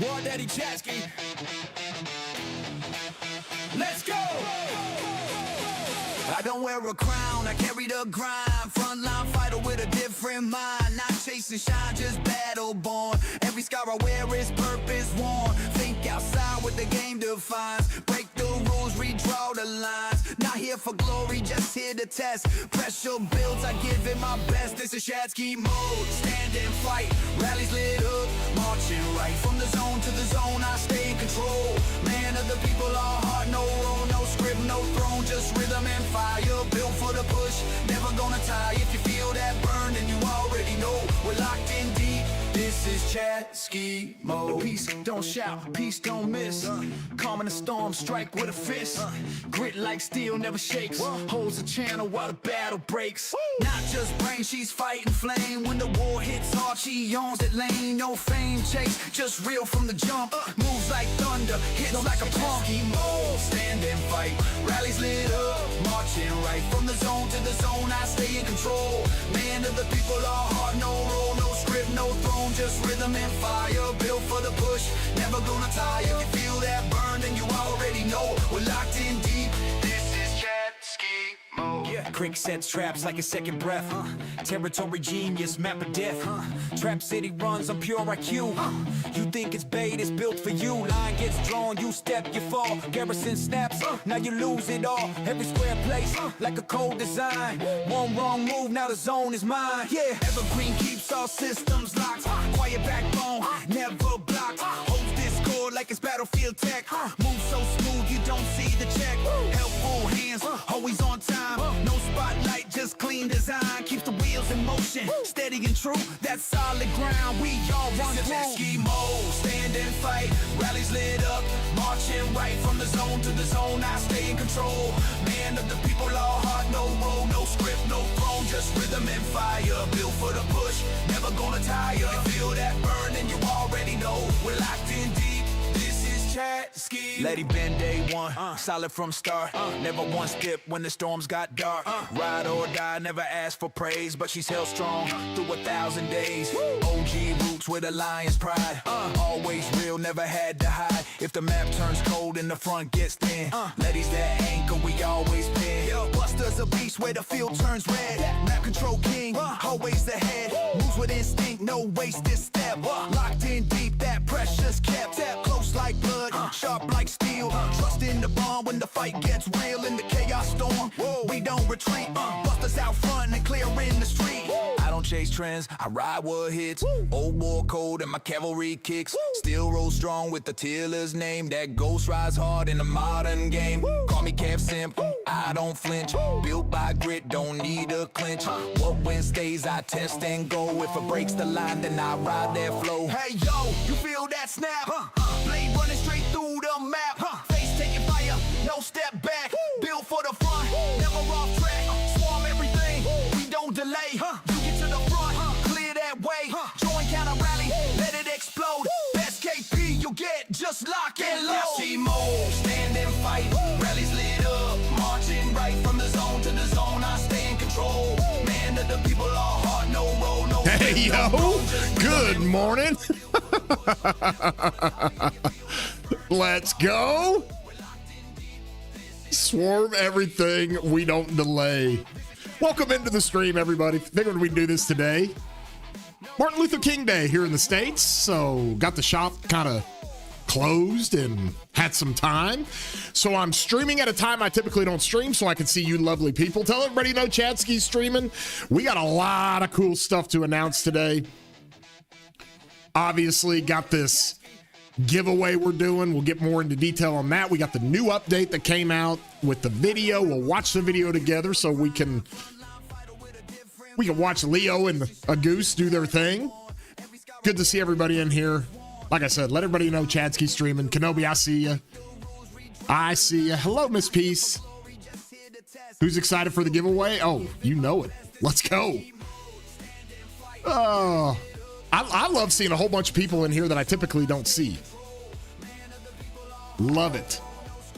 War Daddy Chadski. Let's go! I don't wear a crown, I carry the grind. Frontline fighter with a different mind. Not chasing shine, just battle born. Every scar I wear is purpose worn. Think outside what the game defines. Break the rules, redraw the lines. Not here for glory, just here to test. Pressure builds, I give it my best. This is Chadski mode. Stand and fight, rallies lit up. Marching right from the zone to the zone, I stay in control. Man of the people, all heart, no role, no script, no throne. Just rhythm and fire. Built for the push, never gonna tie. If you feel that burn, then you already know we're locked in deep. This is Chadski mode. Peace don't shout, peace don't miss. Calm in the storm, strike with a fist. Grit like steel, never shakes. Holds the channel while the battle breaks. Not just brain, she's fighting flame. When the war hits hard, she owns that lane. No fame chase, just real from the jump. Moves like thunder, hits like a pump. Chadski mode, stand and fight. Rallies lit up, marching right from the zone to the zone. I stay in control. Man of the people, all heart, no role, no script, no throne. Just rhythm and fire, built for the push, never gonna tire. If you feel that burn, then you already know we're locked in deep. This is Chadski mode. Yeah. Crick sets traps like a second breath. Territory genius, map of death. Trap city runs on pure IQ. You think it's bait, it's built for you. Line gets drawn, you step, you fall. Garrison snaps, now you lose it all. Every square place, like a cold design. One wrong move, now the zone is mine. Yeah, Evergreen keeps all systems locked. Quiet backbone, never blocked. Holds discord like it's battlefield tech. Move so smooth, you don't see the check. Helpful hands, always on time. No spotlight, just clean design. Keeps the wheels in motion, steady and true. That's solid ground, we all run through. Chadski mode, stand and fight. Rallies lit up, marching right from the zone to the zone. I stay in control. Man of the people, all heart, no role, no script, no throne. Just rhythm and fire, built for the push, never gonna tire. You feel that burn, and you already know we're locked in deep. This is Chadski. Lady been day one, solid from start. Never once dipped when the storms got dark. Ride or die, never asked for praise, but she's held strong through 1,000 days. OG roots with a lion's pride. Always real, never had to hide. If the map turns cold and the front gets thin, ladies that anchor, we always pin. Buster's a beast where the field turns red. Map control king, always ahead. Moves with instinct, no wasted step. Locked in deep, that pressure's kept. Close like blood, sharp like steel. Trust in the bond when the fight gets real. In the chaos storm, we don't retreat. Busters out front and clearing the street. I don't chase trends, I ride what hits. Old war code and my cavalry kicks. Still roll strong with the Tiller's name. That ghost rides hard in the modern game. Call me Cav Simp, I don't flinch. Built by grit, don't need a clinch. What wins stays, I test and go. If it breaks the line, then I ride that flow. Hey yo, you feel that snap? Blade running straight through the map. Face taking fire, no step back. Built for the front, never off track. Swarm everything, we don't delay. You get to the front, clear that way. Join counter rally, let it explode. Best KP you get, just lock and load. Chadski mode, stand and fight. Rallies lit up, marching right from the zone to the zone. I stay in control. Man of the people, all heart, no role, no. Hey yo, good morning. Let's go. Swarm everything, we don't delay. Welcome into the stream, everybody. Figured we'd do this today. Martin Luther King Day here in the States, so got the shop kind of closed and had some time. So I'm streaming at a time I typically don't stream so I can see you lovely people. Tell everybody you know Chadski's streaming. We got a lot of cool stuff to announce today. Obviously got this giveaway we're doing. We'll get more into detail on that. We got the new update that came out with the video. We'll watch the video together so we can watch Leo and a goose do their thing. Good to see everybody in here. Like I said, let everybody know Chadski streaming. Kenobi, I see you. I see you. Hello, Miss Peace. Who's excited for the giveaway? Oh, you know it. Let's go. Oh, I love seeing a whole bunch of people in here that I typically don't see. Love it.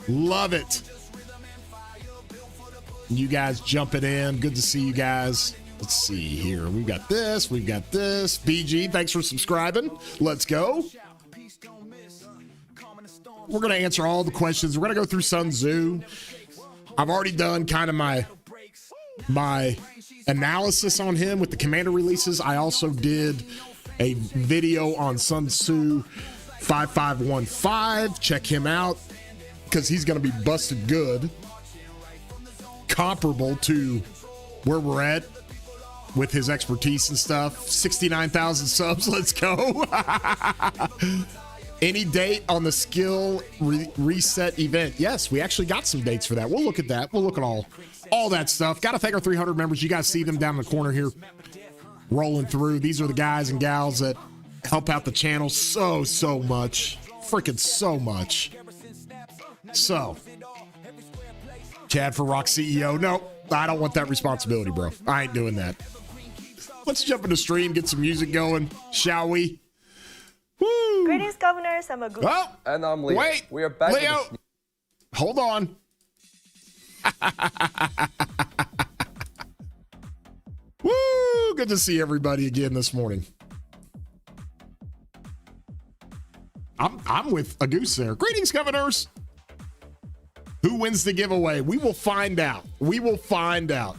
Love it. You guys jumping in. Good to see you guys. Let's see here. We've got this. BG, thanks for subscribing. Let's go. We're going to answer all the questions. We're going to go through Sun Tzu. I've already done kind of my analysis on him with the commander releases. I also did a video on Sun Tzu 5515. Check him out because he's going to be busted good. Comparable to where we're at with his expertise and stuff. 69,000 subs. Let's go. Any date on the skill reset event? Yes, we actually got some dates for that. We'll look at that. We'll look at all that stuff. Got to thank our 300 members. You guys see them down in the corner here rolling through. These are the guys and gals that help out the channel so much. Freaking so much. So, Chad for Rock CEO. No, I don't want that responsibility, bro. I ain't doing that. Let's jump into stream, get some music going, shall we? Woo! Greetings, governors. I'm a good. Oh, and I'm Leo. Wait, we are back. Leo, hold on. Woo! Good to see everybody again this morning. I'm with a goose there. Greetings, governors. Who wins the giveaway? We will find out. We will find out.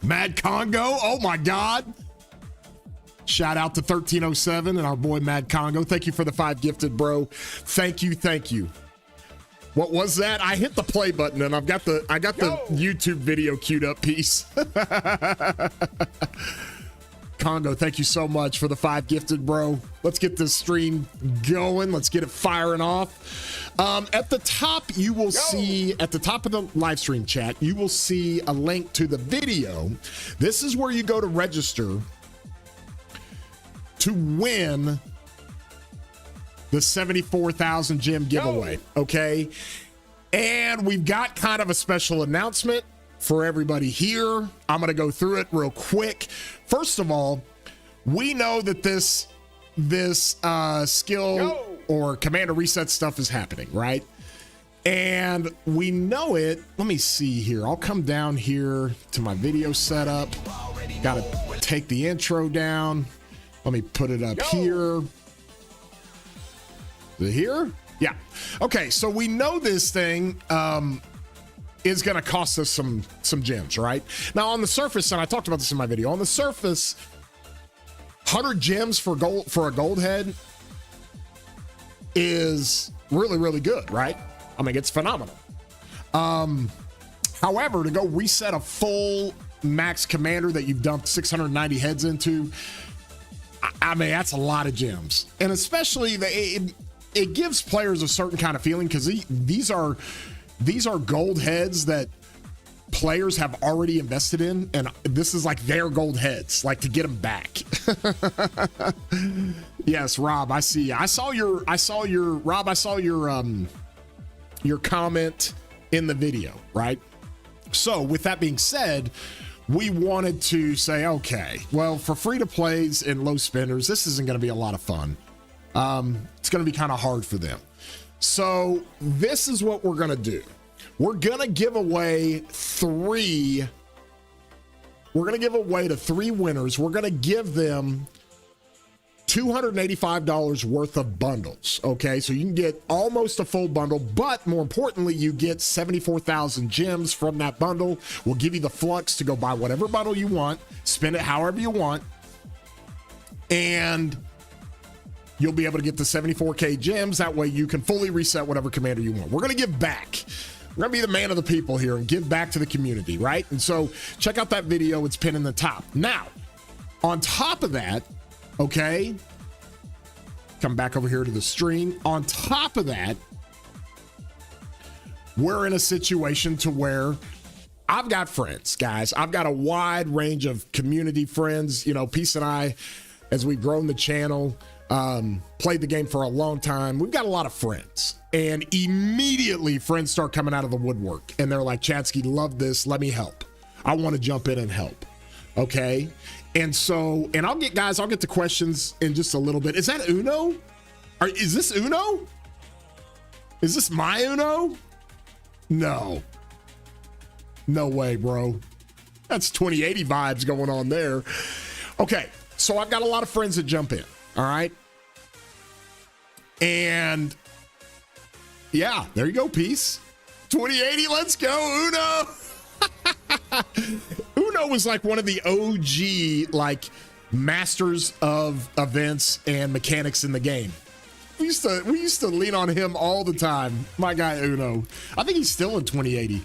Mad Congo. Oh my God. Shout out to 1307 and our boy Mad Congo. Thank you for the 5 gifted, bro. Thank you. What was that? I hit the play button and I got the YouTube video queued up piece. Congo, thank you so much for the 5 gifted, bro. Let's get this stream going. Let's get it firing off. At the top, you will see, at the top of the live stream chat, you will see a link to the video. This is where you go to register to win the 74,000 gem giveaway, okay? And we've got kind of a special announcement for everybody here. I'm going to go through it real quick. First of all, we know that this skill or commander reset stuff is happening, right? And we know it. Let me see here. I'll come down here to my video setup. Got to take the intro down. Let me put it up here. Is it here? Yeah. Okay, so we know this thing is going to cost us some gems, right? Now, on the surface, and I talked about this in my video, on the surface, 100 gems for a gold head is really, really good, right? I mean, it's phenomenal. However, to go reset a full max commander that you've dumped 690 heads into, I mean, that's a lot of gems. And especially, it gives players a certain kind of feeling because these are gold heads that players have already invested in, and this is like their gold heads, like to get them back. Yes, Rob, I see. I saw your comment in the video, right? So with that being said, we wanted to say, okay, well, for free-to-plays and low spenders, this isn't going to be a lot of fun. It's going to be kind of hard for them. So this is what we're going to do. We're going to give away three. We're going to give away to 3 winners. We're going to give them $285 worth of bundles. Okay, so you can get almost a full bundle, but more importantly, you get 74,000 gems from that bundle. We'll give you the flux to go buy whatever bundle you want, spend it however you want, and you'll be able to get the 74K gems. That way you can fully reset whatever commander you want. We're going to give back. We're going to be the man of the people here and give back to the community, right? And so check out that video. It's pinned in the top. Now, on top of that, okay, come back over here to the stream. On top of that, we're in a situation to where I've got friends, guys. I've got a wide range of community friends. You know, Peace and I, as we've grown the channel, played the game for a long time. We've got a lot of friends, and immediately friends start coming out of the woodwork and they're like, Chadski, love this. Let me help. I want to jump in and help. Okay. And so, and I'll get the questions in just a little bit. Is that Uno? Is this Uno? Is this my Uno? No. No way, bro. That's 2080 vibes going on there. Okay, so I've got a lot of friends that jump in, all right? And, yeah, there you go, peace. 2080, let's go, Uno. Uno was like one of the OG, like, masters of events and mechanics in the game. We used to lean on him all the time. My guy Uno. I think he's still in 2080.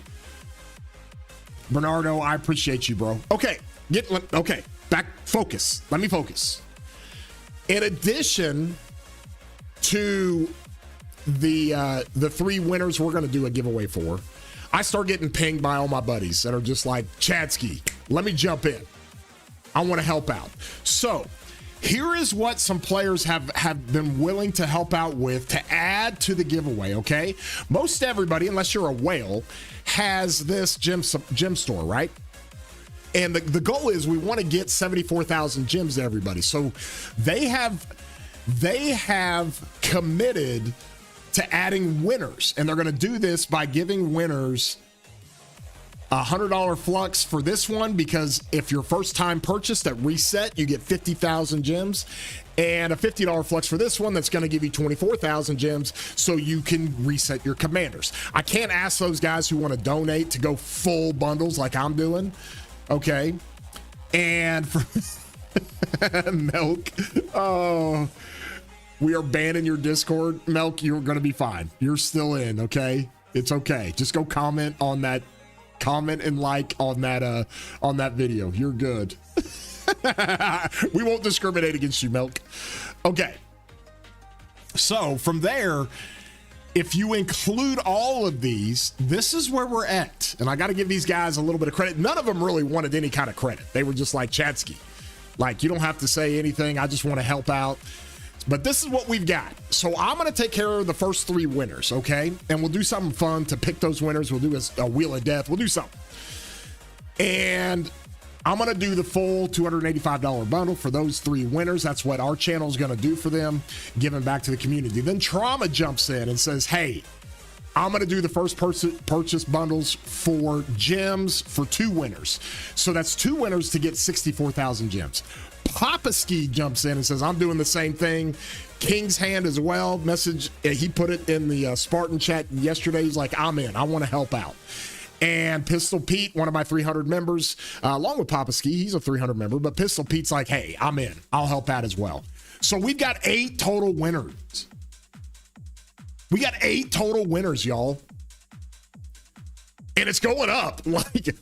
Bernardo, I appreciate you, bro. Okay, back focus. Let me focus. In addition to the 3 winners we're going to do a giveaway for, I start getting pinged by all my buddies that are just like, Chadski, let me jump in. I want to help out. So here is what some players have been willing to help out with to add to the giveaway, okay? Most everybody, unless you're a whale, has this gem store, right? And the goal is we want to get 74,000 gems to everybody. So they have committed to adding winners, and they're going to do this by giving winners a $100 flux for this one, because if your first time purchased at reset, you get 50,000 gems, and a $50 flux for this one that's going to give you 24,000 gems so you can reset your commanders. I can't ask those guys who want to donate to go full bundles like I'm doing, okay? And for Milk, oh, we are banning your Discord. Milk, you're going to be fine. You're still in, okay? It's okay. Just go comment on that. Comment and like on that video. You're good. We won't discriminate against you, Milk. Okay. So from there, if you include all of these, this is where we're at. And I got to give these guys a little bit of credit. None of them really wanted any kind of credit. They were just like, Chadski, like, you don't have to say anything. I just want to help out. But this is what we've got. So I'm going to take care of the first 3 winners, okay? And we'll do something fun to pick those winners. We'll do a Wheel of Death. We'll do something. And I'm going to do the full $285 bundle for those 3 winners. That's what our channel is going to do for them, giving back to the community. Then Trauma jumps in and says, hey, I'm going to do the first purchase bundles for gems for 2 winners. So that's 2 winners to get 64,000 gems. Papa Ski jumps in and says, I'm doing the same thing. King's Hand as well. Message, he put it in the Spartan chat yesterday. He's like, I'm in. I want to help out. And Pistol Pete, one of my 300 members, along with Papa Ski, he's a 300 member, but Pistol Pete's like, hey, I'm in. I'll help out as well. So we've got 8 total winners. We got 8 total winners, y'all. And it's going up.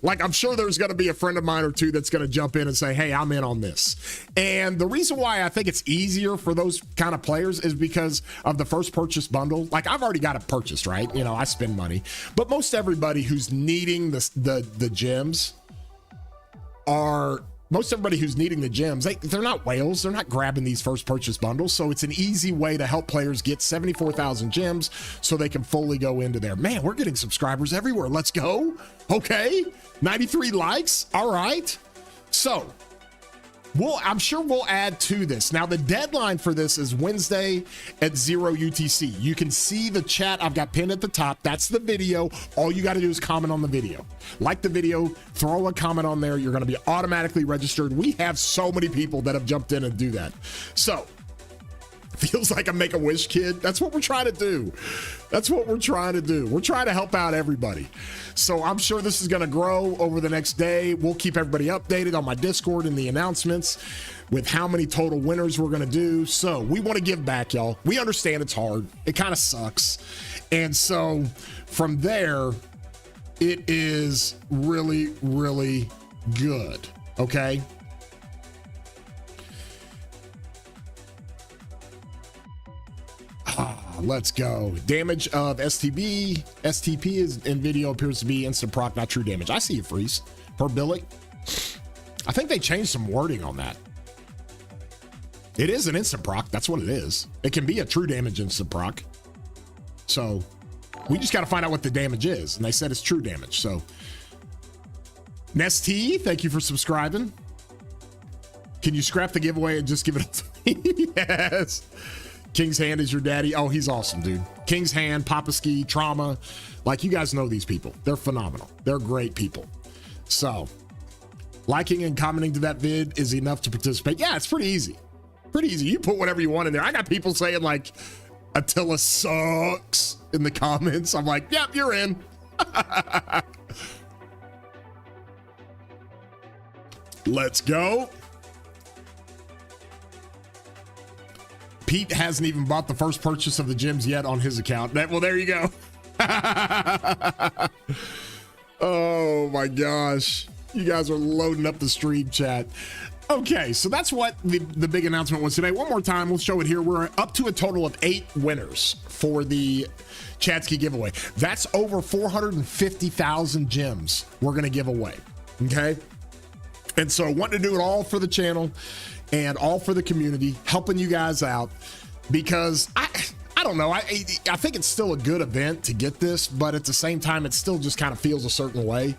Like I'm sure there's going to be a friend of mine or 2 that's going to jump in and say, hey, I'm in on this. And the reason why I think it's easier for those kind of players is because of the first purchase bundle. Like I've already got it purchased, right? You know, I spend money. But most everybody who's needing the gems they're not whales. They're not grabbing these first purchase bundles. So it's an easy way to help players get 74,000 gems so they can fully go into there. Man, we're getting subscribers everywhere. Let's go. Okay. 93 likes. All right. So I'm sure we'll add to this. Now, the deadline for this is Wednesday at 0 UTC. You can see the chat I've got pinned at the top. That's the video. All you got to do is comment on the video. Like the video, throw a comment on there. You're going to be automatically registered. We have so many people that have jumped in and do that. So, feels like a Make-A-Wish kid. That's what we're trying to do. That's what we're trying to do. We're trying to help out everybody. So I'm sure this is going to grow over the next day. We'll keep everybody updated on my Discord and the announcements with how many total winners we're going to do. So we want to give back, y'all. We understand it's hard. It kind of sucks. And so from there, it is really, really good. Okay. Let's go. Damage of STP is in video appears to be instant proc, not true damage. I see it, Freeze. Per billet. I think they changed some wording on that. It is an instant proc. That's what it is. It can be a true damage instant proc. So we just got to find out what the damage is. And they said it's true damage. So Nesty, thank you for subscribing. Can you scrap the giveaway and just give it to me? Yes. King's Hand is your daddy. Oh, he's awesome, dude. King's Hand, Papa Ski, Trauma. Like, you guys know these people. They're phenomenal. They're great people. So, Liking and commenting to that vid is enough to participate. Yeah, it's pretty easy. Pretty easy. You put whatever you want in there. I got people saying like, Attila sucks in the comments. I'm like, yep, you're in. Let's go. Pete hasn't even bought the first purchase of the gems yet on his account. Well, there you go. Oh my gosh. You guys are loading up the stream chat. Okay, so that's what the big announcement was today. One more time, we'll show it here. We're up to a total of 8 winners for the Chadski giveaway. That's over 450,000 gems we're going to give away. Okay? And so wanting to do it all for the channel and all for the community, helping you guys out, because I don't know. I think it's still a good event to get this, but at the same time, it still just kind of feels a certain way,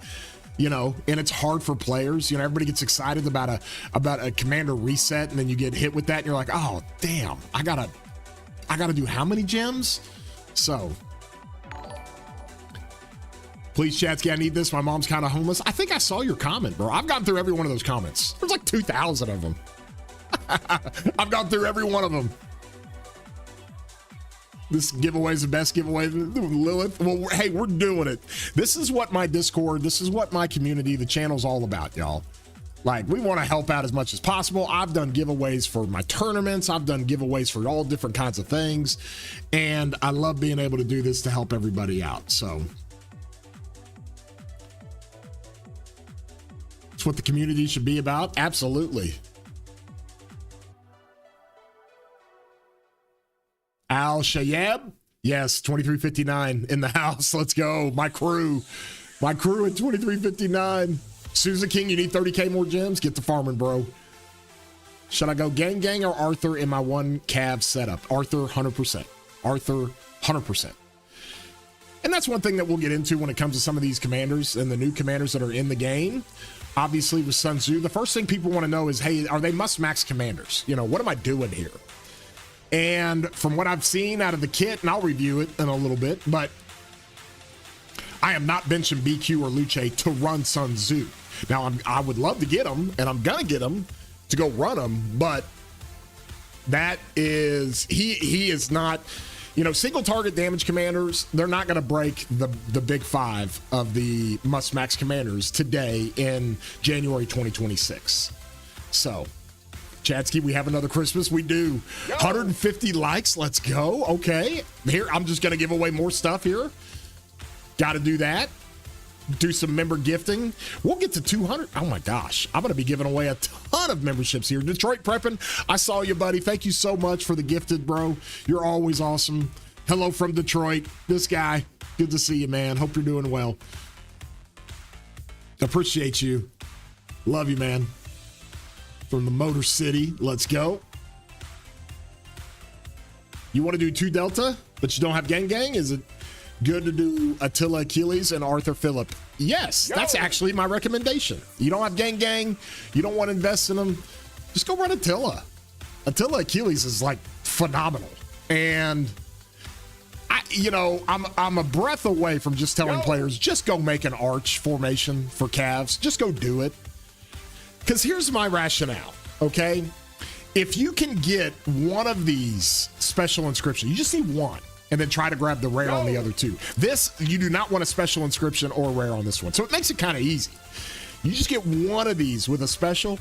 you know, and it's hard for players. You know, everybody gets excited about a commander reset, and then you get hit with that and you're like, oh damn, I gotta do how many gems? So please, Chadski, I need this. My mom's kind of homeless. I think I saw your comment, bro. I've gone through every one of those comments. There's like 2,000 of them. I've gone through every one of them. This giveaway is the best giveaway. Lilith, well, hey, we're doing it. This is what my Discord, this is what my community, the channel's all about, y'all. Like, we want to help out as much as possible. I've done giveaways for my tournaments. I've done giveaways for all different kinds of things. And I love being able to do this to help everybody out. So it's what the community should be about. Absolutely. Al Shayab, yes, 2359 in the house. Let's go. My crew at 2359. Susan King, you need 30K more gems? Get to farming, bro. Should I go gang or Arthur in my one Cav setup? Arthur, 100%. Arthur, 100%. And that's one thing that we'll get into when it comes to some of these commanders and the new commanders that are in the game. Obviously, with Sun Tzu, the first thing people want to know is, hey, are they must-max commanders? You know, what am I doing here? And from what I've seen out of the kit, and I'll review it in a little bit, but I am not benching BQ or Luce to run Sun Tzu. Now, I would love to get them, and I'm going to get them to go run them, but that is, he is not, you know, single target damage commanders, they're not going to break the big 5 of the must-max commanders today in January 2026. So, Chadski, we have another Christmas. We do. Yo. 150 likes. Let's go. Okay. Here, I'm just going to give away more stuff here. Got to do that. Do some member gifting. We'll get to 200. Oh, my gosh. I'm going to be giving away a ton of memberships here. Detroit Prepping, I saw you, buddy. Thank you so much for the gifted, bro. You're always awesome. Hello from Detroit. This guy. Good to see you, man. Hope you're doing well. Appreciate you. Love you, man. From the Motor City, let's go. You want to do 2 Delta, but you don't have gang? Is it good to do Attila Achilles and Arthur Phillip? Yes, that's actually my recommendation. You don't have gang, you don't want to invest in them, just go run Attila. Attila Achilles is like phenomenal. And I'm a breath away from just telling players, just go make an arch formation for Cavs. Just go do it. Because here's my rationale, okay? If you can get one of these special inscriptions, you just need one, and then try to grab the rare on the other 2. This, you do not want a special inscription or rare on this one. So it makes it kind of easy. You just get one of these with a special,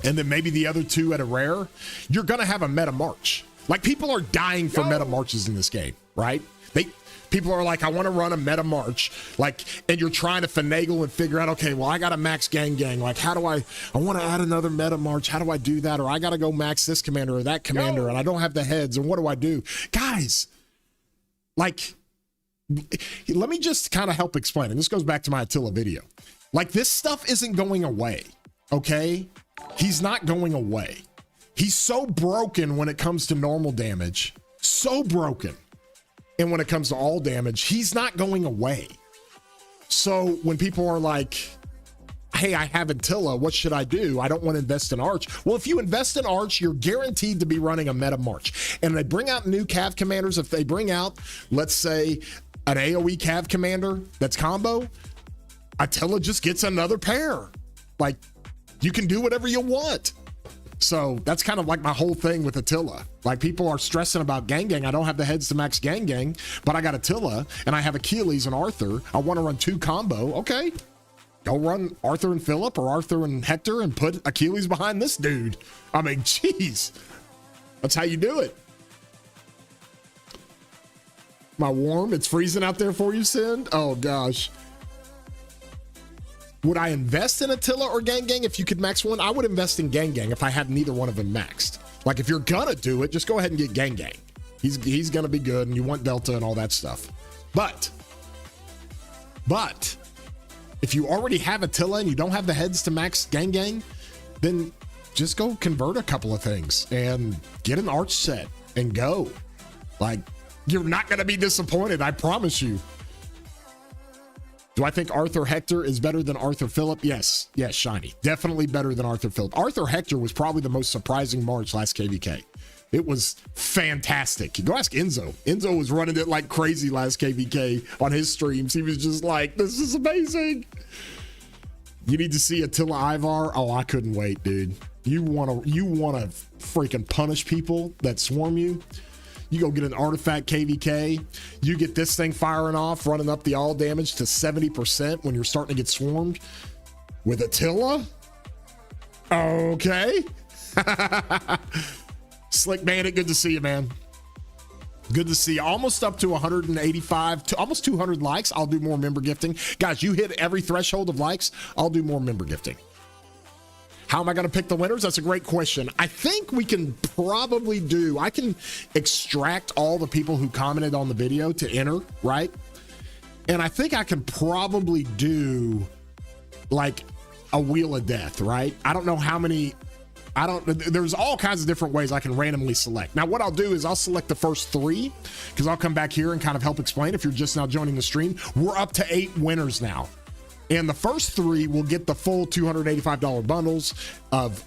and then maybe the other 2 at a rare. You're going to have a meta march. Like, people are dying for meta marches in this game, right? People are like, I want to run a meta march, like, and you're trying to finagle and figure out, okay, well, I got to max gang. Like, how do I want to add another meta march. How do I do that? Or I got to go max this commander or that commander, and I don't have the heads, and what do I do? Guys, like, let me just kind of help explain. And this goes back to my Attila video. Like, this stuff isn't going away, okay? He's not going away. He's so broken when it comes to normal damage. So broken. And when it comes to all damage, he's not going away. So when people are like, hey, I have Attila, what should I do? I don't want to invest in Arch. Well, if you invest in Arch, you're guaranteed to be running a meta march. And they bring out new Cav commanders. If they bring out, let's say, an AoE Cav commander that's combo, Attila just gets another pair. Like, you can do whatever you want. So that's kind of like my whole thing with Attila. Like, people are stressing about Gang Gang. I don't have the heads to max Gang Gang, but I got Attila and I have Achilles and Arthur. I want to run 2 combo. Okay. Go run Arthur and Philip or Arthur and Hector and put Achilles behind this dude. I mean, jeez. That's how you do it. My warm, it's freezing out there for you, Send? Oh, gosh. Would I invest in Attila or Gang Gang if you could max one? I would invest in Gang Gang if I had neither one of them maxed. Like, if you're gonna do it, just go ahead and get Gang Gang. He's gonna be good, and you want Delta and all that stuff. But if you already have Attila and you don't have the heads to max Gang Gang, then just go convert a couple of things and get an arch set and go. Like, you're not gonna be disappointed, I promise you. Do I think Arthur Hector is better than Arthur Philip? Yes, Shiny. Definitely better than Arthur Philip. Arthur Hector was probably the most surprising March last KVK. It was fantastic. Go ask Enzo. Enzo was running it like crazy last KVK on his streams. He was just like, this is amazing. You need to see Attila Ivar. Oh, I couldn't wait, dude. You want to freaking punish people that swarm you? You go get an artifact KVK. You get this thing firing off, running up the all damage to 70% when you're starting to get swarmed with Attila. Okay. Slick Bandit, good to see you, man. Good to see you. Almost up to 185, to almost 200 likes. I'll do more member gifting. Guys, you hit every threshold of likes, I'll do more member gifting. How am I going to pick the winners? That's a great question. I think we can probably I can extract all the people who commented on the video to enter, right? And I think I can probably do like a wheel of death, right? I don't know how many, there's all kinds of different ways I can randomly select. Now, what I'll do is I'll select the first 3 because I'll come back here and kind of help explain if you're just now joining the stream. We're up to 8 winners now. And the first 3 will get the full $285 bundles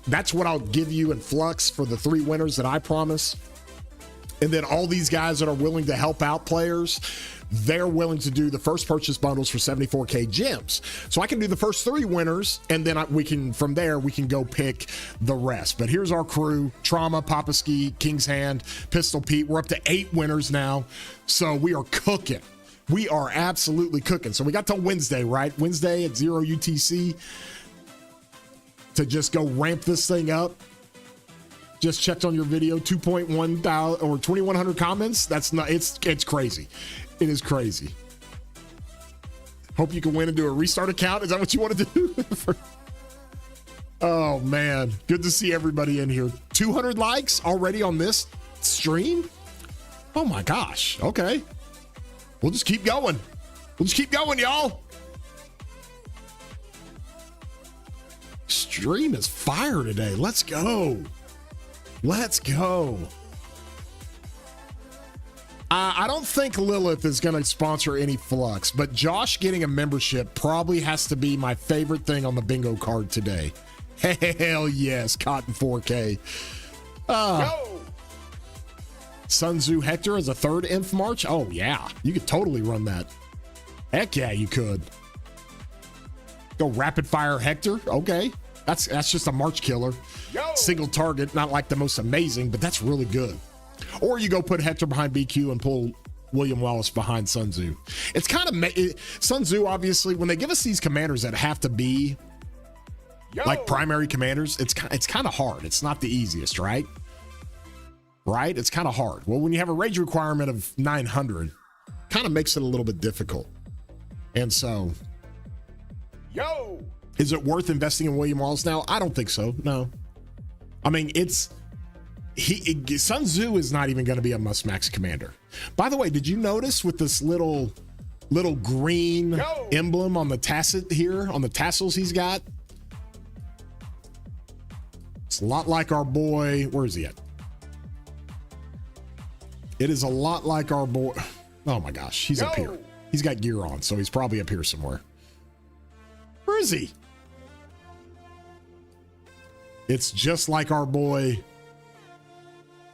that's what I'll give you in Flux for the 3 winners that I promise. And then all these guys that are willing to help out players, they're willing to do the first purchase bundles for 74K gems. So I can do the first 3 winners, and then from there, we can go pick the rest. But here's our crew: Trauma, Papa Ski, King's Hand, Pistol Pete. We're up to 8 winners now. So we are cooking. We are absolutely cooking. So we got till Wednesday, right? Wednesday at 0 UTC to just go ramp this thing up. Just checked on your video, 2.1 thousand or 2,100 comments. That's not, it's crazy. It is crazy. Hope you can win and do a restart account. Is that what you want to do? Oh man, good to see everybody in here. 200 likes already on this stream. Oh my gosh. Okay. We'll just keep going. We'll just keep going, y'all. Stream is fire today. Let's go. Let's go. I don't think Lilith is going to sponsor any Flux, but Josh getting a membership probably has to be my favorite thing on the bingo card today. Hell yes, Cotton 4K. Go. Sun Tzu Hector as a 3rd Inf March? Oh, yeah. You could totally run that. Heck yeah, you could. Go Rapid Fire Hector? Okay. That's just a March killer. Yo. Single target, not like the most amazing, but that's really good. Or you go put Hector behind BQ and pull William Wallace behind Sun Tzu. It's kind of... Sun Tzu, obviously, when they give us these commanders that have to be like primary commanders, it's kind of hard. It's not the easiest, right? Right? It's kind of hard. Well, when you have a rage requirement of 900, kind of makes it a little bit difficult. And so, is it worth investing in William Wallace now? I don't think so. No. I mean, Sun Tzu is not even going to be a must max commander. By the way, did you notice with this little green emblem on the tasset here, on the tassels he's got? It's a lot like our boy. Where is he at? It is a lot like our boy. Oh my gosh, he's up here. He's got gear on, so he's probably up here somewhere. Where is he? It's just like our boy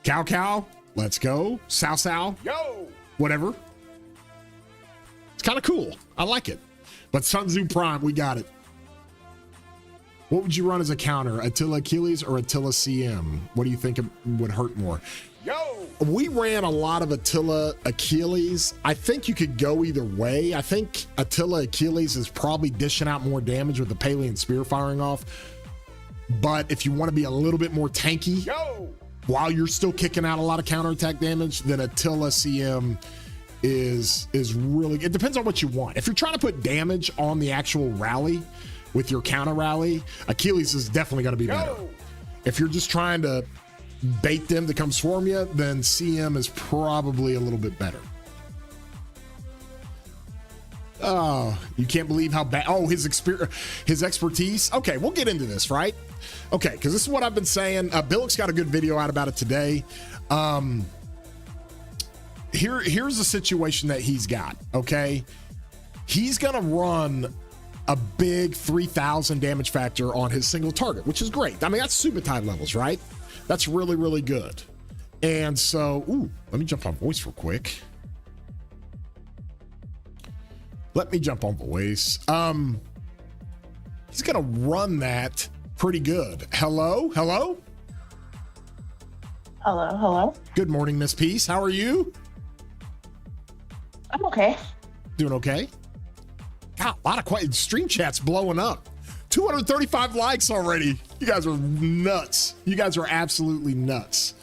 Cow Cow. Let's go. Sow Sow. Whatever. It's kind of cool. I like it. But Sun Tzu Prime, we got it. What would you run as a counter, Attila Achilles or Attila CM? What do you think would hurt more? We ran a lot of Attila Achilles. I think you could go either way. I think Attila Achilles is probably dishing out more damage with the Palian Spear firing off. But if you want to be a little bit more tanky while you're still kicking out a lot of counterattack damage, then Attila CM is really, it depends on what you want. If you're trying to put damage on the actual rally with your counter rally, Achilles is definitely going to be better. If you're just trying to bait them to come swarm you, then CM is probably a little bit better. Oh, you can't believe how bad. Oh, his expertise. Okay, we'll get into this, right? Okay, because this is what I've been saying. Billick's got a good video out about it today. Here's the situation that he's got. Okay, he's gonna run a big 3,000 damage factor on his single target, which is great. I mean, that's Subutai levels, right? That's really, really good. And so, let me jump on voice real quick. Let me jump on voice. He's gonna run that pretty good. Hello? Hello, hello. Good morning, Miss Peace. How are you? I'm okay. Doing okay? God, a lot of quiet. Stream chat's blowing up. 235 likes already. You guys are nuts. You guys are absolutely nuts.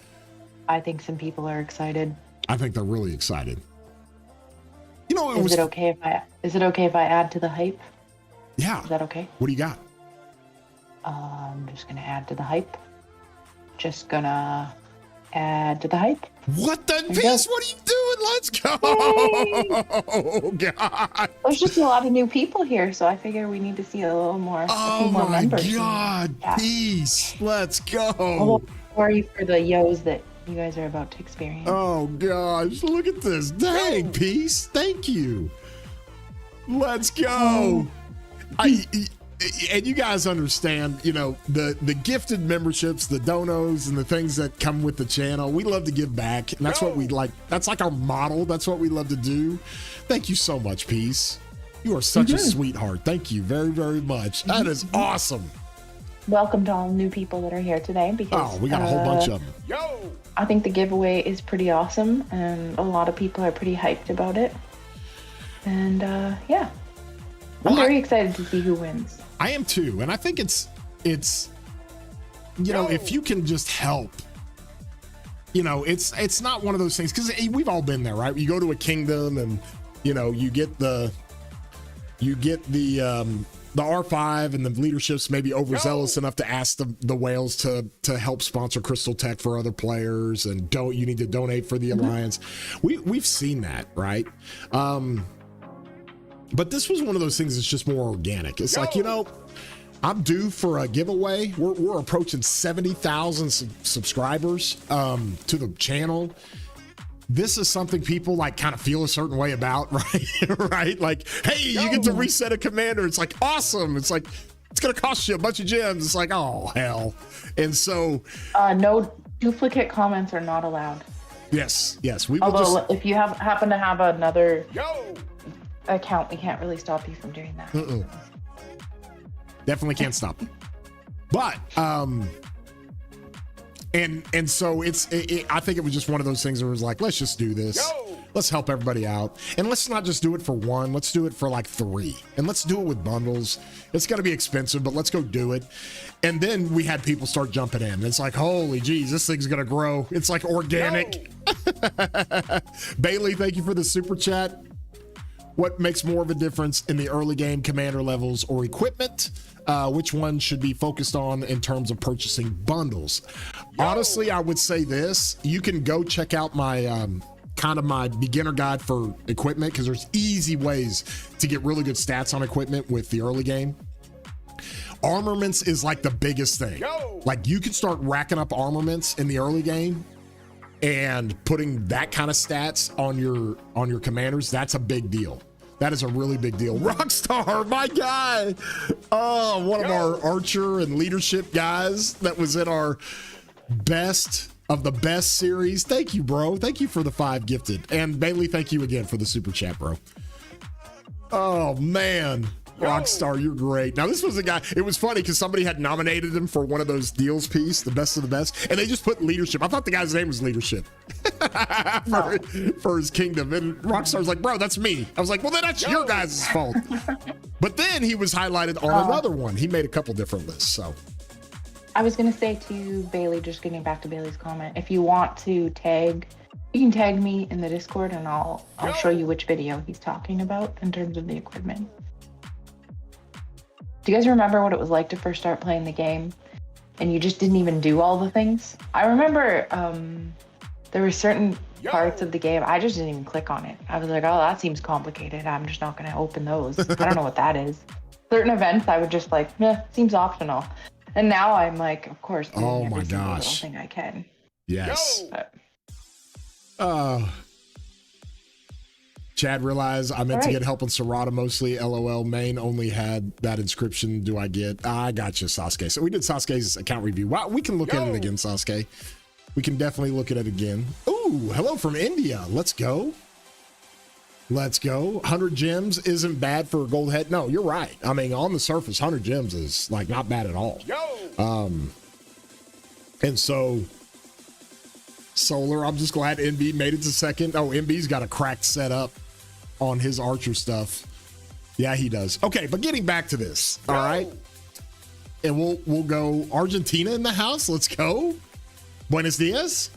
I think some people are excited. I think they're really excited. You know, is it okay if I add to the hype? Yeah. Is that okay? What do you got? I'm just gonna add to the hype. Just gonna add to the hype. What the Peace? What are you doing? Let's go! Oh God! There's just a lot of new people here, so I figure we need to see a little more. Oh more my members. God! Yeah. Peace! Let's go! Oh, sorry for the yos that you guys are about to experience. Oh gosh! Look at this! Dang, Peace! Thank you. Let's go! And you guys understand, you know, the gifted memberships, the donos, and the things that come with the channel. We love to give back, and that's what we like. That's like our model. That's what we love to do. Thank you so much, Peace. You are such a sweetheart. Thank you very, very much. That is awesome. Welcome to all new people that are here today. Because we got a whole bunch of them. I think the giveaway is pretty awesome, and a lot of people are pretty hyped about it. And yeah, I'm very excited to see who wins. I am too, and I think it's you know, if you can just help, you know, it's not one of those things, because we've all been there, right? You go to a kingdom and, you know, you get the R5 and the leadership's maybe overzealous enough to ask the whales to help sponsor Crystal Tech for other players, and you need to donate for the alliance. We've seen that, right? But this was one of those things that's just more organic. It's like, you know, I'm due for a giveaway. We're approaching 70,000 subscribers to the channel. This is something people like kind of feel a certain way about, right? Right? Like, hey, you get to reset a commander. It's like awesome. It's like, it's going to cost you a bunch of gems. It's like, oh, hell. And so. No duplicate comments are not allowed. Yes. We will. Although if you happen to have another account, we can't really stop you from doing that. Definitely can't stop you. But and so I think it was just one of those things where it was like, let's just do this. Let's help everybody out, and let's not just do it for one. Let's do it for like 3, and let's do it with bundles. It's going to be expensive, but let's go do it. And then we had people start jumping in. It's like, holy geez, this thing's going to grow. It's like organic. Bailey, thank you for the super chat. What makes more of a difference in the early game commander levels or equipment? Which one should be focused on in terms of purchasing bundles? Honestly, I would say this. You can go check out my kind of my beginner guide for equipment, because there's easy ways to get really good stats on equipment with the early game. Armaments is like the biggest thing. Like, you can start racking up armaments in the early game and putting that kind of stats on your commanders. That's a big deal. That is a really big deal. Rockstar, my guy. Oh, one of our archer and leadership guys that was in our best of the best series. Thank you, bro. Thank you for the 5 gifted. And Bailey, thank you again for the super chat, bro. Oh man. Rockstar, you're great. Now, this was a guy, it was funny because somebody had nominated him for one of those deals piece, the best of the best, and they just put leadership. I thought the guy's name was leadership for his kingdom. And Rockstar's like, bro, that's me. I was like, well, then that's your guys' fault. But then he was highlighted on another one. He made a couple different lists, so. I was going to say to Bailey, just getting back to Bailey's comment, if you want to tag, you can tag me in the Discord and I'll show you which video he's talking about in terms of the equipment. Do you guys remember what it was like to first start playing the game and you just didn't even do all the things? I remember there were certain parts of the game, I just didn't even click on it. I was like, oh, that seems complicated. I'm just not going to open those. I don't know what that is. Certain events, I would just like, seems optional. And now I'm like, of course, doing every single little thing I can. Yes. Chad realized I meant to get help on Serrata mostly. LOL. Main only had that inscription. Do I get? I got you, Sasuke. So we did Sasuke's account review. Wow, we can look at it again, Sasuke. We can definitely look at it again. Ooh, hello from India. Let's go. Let's go. 100 gems isn't bad for a gold head. No, you're right. I mean, on the surface, 100 gems is like not bad at all. And so Solar, I'm just glad MB made it to second. Oh, MB's got a cracked setup on his archer stuff. Yeah, he does. Okay, but getting back to this, all right? And we'll go Argentina in the house. Let's go. Buenos dias.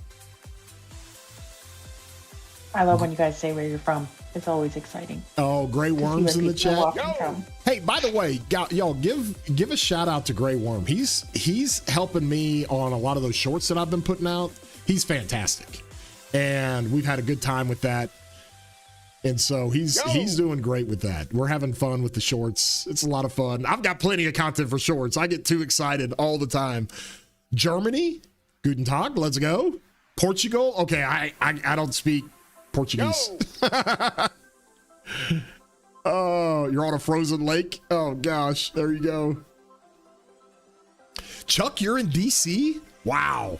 I love when you guys say where you're from. It's always exciting. Oh, Grey Worm's in the chat. Hey, by the way, y'all give a shout out to Grey Worm. He's helping me on a lot of those shorts that I've been putting out. He's fantastic, and we've had a good time with that. And so he's doing great with that. We're having fun with the shorts. It's a lot of fun. I've got plenty of content for shorts. I get too excited all the time. Germany, guten Tag, let's go. Portugal, okay, I don't speak Portuguese. Oh, you're on a frozen lake? Oh gosh, there you go. Chuck, you're in DC? Wow.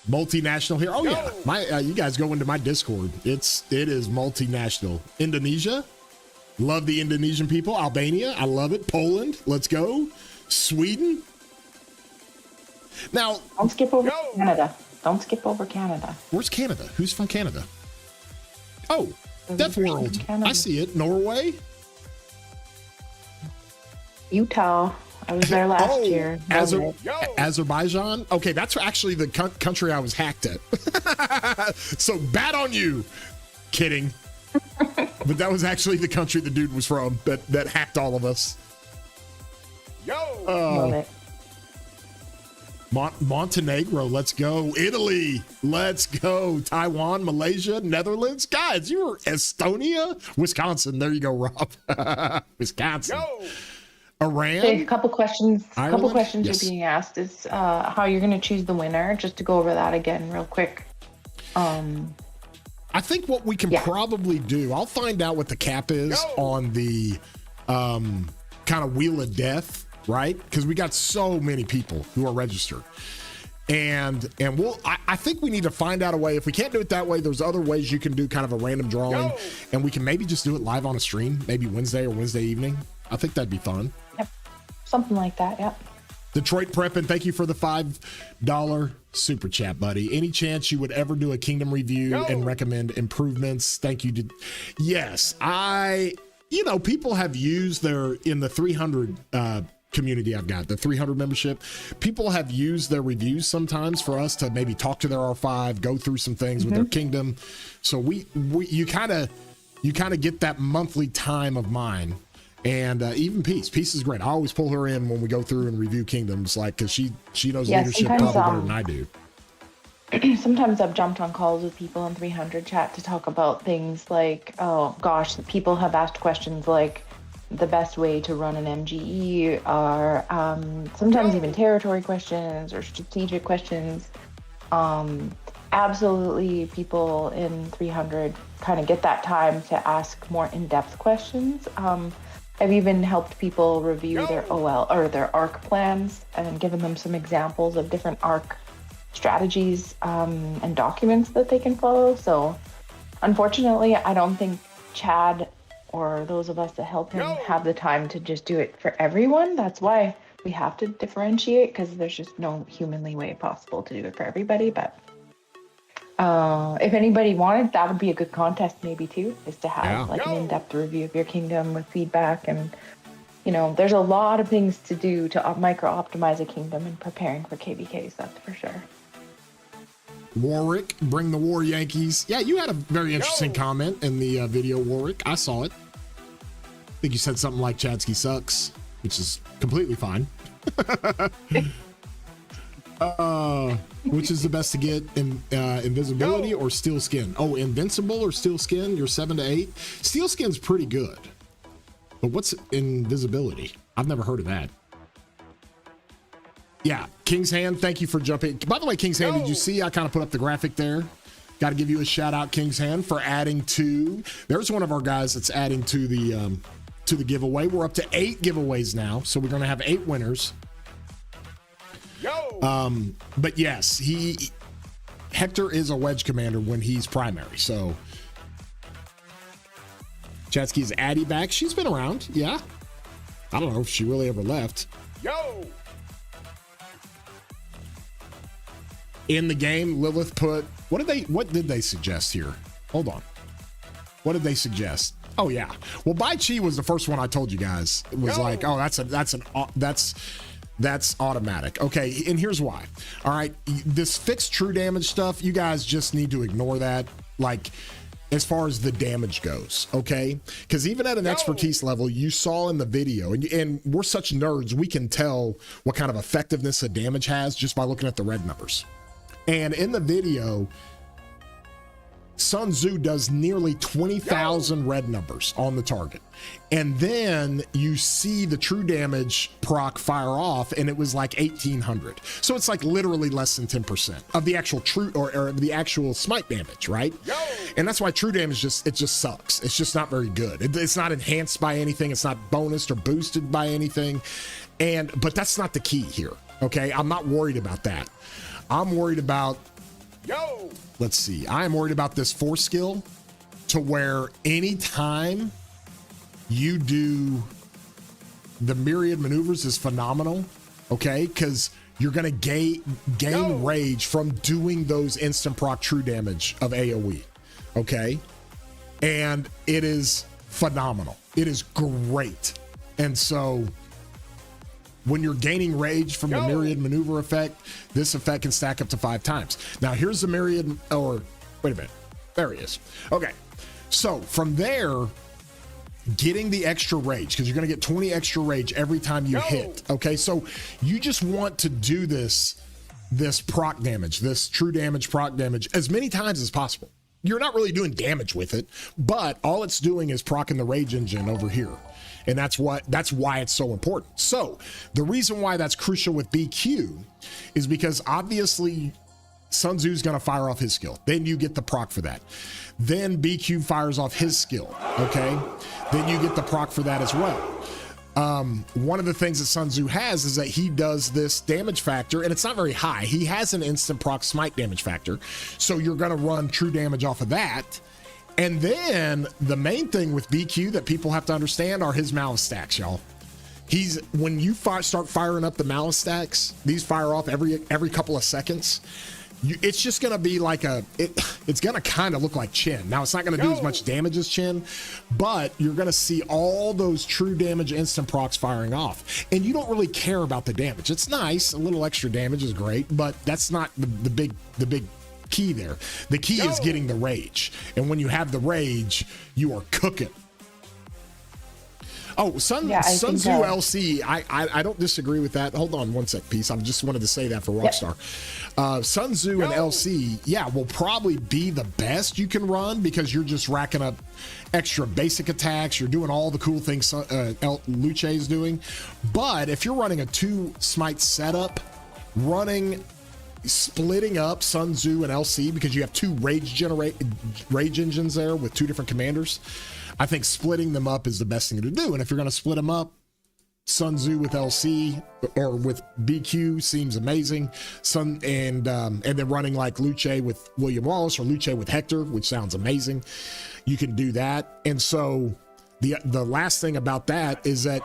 Multinational here. Oh yeah, my you guys go into my Discord. It is multinational. Indonesia, love the Indonesian people. Albania, I love it. Poland, let's go. Sweden. Now, don't skip over Canada. Don't skip over Canada. Where's Canada? Who's from Canada? Oh, Death World. I see it. Norway. Utah. I was there last year. Azerbaijan. Okay, that's actually the country I was hacked at. So bad on you. Kidding. But that was actually the country the dude was from that hacked all of us. Love it. Montenegro, let's go. Italy, let's go. Taiwan, Malaysia, Netherlands. Guys, you were Estonia, Wisconsin. There you go, Rob. Wisconsin. Iran. Okay, a couple questions. Yes. Are being asked. Is how you're going to choose the winner? Just to go over that again, real quick. I think what we can probably do. I'll find out what the cap is on the kind of Wheel of Death, right? Because we got so many people who are registered, and I think we need to find out a way. If we can't do it that way, there's other ways you can do kind of a random drawing, and we can maybe just do it live on a stream, maybe Wednesday or Wednesday evening. I think that'd be fun. Yep. Something like that, yep. Detroit Preppin', thank you for the $5 super chat, buddy. Any chance you would ever do a Kingdom review and recommend improvements? Thank you. Yes, people have used in the 300 community I've got, the 300 membership, people have used their reviews sometimes for us to maybe talk to their R5, go through some things with their Kingdom. So you kind of get that monthly time of mine. And even Peace is great. I always pull her in when we go through and review Kingdoms, like, because she knows leadership probably better than I do. Sometimes I've jumped on calls with people in 300 chat to talk about things like, oh gosh, people have asked questions like the best way to run an MGE, or sometimes even territory questions or strategic questions. Absolutely, people in 300 kind of get that time to ask more in-depth questions. I've even helped people review their OL or their ARC plans and given them some examples of different ARC strategies and documents that they can follow. So unfortunately, I don't think Chad or those of us that help him have the time to just do it for everyone. That's why we have to differentiate, because there's just no humanly way possible to do it for everybody. But if anybody wanted, that would be a good contest maybe too, is to have like an in-depth review of your kingdom with feedback. And there's a lot of things to do to micro optimize a kingdom and preparing for KVKs, that's for sure. Warwick, bring the war, Yankees. Yeah, you had a very interesting comment in the video, Warwick. I saw it. I think you said something like Chadski sucks, which is completely fine. Which is the best to get in invisibility or steel skin? Oh, invincible or steel skin? You're 7 to 8. Steel skin's pretty good. But what's invisibility? I've never heard of that. Yeah, King's Hand, thank you for jumping. By the way, King's Hand, did you see I kind of put up the graphic there? Got to give you a shout out, King's Hand, for adding to. There's one of our guys that's adding to the giveaway. We're up to 8 giveaways now, so we're going to have 8 winners. But yes, Hector is a wedge commander when he's primary. So Chadski's Addie back. She's been around, yeah. I don't know if she really ever left. In the game, Lilith put what did they suggest here? Hold on. What did they suggest? Oh yeah. Well, Bai Chi was the first one I told you guys. It was like, oh, that's automatic. Okay, and here's why. All right, this fixed true damage stuff, you guys just need to ignore that. Like, as far as the damage goes, okay? Because even at an expertise level, you saw in the video, and we're such nerds, we can tell what kind of effectiveness a damage has just by looking at the red numbers. And in the video, Sun Tzu does nearly 20,000 red numbers on the target. And then you see the true damage proc fire off, and it was like 1,800. So it's like literally less than 10% of the actual true or the actual smite damage, right? And that's why true damage just sucks. It's just not very good. It's not enhanced by anything. It's not bonused or boosted by anything. But that's not the key here, okay? I'm not worried about that. I'm worried about, let's see. I am worried about this force skill to where anytime you do the myriad maneuvers is phenomenal, okay? Because you're going to gain rage from doing those instant proc true damage of AoE, okay? And it is phenomenal. It is great. And so when you're gaining rage from the myriad maneuver effect, this effect can stack up to 5 times. Now, here's the myriad, or wait a minute. There he is. Okay. So from there, getting the extra rage, because you're going to get 20 extra rage every time you hit. Okay. So you just want to do this proc damage, this true damage, proc damage as many times as possible. You're not really doing damage with it, but all it's doing is procking the rage engine over here. And that's why it's so important. So the reason why that's crucial with BQ is because obviously Sun Tzu's going to fire off his skill. Then you get the proc for that. Then BQ fires off his skill. Okay. Then you get the proc for that as well. One of the things that Sun Tzu has is that he does this damage factor, and it's not very high. He has an instant proc smite damage factor. So you're going to run true damage off of that. And then the main thing with BQ that people have to understand are his malice stacks, y'all. When you start firing up the malice stacks, these fire off every couple of seconds. It's just going to be like it's going to kind of look like Chin. Now, it's not going to do as much damage as Chin, but you're going to see all those true damage instant procs firing off. And you don't really care about the damage. It's nice. A little extra damage is great, but that's not the big key there. The key is getting the rage. And when you have the rage, you are cooking. Oh, Sun Tzu LC, I don't disagree with that. Hold on one sec, Peace. I just wanted to say that for Rockstar. Sun Tzu and LC, will probably be the best you can run because you're just racking up extra basic attacks. You're doing all the cool things Luce is doing. But if you're running a 2 smite setup, splitting up Sun Tzu and LC because you have 2 rage engines there with 2 different commanders, I think splitting them up is the best thing to do. And if you're going to split them up, Sun Tzu with LC or with BQ seems amazing. And then running like Luce with William Wallace or Luce with Hector, which sounds amazing. You can do that. And so the last thing about that is that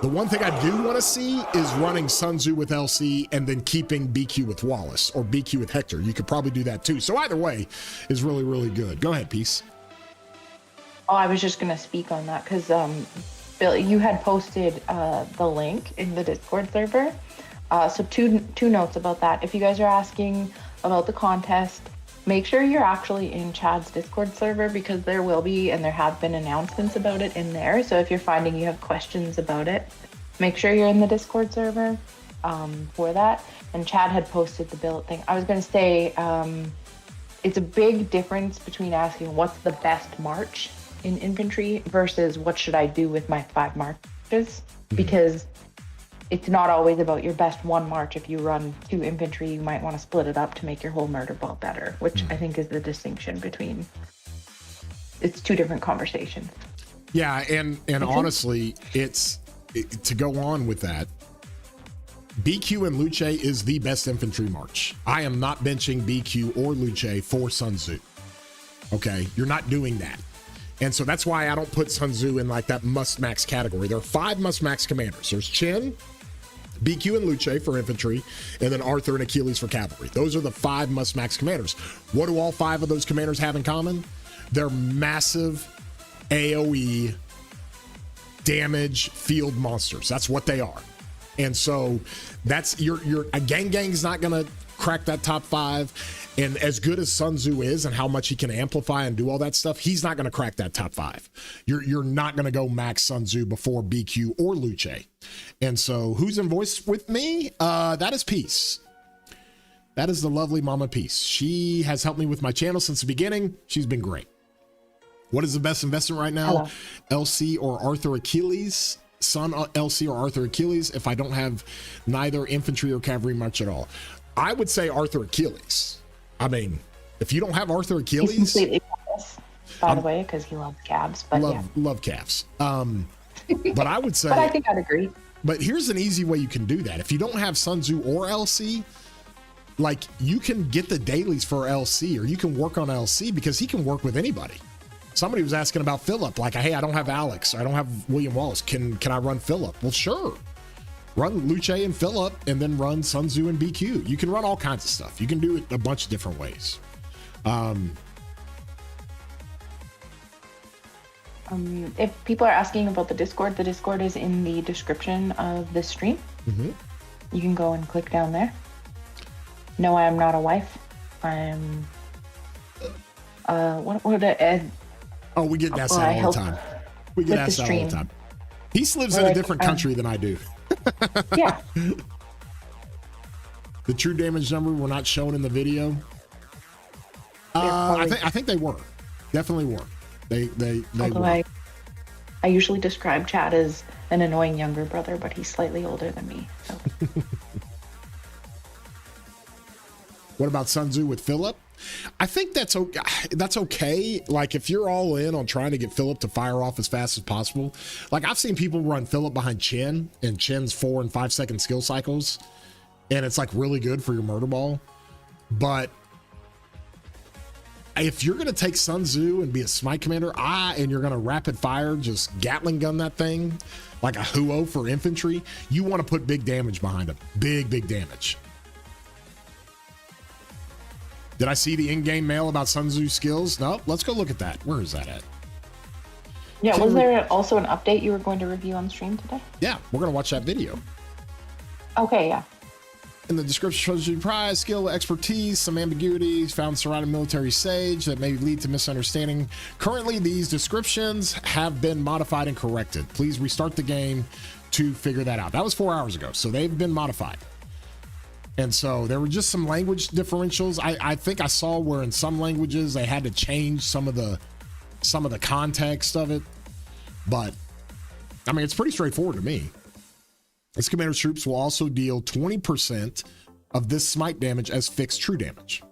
the one thing I do want to see is running Sun Tzu with LC and then keeping BQ with Wallace or BQ with Hector. You could probably do that too. So either way is really, really good. Go ahead, Peace. Oh, I was just going to speak on that because Bill, you had posted the link in the Discord server. So two notes about that. If you guys are asking about the contest, make sure you're actually in Chad's Discord server because there will be and there have been announcements about it in there. So if you're finding you have questions about it, make sure you're in the Discord server for that. And Chad had posted the build thing. I was going to say it's a big difference between asking what's the best march in infantry versus what should I do with my 5 marches, because it's not always about your best one march. If you run 2 infantry, you might want to split it up to make your whole murder ball better, which I think is the distinction between, it's 2 different conversations. Yeah, and honestly, to go on with that, BQ and Luce is the best infantry march. I am not benching BQ or Luce for Sun Tzu. Okay, you're not doing that. And so that's why I don't put Sun Tzu in like that must max category. There are 5 must max commanders. There's Chen, BQ and Luce for infantry, and then Arthur and Achilles for cavalry. Those are the 5 must max commanders. What do all 5 of those commanders have in common? They're massive AoE damage field monsters. That's what they are. And so that's a gang's not gonna crack that top 5. And as good as Sun Tzu is and how much he can amplify and do all that stuff, he's not going to crack that top 5. You're not going to go max Sun Tzu before BQ or Luce. And so who's in voice with me? That is Peace. That is the lovely Mama Peace. She has helped me with my channel since the beginning. She's been great. What is the best investment right now? Hello. LC or Arthur Achilles? Sun LC or Arthur Achilles if I don't have neither infantry or cavalry much at all. I would say Arthur Achilles. I mean, if you don't have Arthur Achilles, he's completely biased, by the way, because he loves calves. But love calves. But I would say, but I think I'd agree. But here's an easy way you can do that. If you don't have Sun Tzu or LC, like you can get the dailies for LC, or you can work on LC because he can work with anybody. Somebody was asking about Philip, like, hey, I don't have Alex, or I don't have William Wallace. Can I run Philip? Well, sure. Run Luce and Philip, and then run Sun Tzu and BQ. You can run all kinds of stuff. You can do it a bunch of different ways. If people are asking about the Discord is in the description of this stream. Mm-hmm. You can go and click down there. No, I am not a wife. I'm we get asked that all the time. We get asked that all the time. He lives in a different country than I do. Yeah. The true damage number were not shown in the video. I think they were. Definitely were. They were. I usually describe Chad as an annoying younger brother, but he's slightly older than me. So. What about Sun Tzu with Philip? I think that's okay. Like if you're all in on trying to get Philip to fire off as fast as possible, like I've seen people run Philip behind Chen and Chen's 4 and 5 second skill cycles, and it's like really good for your murder ball. But if you're gonna take Sun Tzu and be a smite commander, and you're gonna rapid fire, just Gatling gun that thing like a Huo for infantry, you want to put big damage behind him. Big damage. Did I see the in-game mail about Sun Tzu skills? No, let's go look at that. Where is that at? Yeah, was there also an update you were going to review on stream today? Yeah, we're going to watch that video. Okay, yeah. In the description shows you prize, skill, expertise, some ambiguities found surrounding military sage that may lead to misunderstanding. Currently, these descriptions have been modified and corrected. Please restart the game to figure that out. That was 4 hours ago, so they've been modified. And so there were just some language differentials. I think I saw where in some languages they had to change some of the context of it. But I mean, it's pretty straightforward to me. This commander's troops will also deal 20% of this smite damage as fixed true damage.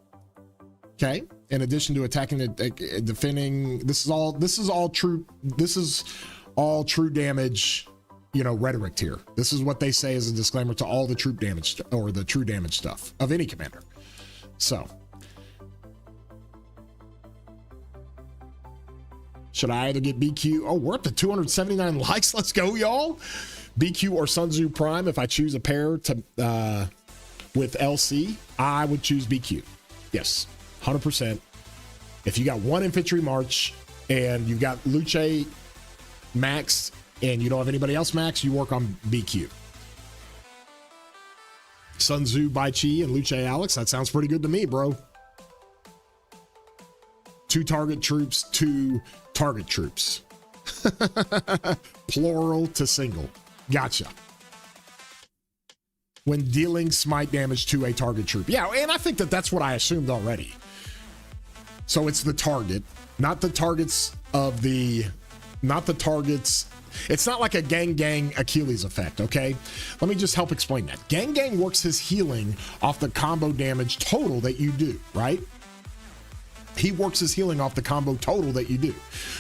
Okay. In addition to attacking and defending, this is all true damage. Rhetoric here. This is what they say as a disclaimer to all the troop damage or the true damage stuff of any commander. So Should I either get BQ? Oh, we're up to 279 likes. Let's go, y'all. BQ or Sun Tzu Prime. If I choose a pair to with LC, I would choose BQ. Yes, 100%. If you got one infantry march and you've got Luce maxed and you don't have anybody else maxed, you work on BQ. Sun Tzu Bai Chi and Luce Alex. That sounds pretty good to me, bro. 2 target troops, 2 target troops. Plural to single. Gotcha. When dealing smite damage to a target troop. Yeah, and I think that that's what I assumed already. So it's the target, not the targets of the, not the targets. It's not like a gang Achilles effect, okay? Let me just help explain that. Gang works his healing off the combo damage total that you do, right? He works his healing off the combo total that you do.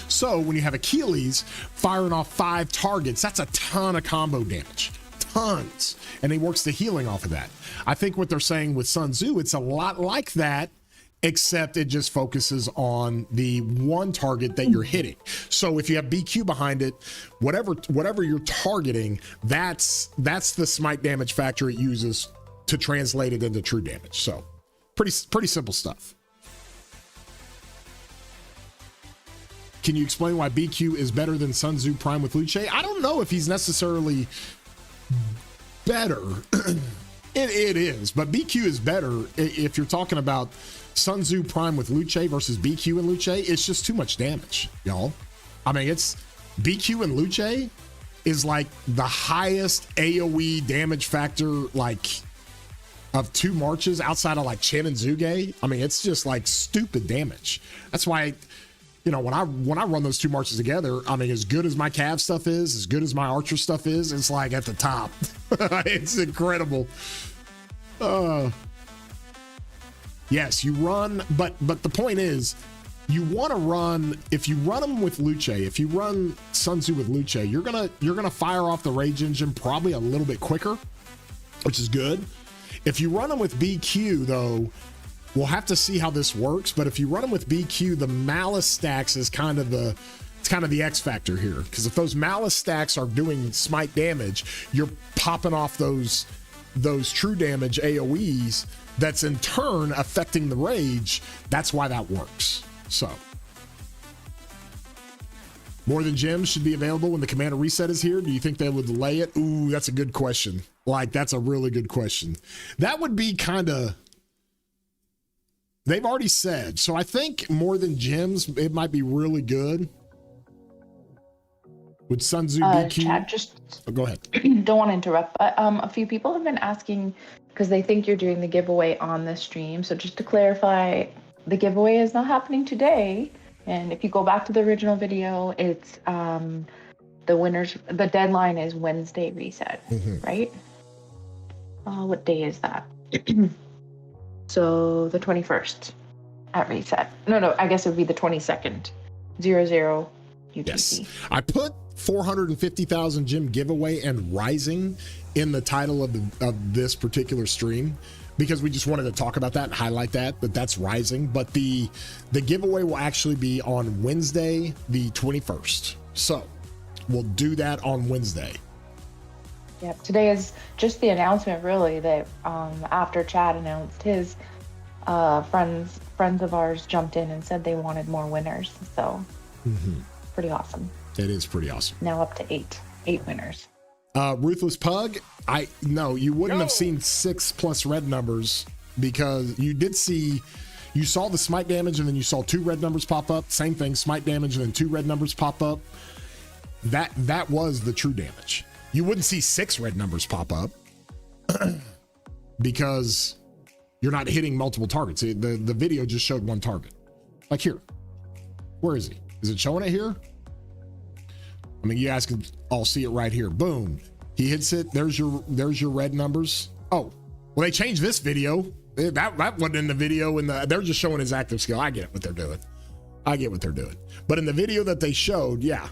So when you have Achilles firing off 5 targets, that's a ton of combo damage. Tons. And he works the healing off of that. I think what they're saying with Sun Tzu, it's a lot like that, except it just focuses on the one target that you're hitting. So if you have BQ behind it, whatever you're targeting, that's the smite damage factor it uses to translate it into true damage. So pretty simple stuff. Can you explain why BQ is better than Sun Tzu Prime with Luce? I don't know if he's necessarily better. It is, but BQ is better if you're talking about Sun Tzu Prime with Luce versus BQ and Luce. It's just too much damage, y'all. I mean, it's BQ and Luce is like the highest AoE damage factor, like of 2 marches outside of like Chen and Zuge. I mean, it's just like stupid damage. That's why, you know, when I run those 2 marches together, I mean, as good as my Cav stuff is, as good as my Archer stuff is, it's like at the top. It's incredible. Yes, you run, but the point is, you want to run, if you run them with Luce, if you run Sun Tzu with Luce, you're gonna fire off the rage engine probably a little bit quicker, which is good. If you run them with BQ though, we'll have to see how this works, but if you run them with BQ, the malice stacks is kind of the X factor here, because if those malice stacks are doing smite damage, you're popping off those true damage AoEs that's in turn affecting the rage. That's why that works. So more than gems should be available when the commander reset is here. Do you think they would delay it? Ooh, that's a good question. Like, that's a really good question. That would be kind of, they've already said, so I think more than gems, it might be really good. Would Sun Tzu BQ? Chad, go ahead. Don't want to interrupt, but a few people have been asking because they think you're doing the giveaway on the stream. So just to clarify, the giveaway is not happening today. And if you go back to the original video, it's the deadline is Wednesday reset, right? What day is that? So the 21st at reset. No, I guess it would be the 22nd, 00 UTC. Yes, I put 450,000 gem giveaway and rising in the title of this particular stream because we just wanted to talk about that and highlight that that's rising. But the giveaway will actually be on Wednesday, the 21st. So we'll do that on Wednesday. Yeah, today is just the announcement, really, that after Chad announced his, friends of ours jumped in and said they wanted more winners. So pretty awesome. It is pretty awesome. Now up to eight winners. Ruthless Pug, you wouldn't have seen 6+ red numbers because you saw the smite damage and then you saw 2 red numbers pop up. Same thing, smite damage and then 2 red numbers pop up. That was the true damage. You wouldn't see 6 red numbers pop up because you're not hitting multiple targets. The video just showed 1 target. Like here. Where is he? Is it showing it here? I mean, you guys can all see it right here. Boom. He hits it. There's your red numbers. Oh, well, they changed this video. That wasn't in the video. They're just showing his active skill. I get what they're doing. But in the video that they showed, yeah,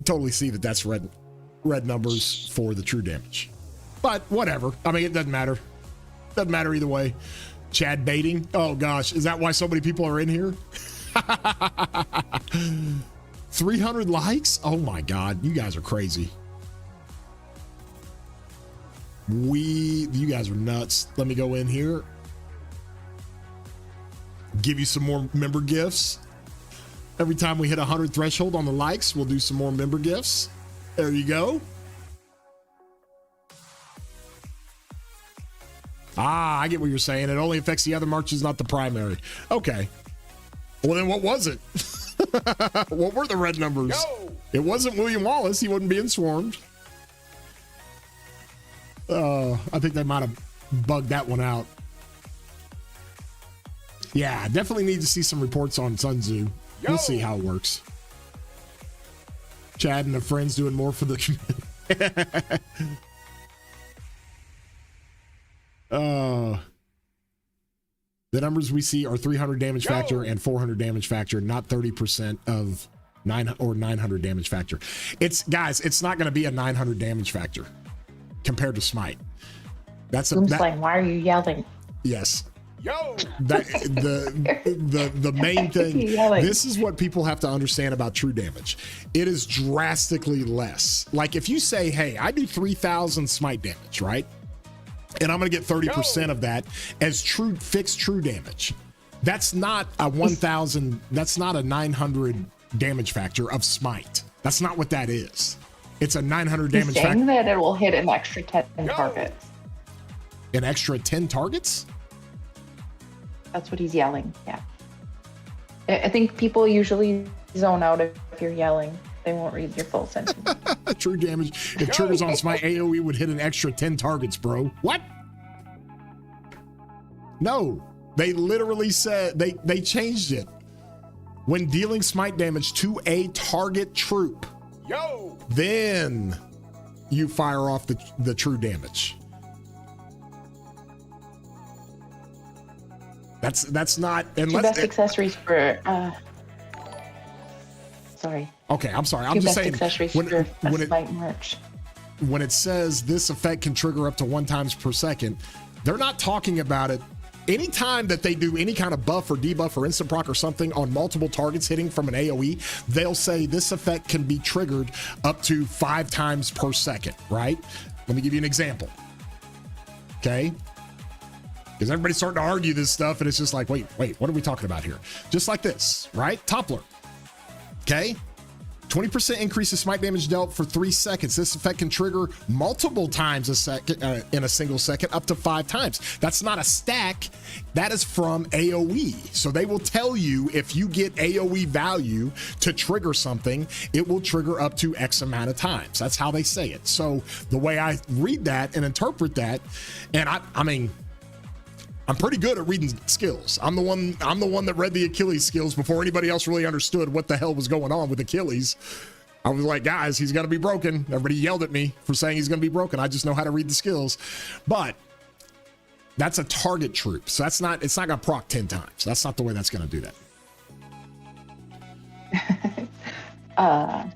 totally see that that's red numbers for the true damage. But whatever. I mean, it doesn't matter. Doesn't matter either way. Chad baiting. Oh gosh, is that why so many people are in here? 300 likes? Oh my God, you guys are crazy. You guys are nuts. Let me go in here. Give you some more member gifts. Every time we hit 100 threshold on the likes, we'll do some more member gifts. There you go. Ah, I get what you're saying. It only affects the other marches, not the primary. Okay. Well, then what was it? What were the red numbers? Yo! It wasn't William Wallace. He wasn't being swarmed. I think they might have bugged that one out. Yeah, definitely need to see some reports on Sun Tzu. We'll see how it works. Chad and the friends doing more for the community. The numbers we see are 300 damage factor and 400 damage factor, not 30% of 900 damage factor. Guys, it's not going to be a 900 damage factor compared to Smite. That's why are you yelling? Yes. Yo, the main thing, this is what people have to understand about true damage. It is drastically less. Like if you say, hey, I do 3,000 smite damage, right? And I'm going to get 30% of that as fixed true damage. That's not a 1,000, that's not a 900 damage factor of smite. That's not what that is. It's a 900 damage factor. Saying that it will hit an extra 10 targets. An extra 10 targets? That's what he's yelling. Yeah. I think people usually zone out if you're yelling. They won't read your full sentence. True damage. If triggers on Smite, AoE would hit an extra 10 targets, bro. What? No. They literally said they changed it. When dealing Smite damage to a target troop, then you fire off the true damage. That's not unless best accessories for sorry. Okay, I'm sorry. I'm just saying merch. When it says this effect can trigger up to 1 times per second, they're not talking about it. Anytime that they do any kind of buff or debuff or instant proc or something on multiple targets hitting from an AoE, they'll say this effect can be triggered up to 5 times per second, right? Let me give you an example. Okay. Because everybody's starting to argue this stuff, and it's just like, wait, what are we talking about here? Just like this, right? Toppler. Okay. 20% increase in smite damage dealt for 3 seconds. This effect can trigger multiple times a second in a single second, up to 5 times. That's not a stack. That is from AoE. So they will tell you if you get AoE value to trigger something, it will trigger up to X amount of times. That's how they say it. So the way I read that and interpret that, and I mean, I'm pretty good at reading skills. I'm the one that read the Achilles skills before anybody else really understood what the hell was going on with Achilles. I was like, guys, he's got to be broken. Everybody yelled at me for saying he's going to be broken. I just know how to read the skills. But that's a target troop. So it's not going to proc 10 times. That's not the way that's going to do that. Are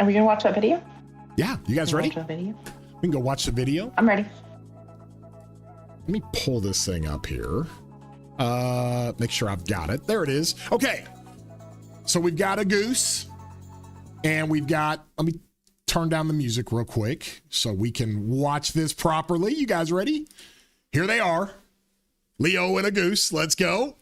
we going to watch that video? Yeah. You guys ready? Watch that video? We can go watch the video. I'm ready. Let me pull this thing up here. Make sure I've got it. There it is. Okay. So we've got a goose and let me turn down the music real quick so we can watch this properly. You guys ready? Here they are. Leo and a goose. Let's go.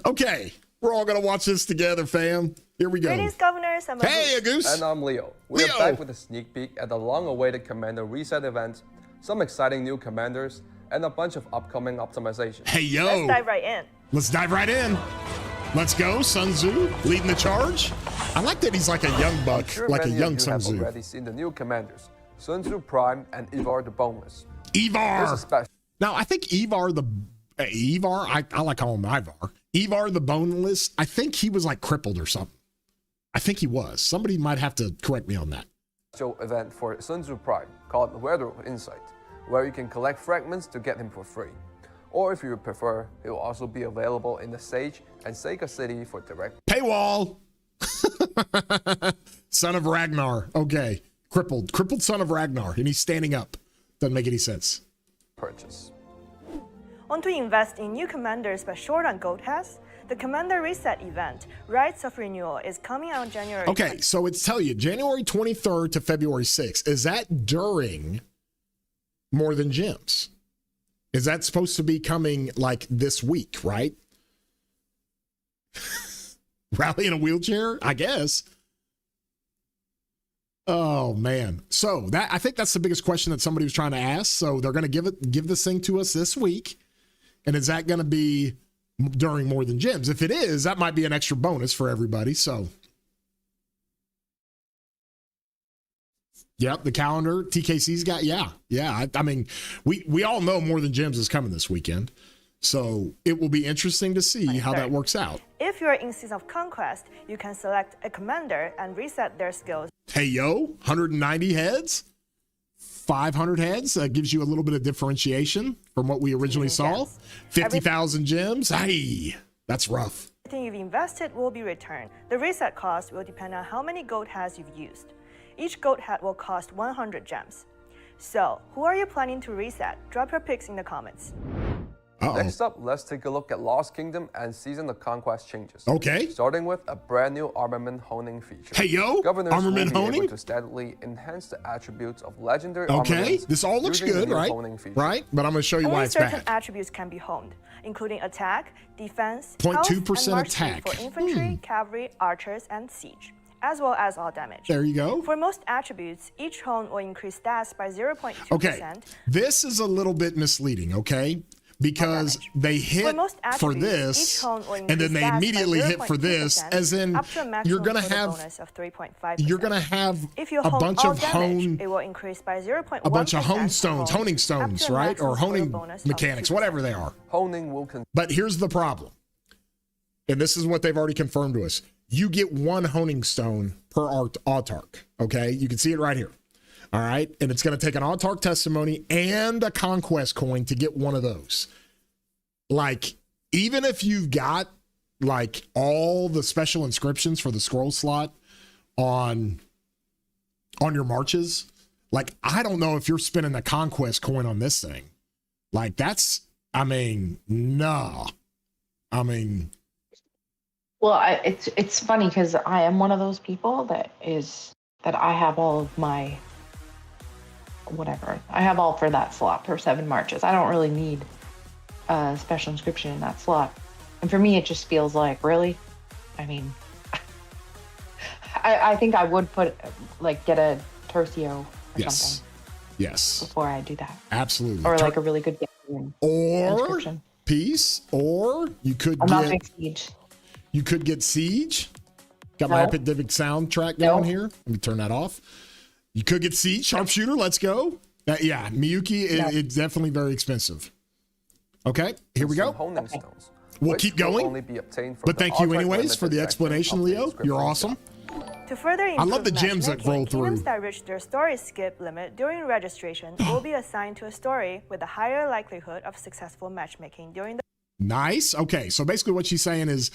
Okay. We're all going to watch this together, fam. Here we go. Greetings, governors. I'm a goose. And I'm Leo. We are back with a sneak peek at the long-awaited Commander Reset event, some exciting new commanders, and a bunch of upcoming optimizations. Hey, yo. Let's dive right in. Let's dive right in. Let's go. Sun Tzu leading the charge. I like that he's like a young buck, Sure, like a young Sun Sun Tzu. Tzu. Already seen the new commanders, Sun Tzu Prime and Ivar the Boneless. Ivar. Now, I think Ivar, I like calling him Ivar. Ivar the Boneless, I think he was like crippled or something. I think he was. Somebody might have to correct me on that. Event for Sun Tzu Prime called Weather Insight, where you can collect fragments to get him for free. Or if you prefer, it will also be available in the Sage and Sega City for direct paywall. Son of Ragnar. Okay. Crippled son of Ragnar. And he's standing up. Doesn't make any sense. Purchase. Want to invest in new commanders but short on gold has? The Commander Reset event, Rights of Renewal, is coming on January. Okay, so it's telling you January 23rd to February 6th. Is that during More Than Gems? Is that supposed to be coming like this week, right? Rally in a wheelchair, I guess. Oh man. So that, I think that's the biggest question that somebody was trying to ask. So they're going to give this thing to us this week. And is that going to be during More Than Gems? If it is, that might be an extra bonus for everybody. So yep, the calendar TKC's got, yeah. I mean, we all know More Than Gems is coming this weekend. So it will be interesting to see how that works out. If you're in Season of Conquest, you can select a commander and reset their skills. Hey, yo, 190 heads, 500 heads. That gives you a little bit of differentiation from what we originally saw. 50,000 gems. Hey, that's rough. Everything you've invested will be returned. The reset cost will depend on how many gold heads you've used. Each gold head will cost 100 gems. So, who are you planning to reset? Drop your picks in the comments. Next up, let's take a look at Lost Kingdom and Season of Conquest changes. Okay. Starting with a brand new armament honing feature. Hey, yo, Governors armament will be honing? able to steadily enhance the attributes of legendary Okay, armaments this all looks using the good, new right? honing feature. Right, but I'm going to show you why Only it's certain bad. attributes can be honed, including attack, defense, 0.2% health, and march speed attack. for infantry, cavalry, archers, and siege, as well as all damage. There you go. For most attributes, each hone will increase stats by 0.2%. Okay, this is a little bit misleading, okay? Because they hit for this, and then they immediately hit for this, as in you're gonna have a bunch of hone, it will increase by 0.1%, a bunch of honing stones, right, or honing mechanics, whatever they are. Honing will But here's the problem, and this is what they've already confirmed to us: you get one honing stone per autarch. Okay, you can see it right here. All right. And it's going to take an autarch testimony and a conquest coin to get one of those. Like, even if you've got like all the special inscriptions for the scroll slot on your marches, like, I don't know if you're spending the conquest coin on this thing. Like, that's, I mean, no. I mean, Well, it's funny because I am one of those people that I have all of my whatever. I have all for that slot for 7 marches. I don't really need a special inscription in that slot. And for me, it just feels like, really? I mean, I think I would get a Tercio or something. Yes. Before I do that. Absolutely. Or like a really good or peace, or you could I'm not doing siege. You could get siege. Got my Epic Divic soundtrack going here. Let me turn that off. You could get siege, sharpshooter. Let's go. Yeah, Miyuki, it's definitely very expensive. Okay, here we go. Honing stones. We'll keep going. Only be obtained from but thank you anyways for the explanation, Leo. You're awesome. To further improve I love the gems that roll through. Kingdoms that reach their story skip limit during registration will be assigned to a story with a higher likelihood of successful matchmaking during the Nice. Okay, so basically what she's saying is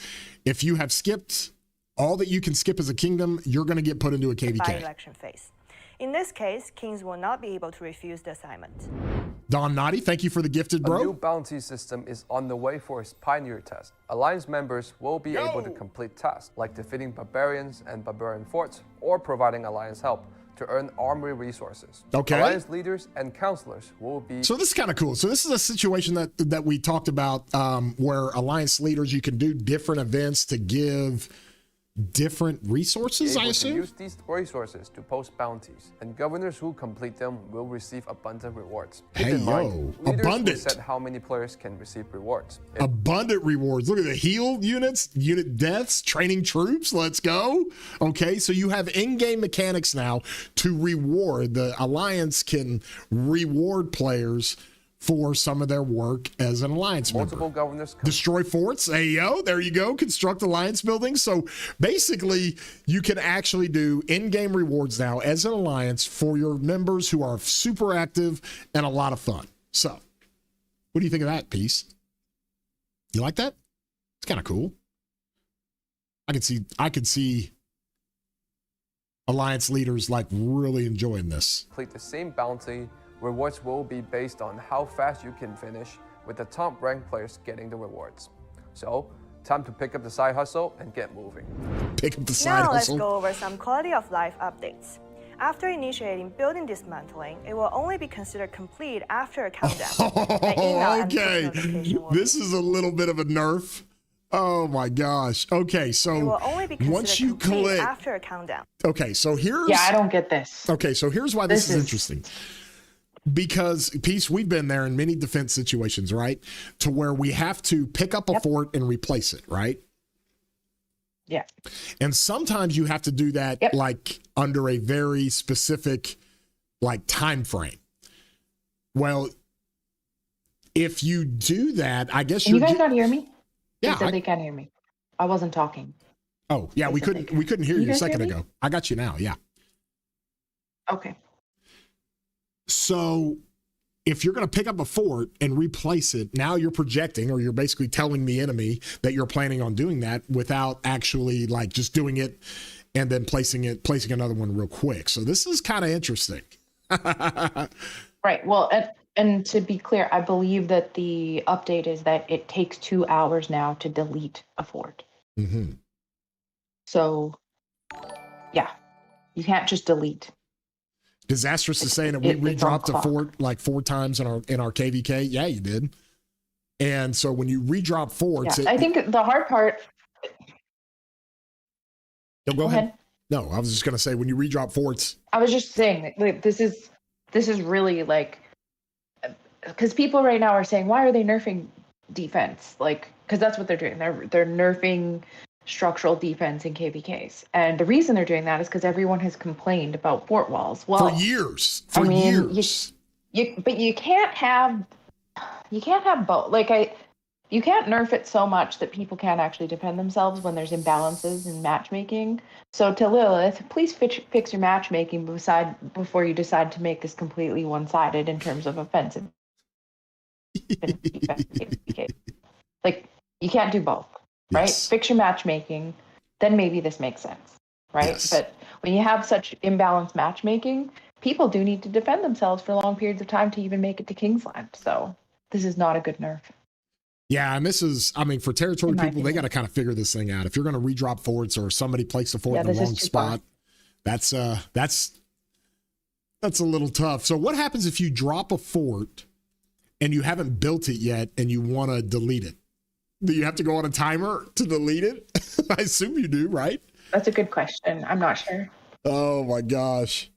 if you have skipped all that you can skip as a kingdom, you're going to get put into a KVK. Election phase. In this case, kings will not be able to refuse the assignment. Don Naughty, thank you for the gifted, bro. A new bounty system is on the way for his Pioneer test. Alliance members will be able to complete tasks like defeating barbarians and barbarian forts or providing Alliance help to earn armory resources. Okay. Alliance leaders and counselors will be... So this is kind of cool. So this is a situation that we talked about where Alliance leaders, you can do different events to give different resources, I assume? Use these resources to post bounties, and governors who complete them will receive abundant rewards. Keep in mind, leaders will set how many players can receive rewards. Abundant rewards. Look at the heal units, unit deaths, training troops. Let's go. Okay, so you have in-game mechanics now to reward. The Alliance can reward players for some of their work as an Alliance member. Governors destroy forts. Hey, yo, there you go. Construct Alliance buildings. So basically, you can actually do in-game rewards now as an Alliance for your members who are super active and a lot of fun. So what do you think of that piece? You like that? It's kind of cool. I could see Alliance leaders like really enjoying this. Complete the same bounty. Rewards will be based on how fast you can finish, with the top ranked players getting the rewards. So, Time to pick up the side hustle and get moving. Pick up the side Now let's hustle. go over some quality of life updates. After initiating building dismantling, it will only be considered complete after a countdown. An email and push Okay, notification will this is a little bit of a nerf. Oh my gosh. Okay, It so will only be once considered you complete click, after a countdown. okay, so here's Yeah, I don't get this. okay, so here's why this This is is- interesting. Because, Peace, we've been there in many defense situations, right? To where we have to pick up a fort and replace it, right? Yeah. And sometimes you have to do that Yep. like under a very specific like time frame. Well, if you do that, I guess Can you guys get- not hear me? yeah. They said they can't hear me. I wasn't talking. Oh, yeah, they we said couldn't they we couldn't hear Can you you a guys hear second me? ago. I got you now, yeah. Okay. So if you're going to pick up a fort and replace it, now you're projecting, or you're basically telling the enemy that you're planning on doing that without actually like just doing it and then placing another one real quick. So this is kind of interesting. Right. Well, and to be clear, I believe that the update is that it takes 2 hours now to delete a fort. Mm-hmm. So, yeah, you can't just delete. Disastrous is saying that we It's on redropped a clock. fort like 4 times in our KVK. Yeah, you did. And so when you redrop forts, Yeah, I think the hard part. no, go Go ahead. ahead. No, I was just gonna say when you redrop forts. I was just saying that like, this is really like, because people right now are saying, why are they nerfing defense? Like, because that's what they're doing. They're nerfing structural defense in KVKs, and the reason they're doing that is because everyone has complained about fort walls. Well, For years. I mean, years. but you can't have both. Like you can't nerf it so much that people can't actually defend themselves when there's imbalances in matchmaking. So to Lilith, please fix your matchmaking before you decide to make this completely one-sided in terms of offensive. and defensive. Like you can't do both, right? Yes. Fix your matchmaking, then maybe this makes sense, right? Yes. But when you have such imbalanced matchmaking, people do need to defend themselves for long periods of time to even make it to Kingsland. So this is not a good nerf. Yeah, and this is, I mean, for territory In my people, they opinion. got to kind of figure this thing out. If you're going to redrop forts or somebody placed a fort Yeah, in the this is wrong too spot, that's a little tough. So what happens if you drop a fort and you haven't built it yet and you want to delete it? Do you have to go on a timer to delete it? I assume you do, right? That's a good question. I'm not sure. Oh my gosh.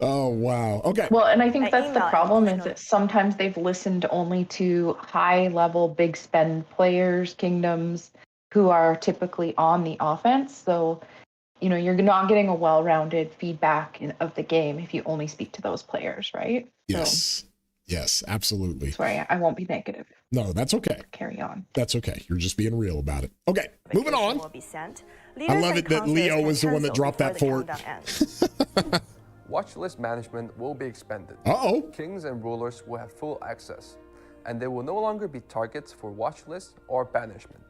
Oh wow. Okay. Well, and I think By that's the email, problem is emotional. that sometimes they've listened only to high level, big spend players, kingdoms who are typically on the offense. So, you know, you're not getting a well-rounded feedback of the game if you only speak to those players, right? So Yes. Yes, absolutely. sorry, I won't be negative. No, that's okay. Carry on. That's okay. You're just being real about it. Okay, moving Notification on. Will be sent. I Leaders love and it that counselors Leo can was the one that cancel dropped that before the fort. countdown ends. Watch list management will be expanded. Uh-oh. Kings and rulers will have full access, and they will no longer be targets for watch lists or banishment.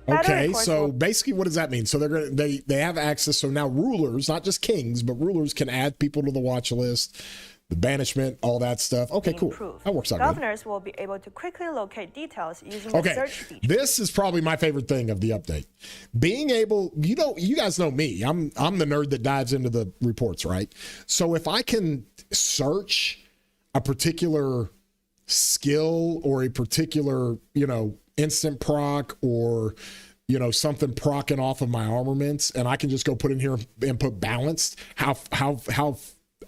Battle Okay, reports so will- basically what does that mean? So they have access. So now rulers, not just kings, but rulers can add people to the watch list, the banishment, all that stuff. Okay, cool. Improve. That works out good. Governors will be able to quickly locate details using the Okay, search feature. this is probably my favorite thing of the update. Being able, you guys know me. I'm the nerd that dives into the reports, right? So if I can search a particular skill or a particular, instant proc or, something procking off of my armaments, and I can just go put in here and put balanced, how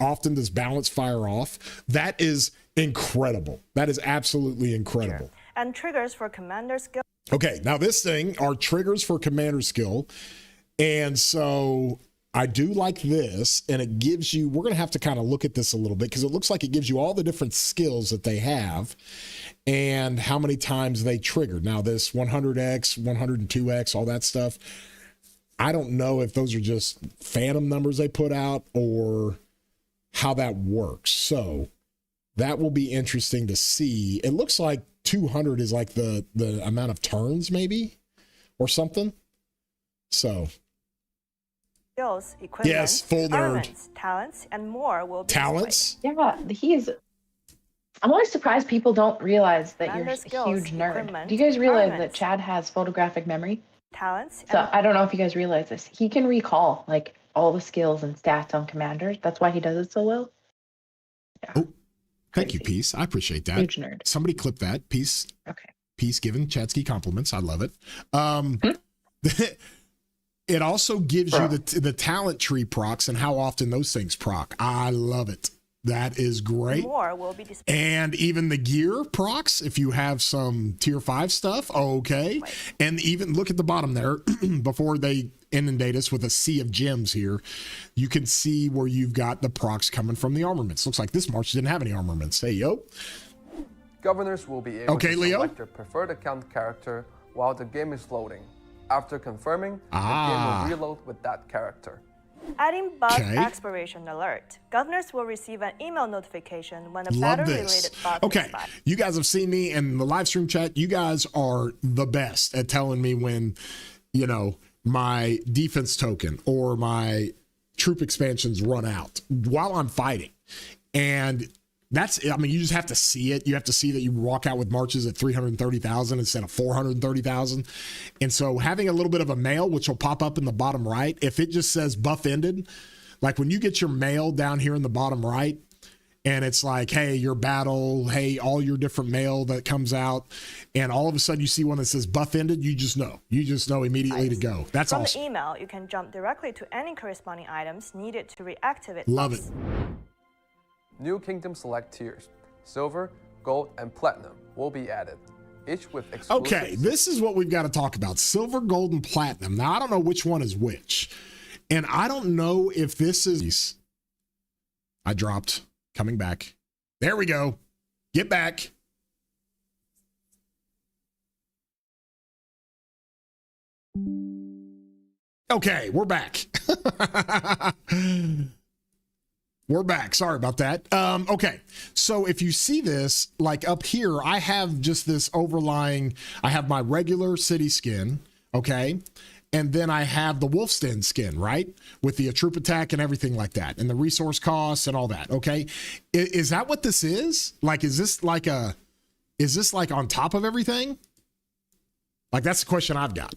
often does balance fire off? That is incredible. That is absolutely incredible. And triggers for commander skill. Okay, now this thing are triggers for commander skill. And so I do like this, and it gives you, we're going to have to kind of look at this a little bit because it looks like it gives you all the different skills that they have and how many times they trigger. Now this 100x, 102x, all that stuff, I don't know if those are just phantom numbers they put out or how that works. So that will be interesting to see. It looks like 200 is like the amount of turns maybe or something. So Skills, equipment, Yes, full nerd. armaments, talents, and more will be displayed. talents. Yeah, I'm always surprised people don't realize that you're Commander a skills, huge nerd. equipment, Do you guys realize that armaments, Chad has photographic memory? talents, So and I don't know if you guys realize this. He can recall like all the skills and stats on commanders. That's why he does it so well. Yeah. Oh, thank you, Crazy. Peace. I appreciate that. Huge nerd. Somebody clip that. Peace. Okay. Peace giving Chadski compliments. I love it. It also gives you the talent tree procs and how often those things proc. I love it. That is great. more will be displayed. And even the gear procs, if you have some tier 5 stuff, okay. And even look at the bottom there before they inundate us with a sea of gems here. You can see where you've got the procs coming from the armaments. Looks like this March didn't have any armaments. Hey, yo. Governors will be able to Leo? select their preferred account character while the game is loading. After confirming, the game will reload with that character. Adding bug Okay. expiration alert. Governors will receive an email notification when a Love battle-related this. bug Okay, expires. you guys have seen me in the live stream chat. You guys are the best at telling me when, you know, my defense token or my troop expansions run out while I'm fighting. And that's, I mean, you just have to see it. You have to see that you walk out with marches at 330,000 instead of 430,000. And so having a little bit of a mail, which will pop up in the bottom right, if it just says buff ended, like when you get your mail down here in the bottom right, and it's like, hey, your battle, hey, all your different mail that comes out, and all of a sudden you see one that says buff ended, you just know immediately to go. That's From awesome. the email, you can jump directly to any corresponding items needed to reactivate Love buffs. it. New Kingdom Select tiers, Silver, Gold, and Platinum will be added, each with exclusive... Okay, this is what we've got to talk about. Silver, gold, and platinum. Now, I don't know which one is which. And I don't know if this is... I dropped. Coming back. There we go. Get back. Okay, we're back. We're back. Sorry about that. Okay. So if you see this, like up here, I have just this overlying, I have my regular city skin. Okay. And then I have the Wolfsten skin, right? With the troop attack and everything like that, and the resource costs and all that. Okay. Is that what this is? Like, is this like on top of everything? Like, that's the question I've got.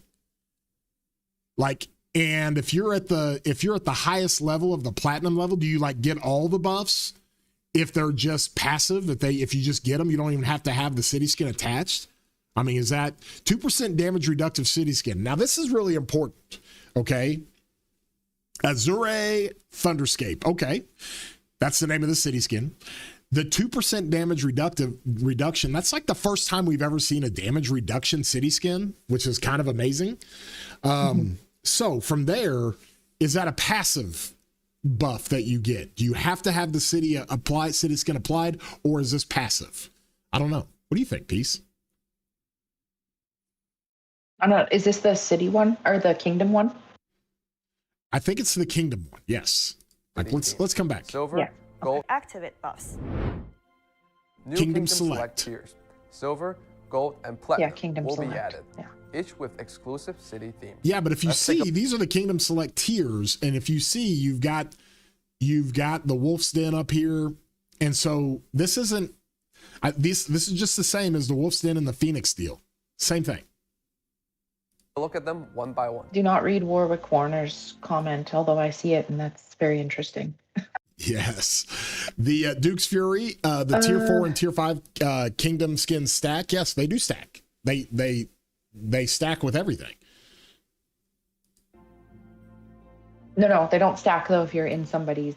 Like, and if you're at the highest level of the platinum level, do you like get all the buffs? If they're just passive, if you just get them, you don't even have to have the city skin attached. I mean, is that 2% damage reductive city skin? Now, this is really important. Okay. Azure Thunderscape. Okay. That's the name of the city skin. The 2% damage reduction, that's like the first time we've ever seen a damage reduction city skin, which is kind of amazing. So from there, is that a passive buff that you get? Do you have to have the city skin applied, or is this passive? I don't know. What do you think, Peace? I don't know. Is this the city one or the kingdom one? I think it's the kingdom one. Yes. Like, let's come back. Silver, Yeah. Gold, Activate buffs. New Kingdom Kingdom Select Select. tiers, Silver, Gold, and Platinum Kingdom will be Select. added, Yeah. each with exclusive city themes. Yeah, but if you Let's take see, these are the Kingdom Select tiers, and if you see, you've got the Wolf's Den up here, and so this isn't. This is just the same as the Wolf's Den and the Phoenix deal. Same thing. Look at them one by one. Do not read Warwick Warner's comment, although I see it, and that's very interesting. Yes, the Duke's Fury, the tier 4 and tier 5 Kingdom skins stack. Yes, they do stack. They stack with everything. No, they don't stack though if you're in somebody's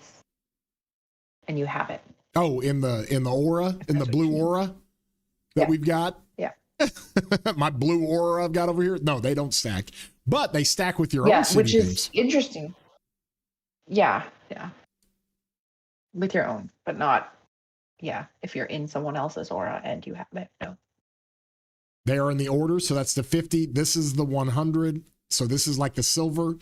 and you have it. Oh, in the aura, in the blue aura that Yeah. we've got. Yeah. My blue aura I've got over here. No, they don't stack, but they stack with your own city which is themes. interesting. Yeah. With your own, but not, if you're in someone else's aura and you have it. No. They are in the order, so that's the 50. This is the 100. So this is like the silver.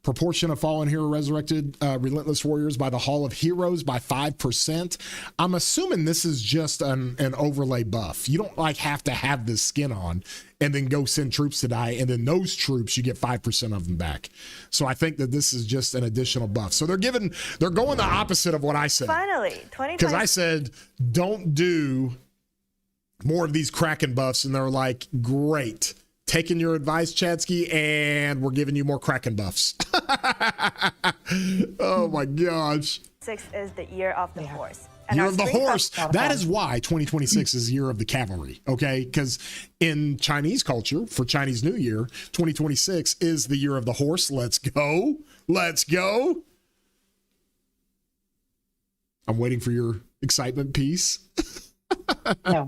Proportion of fallen hero resurrected relentless warriors by the Hall of Heroes by 5%. I'm assuming this is just an overlay buff. You don't like have to have this skin on and then go send troops to die, and then those troops you get 5% of them back. So I think that this is just an additional buff. So they're going the opposite of what I said. Finally, 2020. Because I said don't do more of these Kraken buffs, and they're like, great. Taking your advice, Chadski, and we're giving you more Kraken buffs. Oh my gosh. 6 is the year of the horse. And Year our of the spring horse. festival- That is why 2026 is year of the cavalry, okay? Because in Chinese culture, for Chinese New Year, 2026 is the year of the horse. Let's go. Let's go. I'm waiting for your excitement piece. No.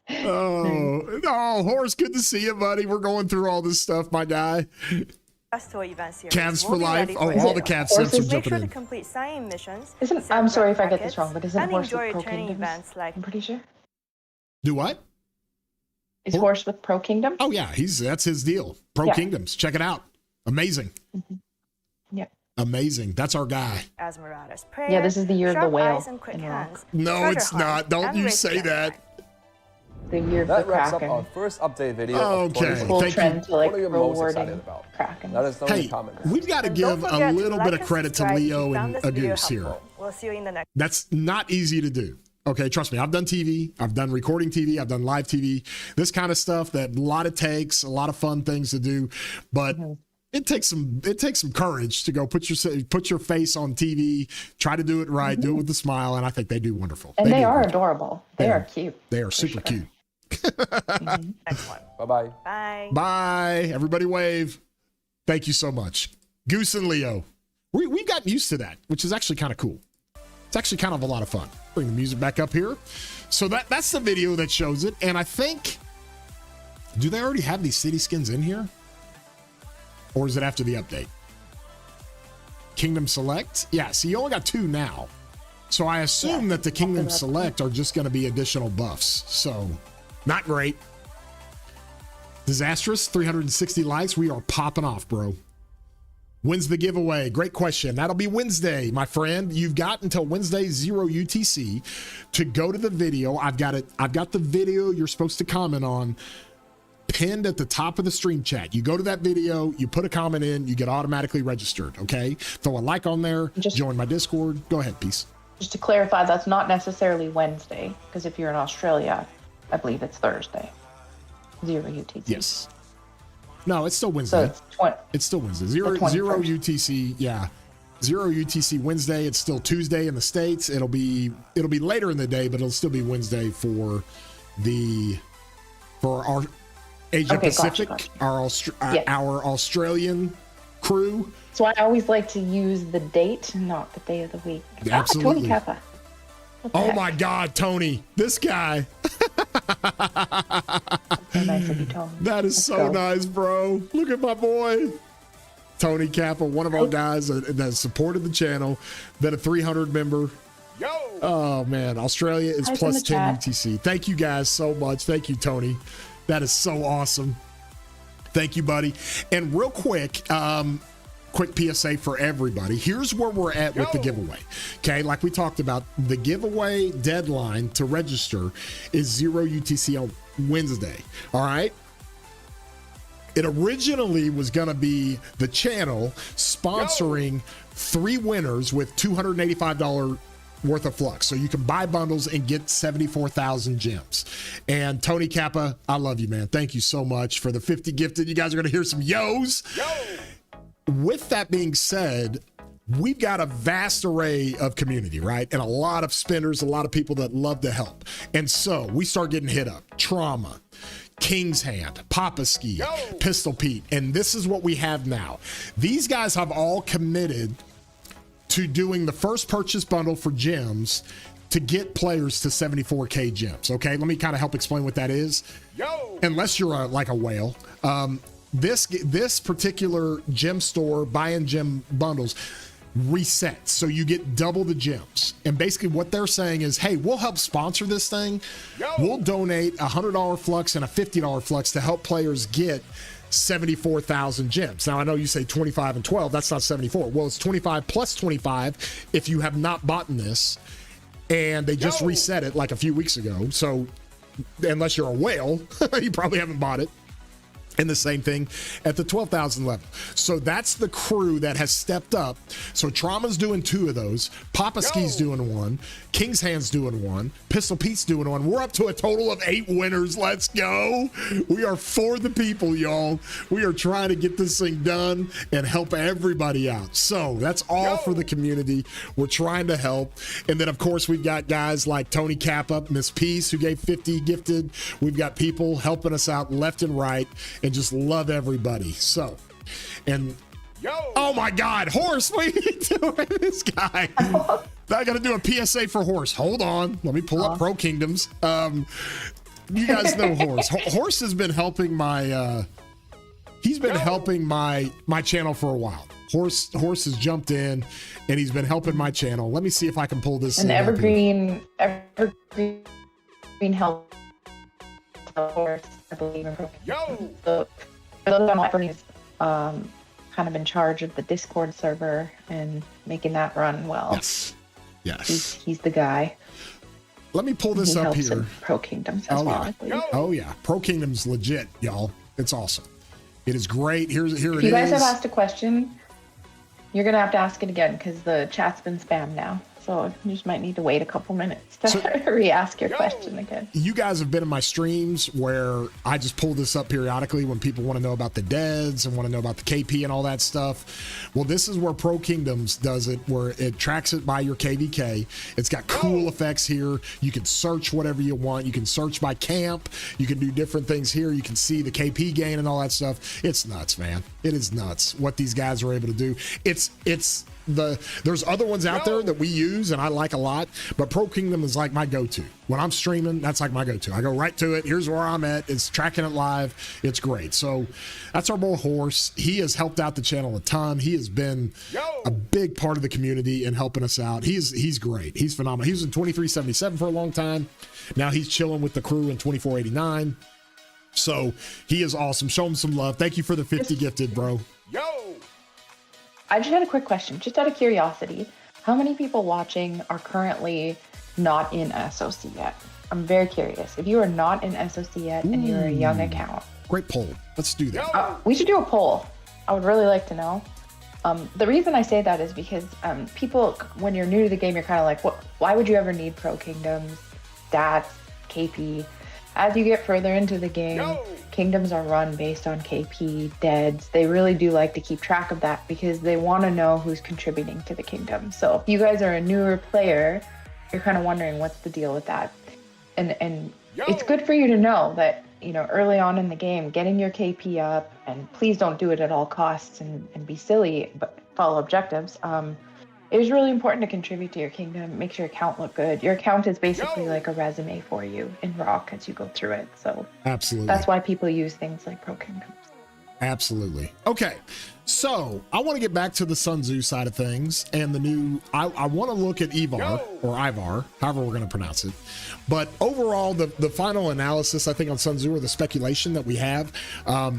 Oh, Horace, good to see you, buddy. We're going through all this stuff, my guy. festival events here. Cavs We'll for be life. ready Oh, for all you. the Cavs sets are Horses. Make jumping sure to in. complete sign missions. I'm sorry if I get brackets, this wrong, but isn't and horse enjoy with Pro returning Kingdoms? events like I'm pretty sure. Do what? Is horse with Pro Kingdom? Oh yeah, that's his deal. Pro Yeah. Kingdoms. Check it out. Amazing. Yep. Amazing. That's our guy. Esmeralda's prayer. Yeah, this is the year of the sharp whale eyes and quick in the rock. hands, No, treasure it's hunt, not. Don't and you race say Gemini. that. The year of That the wraps up Kraken. our first update video of Okay. 2020. Cool Thank you. trend to like What are you most excited rewarding about? Kraken. Let us know in Hey, the comments. we've got to And don't give a forget to little like bit of and credit to subscribe if you Leo found and this video Agus here. helpful. We'll see you in the next. That's not easy to do. Okay, trust me. I've done TV. I've done recording TV. I've done live TV. This kind of stuff that a lot of takes, a lot of fun things to do, but it takes some courage to go put your face on TV, try to do it right, do it with a smile, and I think they do wonderful. And they do are great. adorable. They are cute. They are super cute. Next one. Bye-bye. Bye. Bye. Everybody wave. Thank you so much. Goose and Leo. We've gotten used to that, which is actually kind of cool. It's actually kind of a lot of fun. Bring the music back up here. So that's the video that shows it. And I think, do they already have these city skins in here? Or is it after the update? Kingdom Select? Yeah, so you only got 2 now. So I assume that the Kingdom Select are just going to be additional buffs. So not great. Disastrous, 360 likes. We are popping off, bro. When's the giveaway? Great question. That'll be Wednesday, my friend. You've got until Wednesday, 0 UTC, to go to the video. I've got the video you're supposed to comment on pinned at the top of the stream chat. You go to that video, you put a comment in, you get automatically registered, okay? Throw a like on there, join my Discord. Go ahead, peace. Just to clarify, that's not necessarily Wednesday, because if you're in Australia, I believe it's Thursday. 0 UTC. Yes. No, it's still So Wednesday. it's 20. It's still Wednesday. Zero 21st. UTC. Yeah. 0 UTC Wednesday. It's still Tuesday in the States. It'll be later in the day, but it'll still be Wednesday for our Asia Okay, Pacific, gotcha. our Australian crew. So I always like to use the date, not the day of the week. Absolutely. Tony Kappa. What the Oh heck? my God, Tony, this guy. So nice of you, Tony. That is Let's so go. nice, bro. Look at my boy. Tony Kappa, one of our guys that supported the channel, been a 300 member. Yo! Oh, man. Australia is Type in plus the 10 chat. UTC. Thank you guys so much. Thank you, Tony. That is so awesome. Thank you, buddy. And real quick, quick PSA for everybody. Here's where we're at with the giveaway. Okay, like we talked about, the giveaway deadline to register is 0 UTC on Wednesday. All right. It originally was going to be the channel sponsoring 3 winners with $285 worth of flux. So you can buy bundles and get 74,000 gems. And Tony Kappa, I love you, man. Thank you so much for the 50 gifted. You guys are going to hear some yo's. With that being said, we've got a vast array of community, right? And a lot of spenders, a lot of people that love to help. And so we start getting hit up. Trauma, King's Hand, Papa Ski, Pistol Pete. And this is what we have now. These guys have all committed to doing the first purchase bundle for gems to get players to 74K gems. Okay, let me kind of help explain what that is. Unless you're like a whale. This particular gem store, buying gem bundles, resets. So you get double the gems. And basically what they're saying is, hey, we'll help sponsor this thing. We'll donate $100 flux and a $50 flux to help players get 74,000 gems. Now, I know you say 25 and 12. That's not 74. Well, it's 25 plus 25 if you have not bought this. And they just reset it like a few weeks ago. So unless you're a whale, you probably haven't bought it. And the same thing at the 12,000 level. So that's the crew that has stepped up. So Trauma's doing 2 of those. Papa Ski's doing 1. King's Hand's doing 1. Pistol Pete's doing 1. We're up to a total of 8 winners. Let's go. We are for the people, y'all. We are trying to get this thing done and help everybody out. So that's all for the community. We're trying to help. And then, of course, we've got guys like Tony Kappa, Miss Peace, who gave 50 gifted. We've got people helping us out left and right. And just love everybody. So, and oh my God, Horse, what are you doing? This guy. I got to do a PSA for Horse. Hold on. Let me pull up Pro Kingdoms. You guys know Horse. Horse has been helping my, he's been helping my channel for a while. Horse has jumped in and he's been helping my channel. Let me see if I can pull this. And Evergreen help Horse, I believe. So, for those on Evergreen's kind of in charge of the Discord server and making that run well. Yes. He's the guy. Let me pull this up here. Pro Kingdoms as well. Yeah. Oh yeah, Pro Kingdoms legit, y'all. It's awesome. It is great. Here it is. If you guys have asked a question, you're gonna have to ask it again because the chat's been spammed now. So you just might need to wait a couple minutes to re-ask your question again. You guys have been in my streams where I just pull this up periodically when people want to know about the deads and want to know about the KP and all that stuff. Well, this is where Pro Kingdoms does it, where it tracks it by your KVK. It's got cool effects here. You can search whatever you want. You can search by camp. You can do different things here. You can see the KP gain and all that stuff. It's nuts, man. It is nuts what these guys are able to do. There's other ones out there that we use and I like a lot, but Pro Kingdom is like my go-to. When I'm streaming, that's like my go-to. I go right to it. Here's where I'm at. It's tracking it live. It's great. So that's our boy Horse. He has helped out the channel a ton. He has been a big part of the community and helping us out. He's great. He's phenomenal. He was in 2377 for a long time. Now he's chilling with the crew in 2489. So he is awesome. Show him some love. Thank you for the 50 gifted, bro. I just had a quick question, just out of curiosity. How many people watching are currently not in SOC yet? I'm very curious. If you are not in SOC yet and you're a young account. Great poll. Let's do that. We should do a poll. I would really like to know. The reason I say that is because people, when you're new to the game, you're kind of like, why would you ever need Pro Kingdoms, stats, KP? As you get further into the game, kingdoms are run based on KP, deads. They really do like to keep track of that because they want to know who's contributing to the kingdom. So if you guys are a newer player, you're kind of wondering what's the deal with that. And it's good for you to know that, you know, early on in the game, getting your KP up, and please don't do it at all costs and be silly, but follow objectives. It is really important to contribute to your kingdom, makes your account look good. Your account is basically like a resume for you in Rock as you go through it. So absolutely, that's why people use things like Pro Kingdoms. Absolutely. Okay, so I want to get back to the Sun Tzu side of things and the new. I want to look at Ivar or Ivar, however we're going to pronounce it. But overall, the final analysis, I think, on Sun Tzu, or the speculation that we have,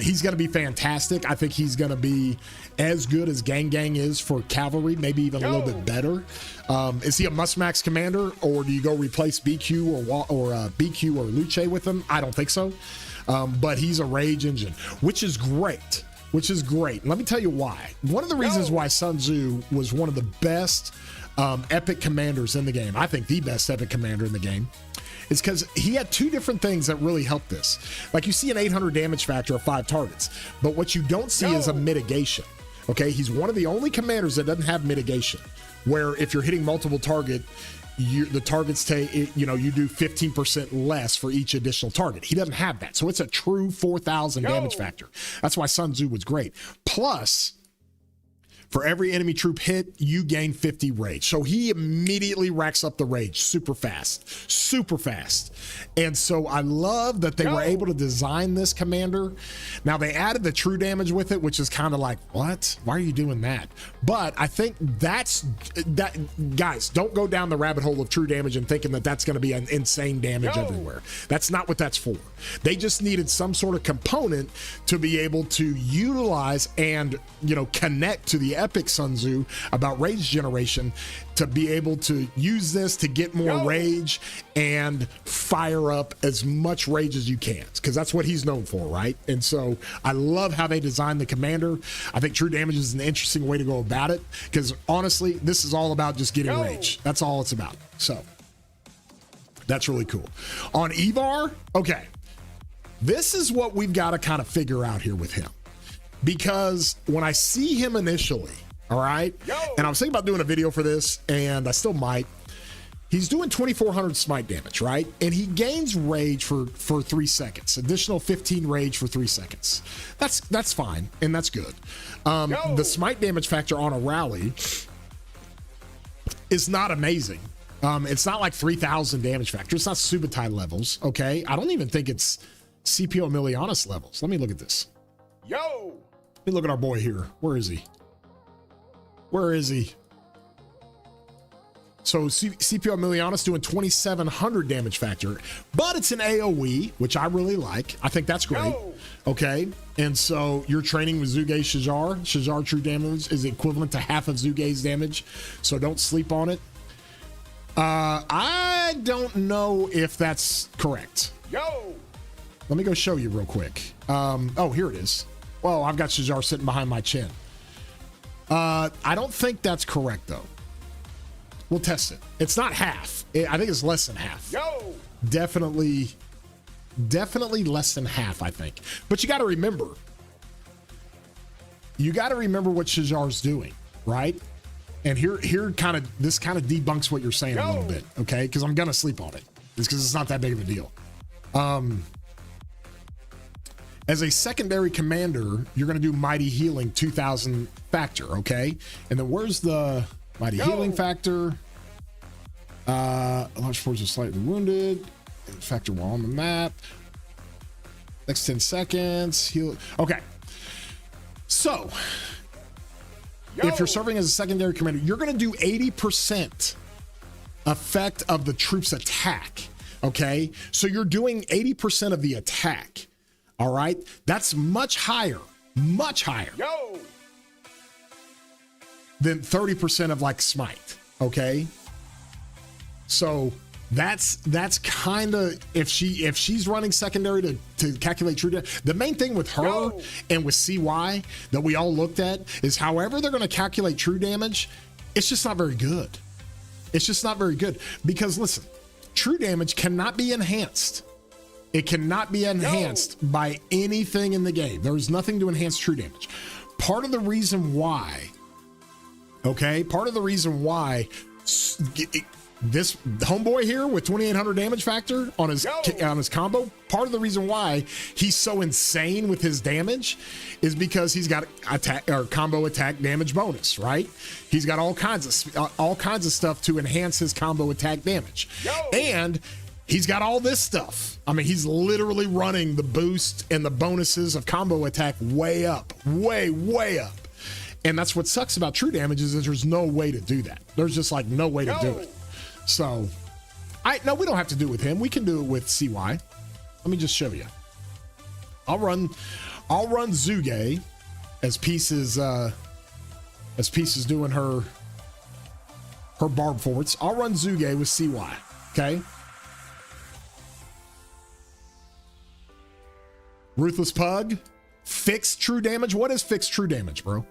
he's going to be fantastic. I think he's going to be as good as Gang Gang is for cavalry, maybe even a little bit better. Is he a must-max commander, or do you go replace BQ or BQ or Luce with him? I don't think so. But he's a rage engine, which is great. Let me tell you why. One of the reasons why Sun Tzu was one of the best epic commanders in the game, I think the best epic commander in the game, is because he had two different things that really helped this. Like, you see an 800 damage factor of 5 targets, but what you don't see is a mitigation. Okay, he's one of the only commanders that doesn't have mitigation, where if you're hitting multiple target, the targets take, you do 15% less for each additional target. He doesn't have that. So it's a true 4,000 damage factor. That's why Sun Tzu was great. Plus, For every enemy troop hit, you gain 50 rage. So he immediately racks up the rage super fast. Super fast. And so I love that they were able to design this commander. Now they added the true damage with it, which is kind of like, what? Why are you doing that? But I think that, guys, don't go down the rabbit hole of true damage and thinking that that's going to be an insane damage everywhere. That's not what that's for. They just needed some sort of component to be able to utilize and, you know, connect to the epic Sun Tzu about rage generation, to be able to use this to get more rage and fire up as much rage as you can, because that's what he's known for, right? And so I love how they designed the commander. I think true damage is an interesting way to go about it, because honestly, this is all about just getting rage. That's all it's about. So that's really cool. On Ivar, okay, this is what we've got to kind of figure out here with him, because when I see him initially, all right, and I was thinking about doing a video for this, and I still might. He's doing 2,400 smite damage, right? And he gains rage for 3 seconds, additional 15 rage for 3 seconds. That's fine, and that's good. The smite damage factor on a rally is not amazing. It's not like 3,000 damage factor. It's not Subutai levels, okay? I don't even think it's CPO Milianis levels. Let me look at this. Let me look at our boy here. Where is he? Where is he? So CPO Milianis doing 2,700 damage factor, but it's an AoE, which I really like. I think that's great. Okay. And so you're training with Zuge Shajar. Shajar true damage is equivalent to half of Zuge's damage. So don't sleep on it. I don't know if that's correct. Let me go show you real quick. Oh, here it is. Well, I've got Shajar sitting behind my chin. I don't think that's correct though. We'll test it. It's not half. I think it's less than half. Definitely less than half, I think. But you got to remember what Shajar's doing, right? And here this kind of debunks what you're saying a little bit, okay? Because I'm gonna sleep on it. It's because it's not that big of a deal. As a secondary commander, you're going to do Mighty Healing 2,000 factor, okay? And then where's the Mighty Healing factor? Large forces are slightly wounded. Factor while on the map. Next 10 seconds. Heal. Okay. So, if you're serving as a secondary commander, you're going to do 80% effect of the troop's attack, okay? So you're doing 80% of the attack. All right, that's much higher than 30% of like smite. Okay, so that's kind of if she's running secondary to calculate true damage. The main thing with her and with CY that we all looked at is however they're going to calculate true damage, it's just not very good. It's just not very good because listen, true damage cannot be enhanced. It cannot be enhanced by anything in the game. There is nothing to enhance true damage. Part of the reason why, okay, this homeboy here with 2,800 damage factor on his combo, part of the reason why he's so insane with his damage is because he's got attack or combo attack damage bonus, right? He's got all kinds of stuff to enhance his combo attack damage. And he's got all this stuff. I mean, he's literally running the boost and the bonuses of combo attack way up, way up. And that's what sucks about true damage is that there's no way to do that. There's just like no way to do it. So, no, we don't have to do it with him. We can do it with CY. Let me just show you. I'll run Zuge as Peace is doing her barb forwards. I'll run Zuge with CY. Okay. Ruthless Pug, fixed true damage. What is fixed true damage, bro?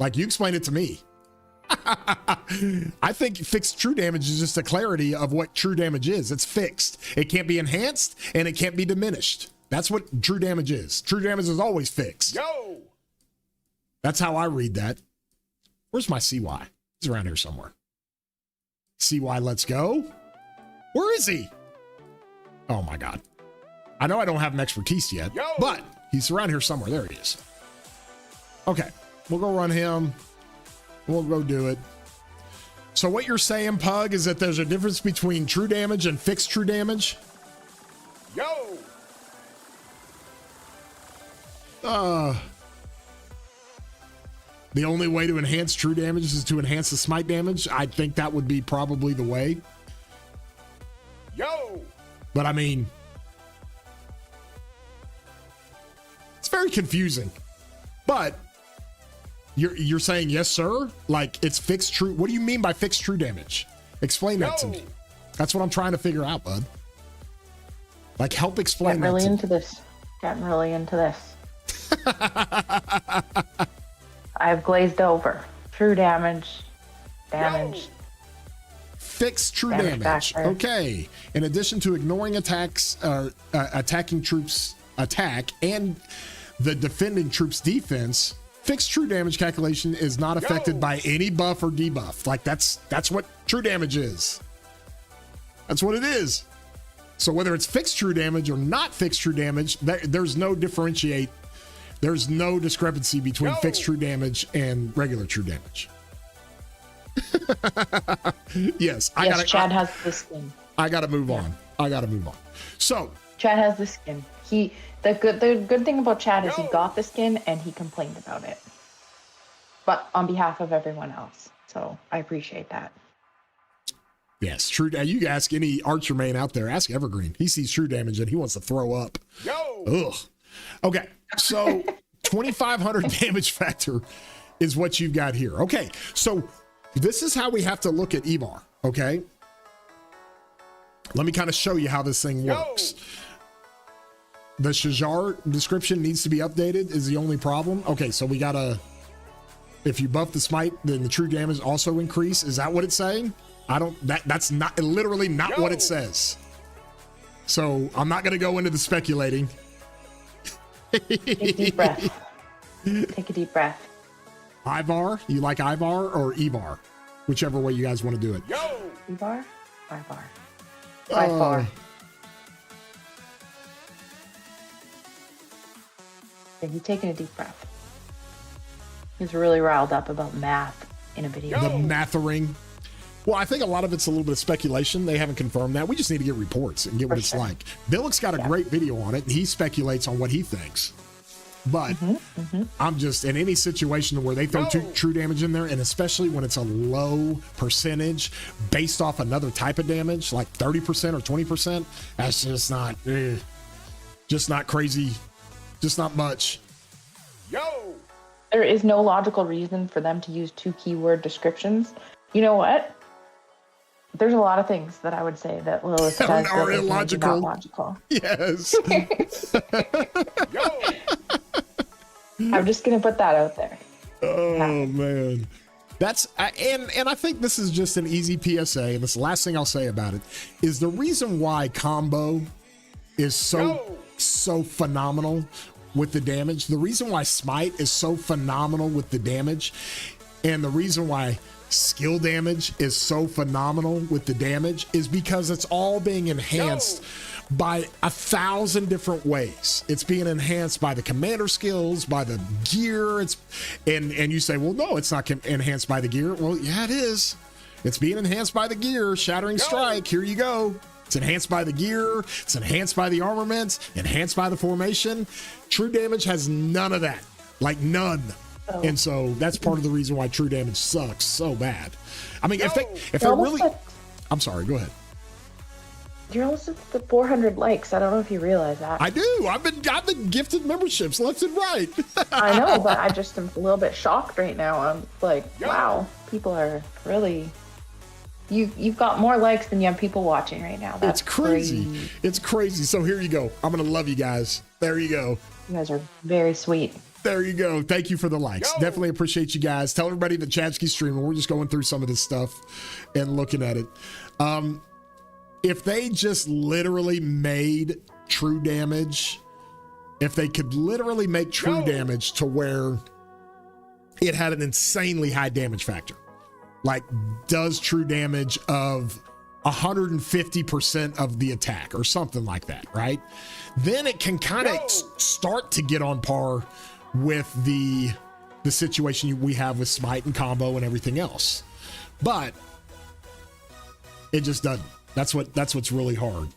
Like you explained it to me. I think fixed true damage is just a clarity of what true damage is. It's fixed. It can't be enhanced and it can't be diminished. That's what true damage is. True damage is always fixed. That's how I read that. Where's my CY? He's around here somewhere. CY, let's go. Where is he? Oh my God. I know I don't have an expertise yet, but he's around here somewhere. There he is. Okay. We'll go run him. We'll go do it. So what you're saying, Pug, is that there's a difference between true damage and fixed true damage? Yo! The only way to enhance true damage is to enhance the smite damage. I think that would be probably the way. Yo! But I mean, it's very confusing. But you're saying yes, sir? Like it's fixed true. What do you mean by fixed true damage? Explain that to me. That's what I'm trying to figure out, bud. Like help explain that. Getting really into this. I've glazed over. True damage. Fixed true damage. Okay. In addition to ignoring attacks, attacking troops attack and the defending troops defense, fixed true damage calculation is not affected by any buff or debuff. Like that's what true damage is. That's what it is. So whether it's fixed true damage or not fixed true damage, there's no differentiate. There's no discrepancy between fixed true damage and regular true damage. Yes, Chad has the skin. I gotta move on. So Chad has the skin. The good thing about Chad is he got the skin and he complained about it. But on behalf of everyone else. So I appreciate that. Yes, true. You ask any archer main out there, ask Evergreen. He sees true damage and he wants to throw up. Ugh. Okay, so 2,500 damage factor is what you've got here. Okay, so this is how we have to look at Evar, okay? Let me kind of show you how this thing works. The Shajar description needs to be updated is the only problem. Okay, so we gotta, if you buff the smite, then the true damage also increase. Is that what it's saying? That's not literally not what it says. So I'm not gonna go into the speculating. Take a deep breath. Take a deep breath. Ivar? You like Ivar or Evar? Whichever way you guys want to do it. Ivar? Ivar. Yeah, he's taking a deep breath. He's really riled up about math in a video. The mathering. Well, I think a lot of it's a little bit of speculation. They haven't confirmed that. We just need to get reports and get what it's like. Billick's got a great video on it, and he speculates on what he thinks. But I'm just, in any situation where they throw true damage in there, and especially when it's a low percentage based off another type of damage, like 30% or 20%, that's just not crazy, just not much. There is no logical reason for them to use 2 keyword descriptions. You know what? There's a lot of things that I would say that Lilith says are that illogical. Not logical. Yes. I'm just gonna put that out there. Oh man, that's and I think this is just an easy PSA. And this last thing I'll say about it is the reason why combo is so phenomenal with the damage. The reason why smite is so phenomenal with the damage, and the reason why skill damage is so phenomenal with the damage is because it's all being enhanced by 1,000 different ways. It's being enhanced by the commander skills, by the gear. And you say, well, no, it's not enhanced by the gear. Well, yeah, it is. It's being enhanced by the gear. Shattering Strike, here you go. It's enhanced by the gear. It's enhanced by the armaments, enhanced by the formation. True damage has none of that, like none. And so that's part of the reason why true damage sucks so bad. I mean, if they really, I'm sorry, go ahead. You're almost at the 400 likes. I don't know if you realize that. I do. I've been gifted memberships left and right. I know, but I just am a little bit shocked right now. I'm like, wow, people are really. You've got more likes than you have people watching right now. That's crazy. It's crazy. So here you go. I'm gonna love you guys. There you go. You guys are very sweet. There you go. Thank you for the likes. Definitely appreciate you guys. Tell everybody that Chadski's streaming. We're just going through some of this stuff and looking at it. If they just literally made true damage, if they could literally make true damage to where it had an insanely high damage factor, like does true damage of 150% of the attack or something like that, right? Then it can kind of start to get on par with the the situation we have with smite and combo and everything else. But it just doesn't. That's what's really hard.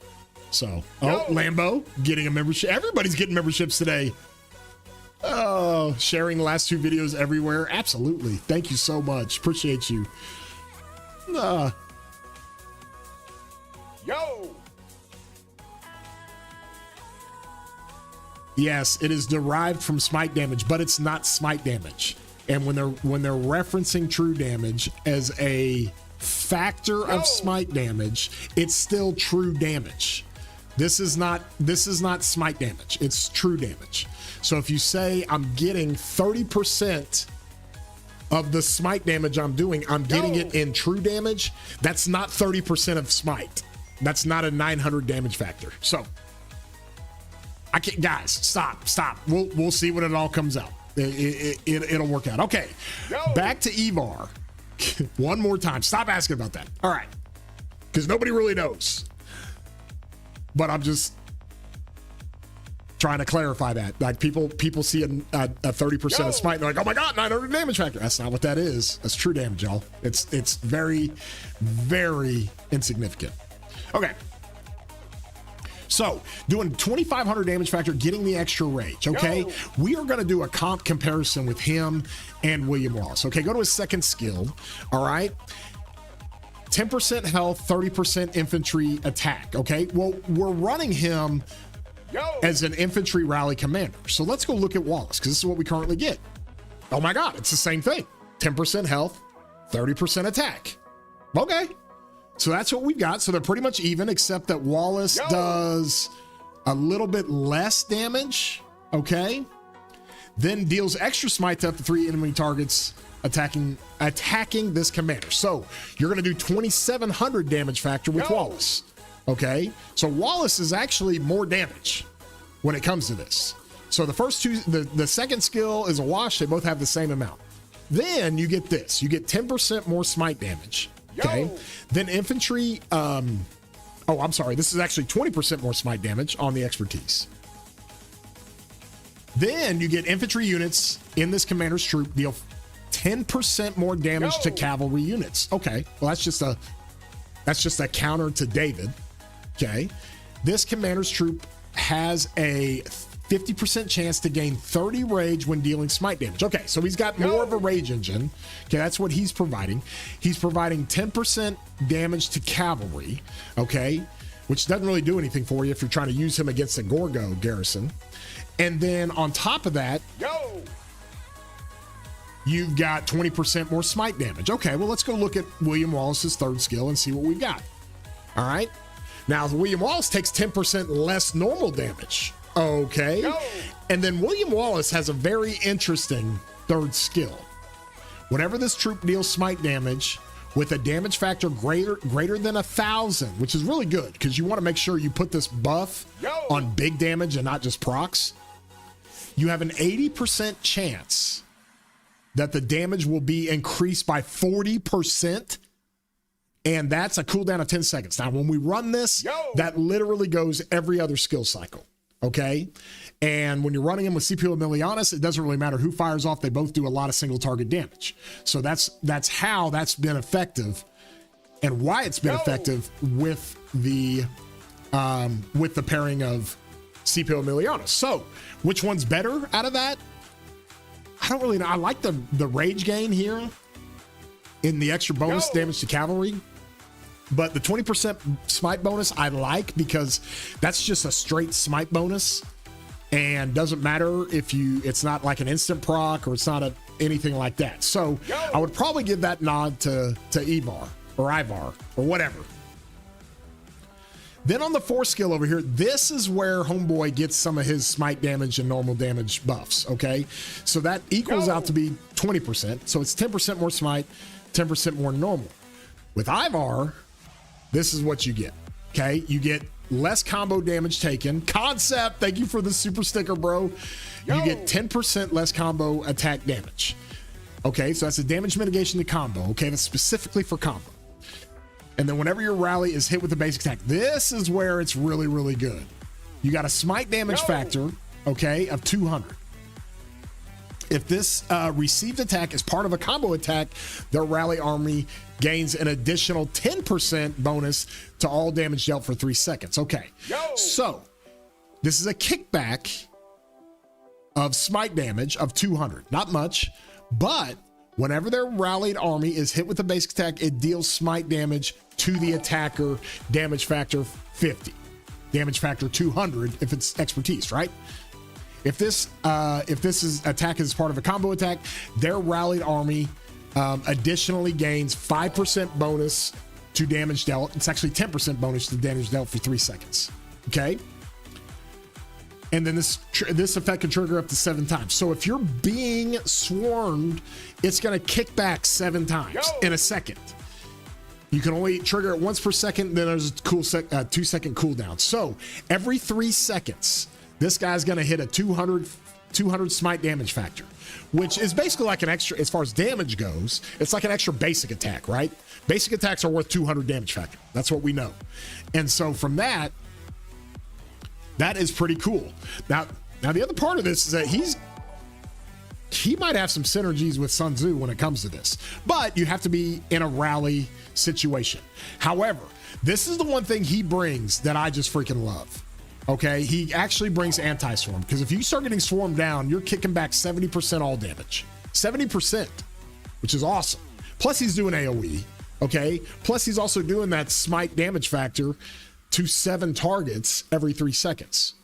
So, Lambo getting a membership. Everybody's getting memberships today. Oh, sharing the last 2 videos everywhere. Absolutely. Thank you so much. Appreciate you. Yo. Yes, it is derived from smite damage, but it's not smite damage. And when they're referencing true damage as a factor of smite damage, it's still true damage. This is not smite damage. It's true damage. So if you say I'm getting 30% of the smite damage I'm doing, I'm getting it in true damage, that's not 30% of smite. That's not a 900 damage factor. So I can't, guys, stop. We'll see when it all comes out. It'll work out. Okay, back to Evar. One more time. Stop asking about that. All right, because nobody really knows. But I'm just trying to clarify that. Like people see a 30% of smite, and they're like, oh my god, 900 damage factor. That's not what that is. That's true damage, y'all. It's very, very insignificant. Okay. So, doing 2,500 damage factor, getting the extra rage, okay? We are going to do a comp comparison with him and William Wallace. Okay, go to his second skill, all right? 10% health, 30% infantry attack, okay? Well, we're running him as an infantry rally commander. So let's go look at Wallace, because this is what we currently get. Oh my god, it's the same thing. 10% health, 30% attack. Okay. So that's what we've got. So they're pretty much even, except that Wallace does a little bit less damage. Okay. Then deals extra smite to up to 3 enemy targets attacking this commander. So you're going to do 2,700 damage factor with Wallace. Okay. So Wallace is actually more damage when it comes to this. So the first two, the second skill is a wash. They both have the same amount. Then you get this. You get 10% more smite damage. Okay. Then infantry, I'm sorry. This is actually 20% more smite damage on the expertise. Then you get infantry units in this commander's troop deal 10% more damage to cavalry units. Okay. Well, that's just a counter to David. Okay. This commander's troop has a 50% chance to gain 30 rage when dealing smite damage. Okay, so he's got more of a rage engine. Okay, that's what he's providing. He's providing 10% damage to cavalry, okay, which doesn't really do anything for you if you're trying to use him against a Gorgo garrison. And then on top of that, you've got 20% more smite damage. Okay, well, let's go look at William Wallace's third skill and see what we've got. All right. Now, William Wallace takes 10% less normal damage. Okay. And then William Wallace has a very interesting third skill. Whenever this troop deals smite damage with a damage factor greater than 1,000, which is really good because you want to make sure you put this buff on big damage and not just procs, you have an 80% chance that the damage will be increased by 40%. And that's a cooldown of 10 seconds. Now, when we run this, that literally goes every other skill cycle. Okay. And when you're running them with Scipio Emilianus, it doesn't really matter who fires off. They both do a lot of single target damage. So that's how that's been effective and why it's been effective with the pairing of Scipio Emilianus. So which one's better out of that? I don't really know. I like the rage gain here in the extra bonus damage to cavalry. But the 20% smite bonus I like because that's just a straight smite bonus and doesn't matter if it's not like an instant proc or it's not anything like that. So I would probably give that nod to Ivar or whatever. Then on the 4th skill over here, this is where Homeboy gets some of his smite damage and normal damage buffs, okay? So that equals out to be 20%. So it's 10% more smite, 10% more normal. With Ivar, this is what you get, okay? You get less combo damage taken. Concept, thank you for the super sticker, bro. You get 10% less combo attack damage. Okay, so that's a damage mitigation to combo, okay? That's specifically for combo. And then whenever your rally is hit with a basic attack, this is where it's really, really good. You got a smite damage factor, okay, of 200. If this received attack is part of a combo attack, their rally army gains an additional 10% bonus to all damage dealt for 3 seconds. Okay, so this is a kickback of smite damage of 200. Not much, but whenever their rallied army is hit with a basic attack, it deals smite damage to the attacker, damage factor 50. Damage factor 200 if it's expertise, right? If this attack is part of a combo attack, their rallied army additionally gains 5% bonus to damage dealt. It's actually 10% bonus to damage dealt for 3 seconds. Okay. And then this effect can trigger up to 7 times. So if you're being swarmed, it's going to kick back 7 times in a second. You can only trigger it once per second. Then there's a cool 2-second cooldown. So every 3 seconds, this guy's going to hit a 200 smite damage factor, which is basically like an extra, as far as damage goes, it's like an extra basic attack, right? Basic attacks are worth 200 damage factor. That's what we know. And so from that is pretty cool. Now the other part of this is that he might have some synergies with Sun Tzu when it comes to this, but you have to be in a rally situation. However, this is the one thing he brings that I just freaking love. Okay, he actually brings anti-swarm, because if you start getting swarmed down, you're kicking back 70% all damage. 70%, which is awesome. Plus he's doing AoE, okay? Plus he's also doing that smite damage factor to 7 targets every 3 seconds.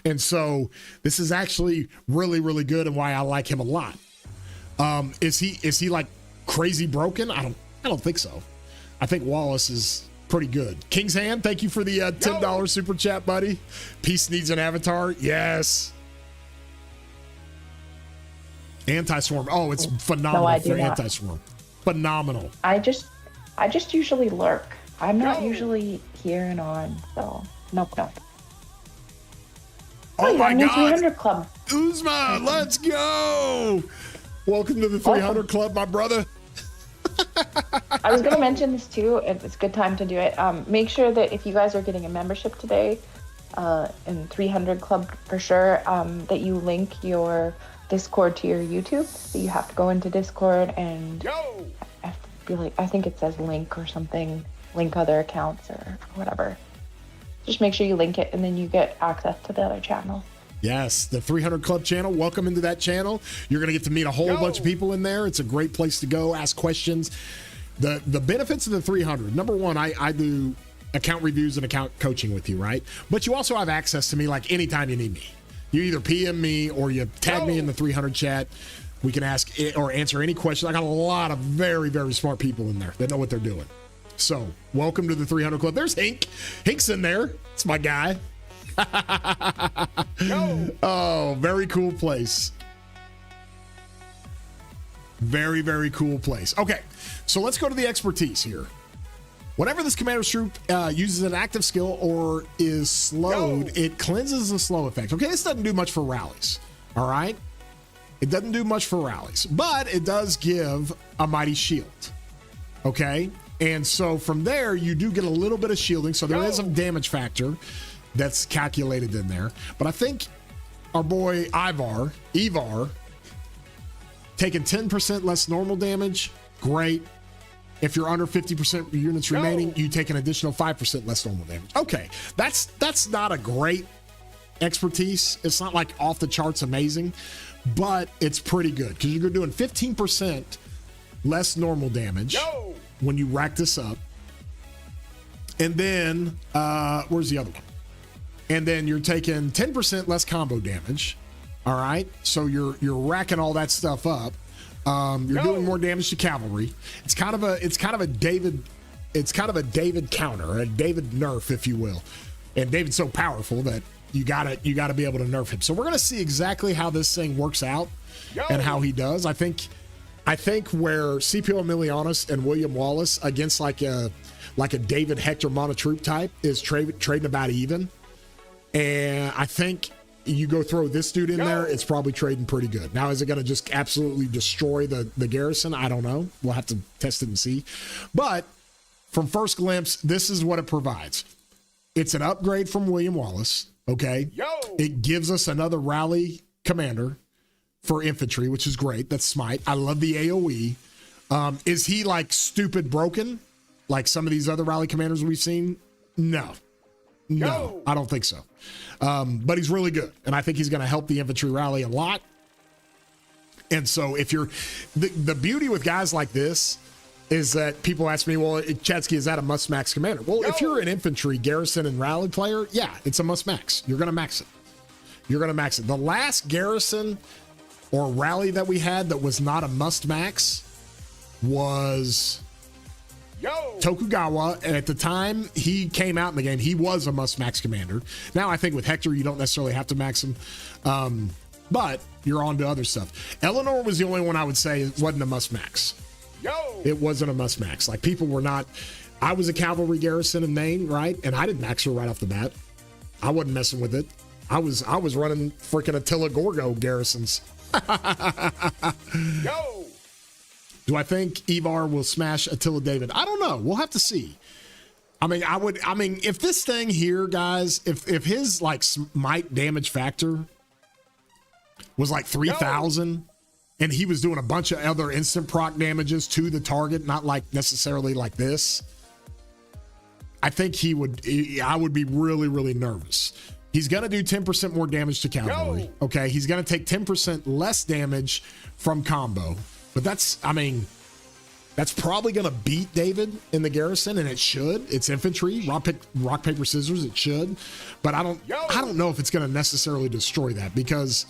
And so this is actually really, really good, and why I like him a lot. Is he like crazy broken? I don't think so. I think Wallace is pretty good. King's Hand, thank you for the $10 super chat, buddy. Peace needs an avatar. Yes. Anti-swarm. Oh, it's phenomenal for anti-swarm. Phenomenal. I just usually lurk. I'm not usually here and on, so nope. Oh my God. 300 Club. Uzma, let's go. Welcome to the 300 Club, my brother. I was going to mention this too. It's a good time to do it. Make sure that if you guys are getting a membership today, in 300 Club for sure, that you link your Discord to your YouTube. So you have to go into Discord and I think it says link or something, link other accounts or whatever. Just make sure you link it, and then you get access to the other channel. Yes, the 300 Club channel. Welcome into that channel. You're going to get to meet a whole bunch of people in there. It's a great place to go, ask questions. The benefits of the 300. Number one, I do account reviews and account coaching with you, right? But you also have access to me like anytime you need me. You either PM me or you tag me in the 300 chat. We can ask or answer any question. I got a lot of very, very smart people in there that know what they're doing. So welcome to the 300 Club. There's Hink. Hink's in there. It's my guy. Oh, very cool place. Very, very cool place. Okay, so let's go to the expertise here. Whenever this commander's troop uses an active skill or is slowed, it cleanses the slow effect. Okay, this doesn't do much for rallies. All right? It doesn't do much for rallies, but it does give a mighty shield. Okay? And so from there, you do get a little bit of shielding. So there is a damage factor that's calculated in there. But I think our boy Ivar, taking 10% less normal damage, great. If you're under 50% units remaining, you take an additional 5% less normal damage. Okay, that's not a great expertise. It's not like off the charts amazing, but it's pretty good because you're doing 15% less normal damage when you rack this up. And then, where's the other one? And then you're taking 10% less combo damage. All right. So you're racking all that stuff up. You're doing more damage to cavalry. It's kind of a David counter, a David nerf, if you will. And David's so powerful that you gotta be able to nerf him. So we're gonna see exactly how this thing works out and how he does. I think where Scipio Emilianus and William Wallace against like a David Hector monotroop type is trading about even. And I think you go throw this dude in there, it's probably trading pretty good. Now, is it going to just absolutely destroy the garrison? I don't know. We'll have to test it and see. But from first glimpse, this is what it provides. It's an upgrade from William Wallace, okay? It gives us another rally commander. for infantry, which is great. That's smite. I love the AoE. Is he like stupid broken like some of these other rally commanders we've seen? No, I don't think so. But he's really good. And I think he's going to help the infantry rally a lot. And so if you're the beauty with guys like this is that people ask me, well, Chadski, is that a must max commander? Well, if you're an infantry, garrison, and rally player, yeah, it's a must max. You're going to max it. You're going to max it. The last garrison or rally that we had that was not a must max was Tokugawa. And at the time he came out in the game, he was a must max commander. Now I think with Hector, you don't necessarily have to max him. But you're on to other stuff. Eleanor was the only one I would say it wasn't a must max. It wasn't a must max. Like people were not. I was a cavalry garrison in Maine, right? And I didn't max her right off the bat. I wasn't messing with it. I was running freaking Attila Gorgo garrisons. Do I think Ivar will smash Attila David? I don't know. We'll have to see. I mean, if this thing here, guys, if his like smite damage factor was like 3,000 and he was doing a bunch of other instant proc damages to the target, not like necessarily like this, I think I would be really, really nervous. He's going to do 10% more damage to cavalry. Okay. He's going to take 10% less damage from combo, but that's probably going to beat David in the garrison, and it should. It's infantry, rock, paper, scissors. It should, but I don't know if it's going to necessarily destroy that because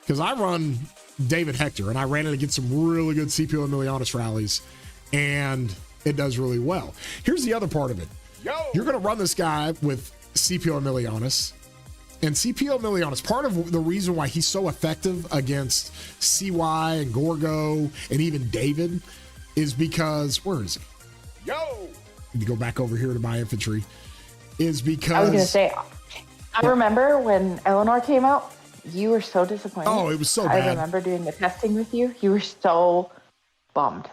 I run David Hector and I ran it against some really good CPO Emilianus rallies, and it does really well. Here's the other part of it. You're going to run this guy with CPO Emilianus, and CPO Emilianus, part of the reason why he's so effective against CY and Gorgo and even David is because, where is he? Need to go back over here to my infantry. Is because I was going to say, I remember when Eleanor came out, you were so disappointed. Oh, it was so bad. I remember doing the testing with you. You were so bummed.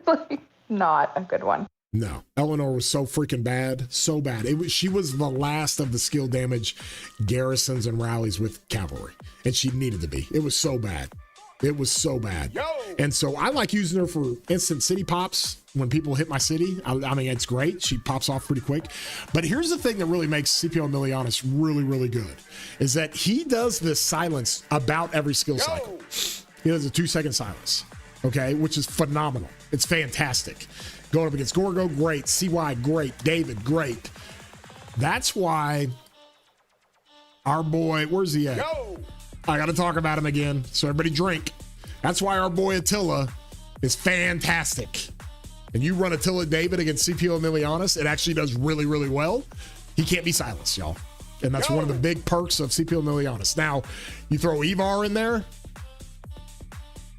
Like, not a good one. No, Eleanor was so freaking bad, so bad. She was the last of the skill damage garrisons and rallies with cavalry, and she needed to be. It was so bad. It was so bad. And so I like using her for instant city pops when people hit my city. I mean, it's great. She pops off pretty quick. But here's the thing that really makes CPO Emilianus really, really good is that he does this silence about every skill cycle. He does a 2-second silence, okay, which is phenomenal. It's fantastic. Going up against Gorgo, great. CY, great. David, great. That's why our boy, where's he at? I got to talk about him again. So everybody drink. That's why our boy Attila is fantastic. And you run Attila David against CPO Emilianus, it actually does really, really well. He can't be silenced, y'all. And that's one of the big perks of CPO Emilianus. Now, you throw Ivar in there.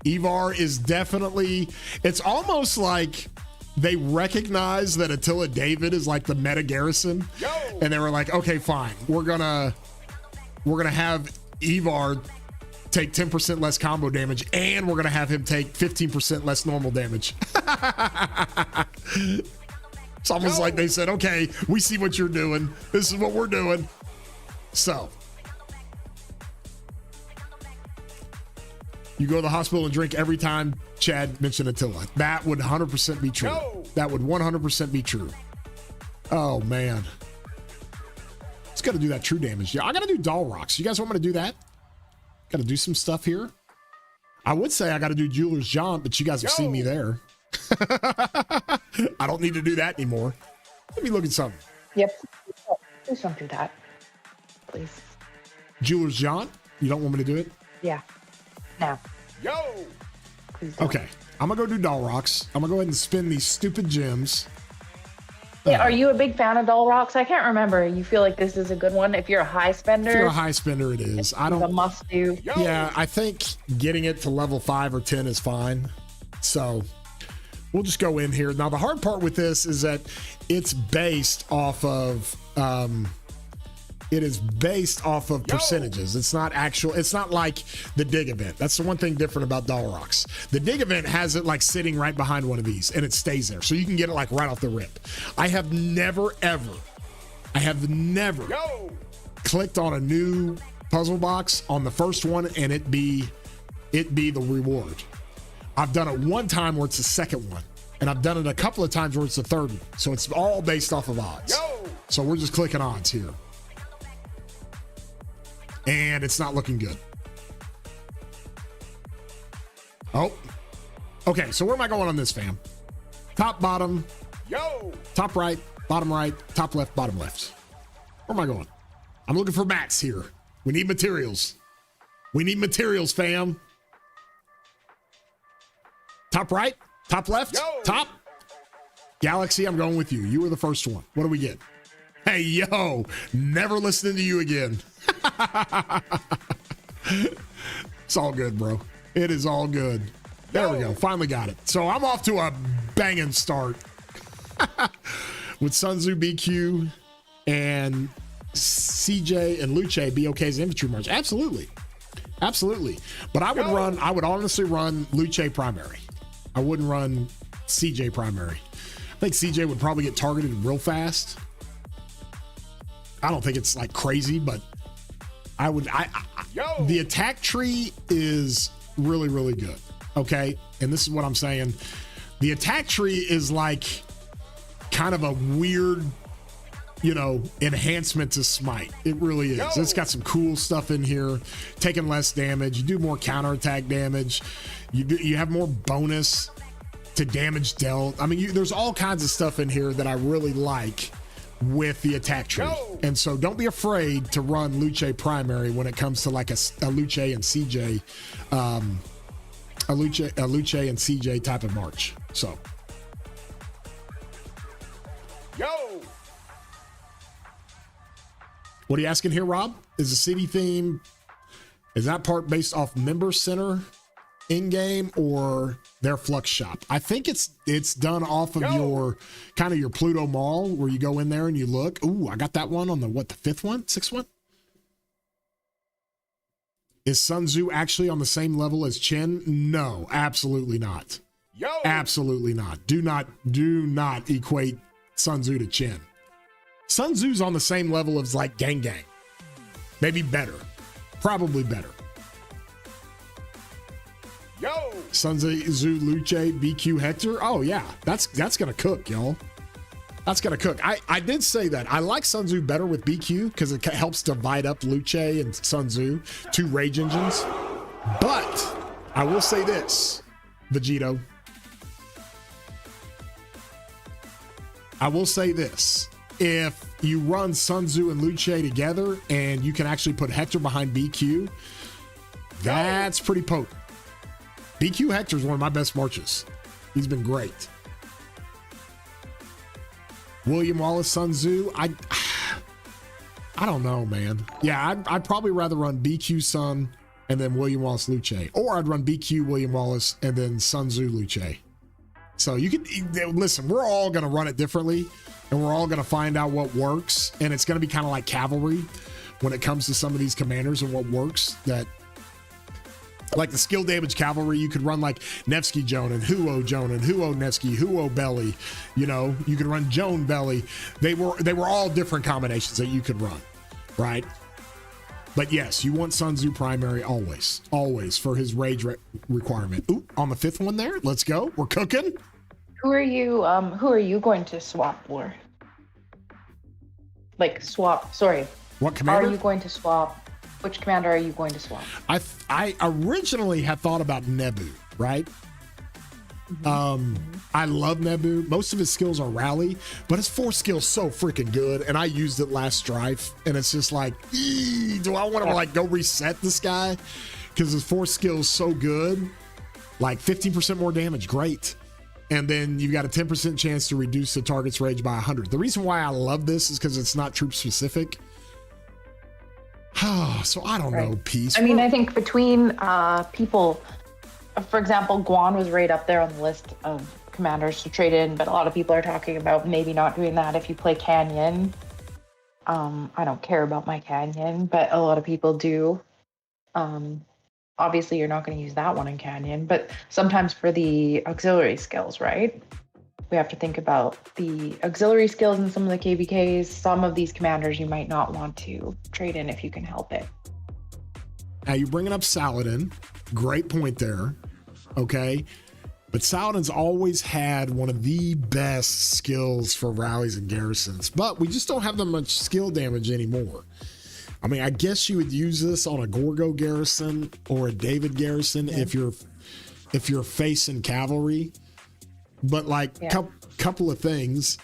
Ivar is definitely, it's almost like they recognize that Attila David is like the meta garrison. And they were like, okay, fine. We're gonna have Ivar take 10% less combo damage, and we're gonna have him take 15% less normal damage. It's almost like they said, okay, we see what you're doing. This is what we're doing. So you go to the hospital and drink every time Chad mentioned Attila. That would 100% be true. That would 100% be true. Oh, man. It's got to do that true damage. Yeah, I got to do doll rocks. You guys want me to do that? Got to do some stuff here. I would say I got to do Jeweler's Jaunt, but you guys have seen me there. I don't need to do that anymore. Let me look at something. Yep. Please don't do that. Please. Jeweler's Jaunt? You don't want me to do it? Yeah. No. Please don't. Okay. I'm going to go do doll rocks. I'm going to go ahead and spin these stupid gems. Yeah, are you a big fan of doll rocks? I can't remember. You feel like this is a good one? If you're a high spender. If you're a high spender, it is. I don't. It's a must do. Yeah, I think getting it to level 5 or 10 is fine. So we'll just go in here. Now, the hard part with this is that it's based off of percentages. It's not actual. It's not like the dig event. That's the one thing different about doll rocks. The dig event has it like sitting right behind one of these, and it stays there, so you can get it like right off the rip. I have never clicked on a new puzzle box on the first one and it be the reward. I've done it one time where it's the second one, and I've done it a couple of times where it's the third one. So it's all based off of odds. So we're just clicking odds here. And it's not looking good. Oh, okay. So where am I going on this, fam? Top, bottom, top right, top left, bottom left. Where am I going? I'm looking for mats here. We need materials. We need materials, fam. Top right, top left, top. Galaxy, I'm going with you. You were the first one. What do we get? Hey, yo, never listening to you again. It's all good, bro. It is all good. There we go. Finally got it. So I'm off to a banging start with Sun Tzu, BQ, and CJ and Luce BOK's infantry march. Absolutely. Absolutely. But I would honestly run Luce primary. I wouldn't run CJ primary. I think CJ would probably get targeted real fast. I don't think it's like crazy, but the attack tree is really, really good. Okay. And this is what I'm saying. The attack tree is like kind of a weird, enhancement to Smite. It really is. It's got some cool stuff in here. Taking less damage. You do more counterattack damage. You have more bonus to damage dealt. I mean, there's all kinds of stuff in here that I really like with the attack tree. And so don't be afraid to run Luce primary when it comes to like a Luce and CJ, a Luce and CJ type of march. So. What are you asking here, Rob? Is the city theme, is that part based off member center in-game or their flux shop? I think it's done off of your kind of your Pluto Mall where you go in there and you look. Ooh, I got that one on the fifth one, sixth one? Is Sun Tzu actually on the same level as Chen? No, absolutely not. Absolutely not. Do not equate Sun Tzu to Chen. Sun Tzu's on the same level as like Gang Gang. Maybe better. Probably better. Sun Tzu, Luce, BQ, Hector. Oh yeah, that's gonna cook, y'all. That's gonna cook. I did say that. I like Sun Tzu better with BQ because it helps divide up Luce and Sun Tzu, two rage engines. But I will say this, Vegito. I will say this. If you run Sun Tzu and Luce together and you can actually put Hector behind BQ, that's pretty potent. BQ Hector is one of my best marches. He's been great. William Wallace, Sun Tzu. I don't know, man. Yeah, I'd probably rather run BQ Sun and then William Wallace Luce. Or I'd run BQ William Wallace and then Sun Tzu Luce. So you can listen, we're all going to run it differently and we're all going to find out what works. And it's going to be kind of like cavalry when it comes to some of these commanders and what works. That like the skill damage cavalry, you could run like Nevsky Jonan, Huo Nevsky, Huo Belly. You could run Joan Belly. They were all different combinations that you could run, right? But yes, you want Sun Tzu primary always for his rage requirement. Ooh, on the fifth one there. Let's go. We're cooking. Who are you going to swap for? Like swap, sorry. What commander? Are you going to swap? Which commander are you going to swap? I originally had thought about Nebu, right? I love Nebu. Most of his skills are rally, but his force skill's so freaking good. And I used it last Strife, and it's just like, do I want to like go reset this guy? Because his force skill's so good. Like 15% more damage, great. And then you've got a 10% chance to reduce the target's rage by 100. The reason why I love this is because it's not troop specific. So I don't know, Peace. I mean, I think between people, for example, Guan was right up there on the list of commanders to trade in, but a lot of people are talking about maybe not doing that if you play Canyon. I don't care about my Canyon, but a lot of people do. Obviously, you're not going to use that one in Canyon, but sometimes for the auxiliary skills, right? We have to think about the auxiliary skills in some of the KVKs. Some of these commanders you might not want to trade in if you can help it. Now you're bringing up Saladin. Great point there. Okay. But Saladin's always had one of the best skills for rallies and garrisons, but we just don't have that much skill damage anymore. I mean, I guess you would use this on a Gorgo garrison or a David garrison if you're facing cavalry. But like couple of things,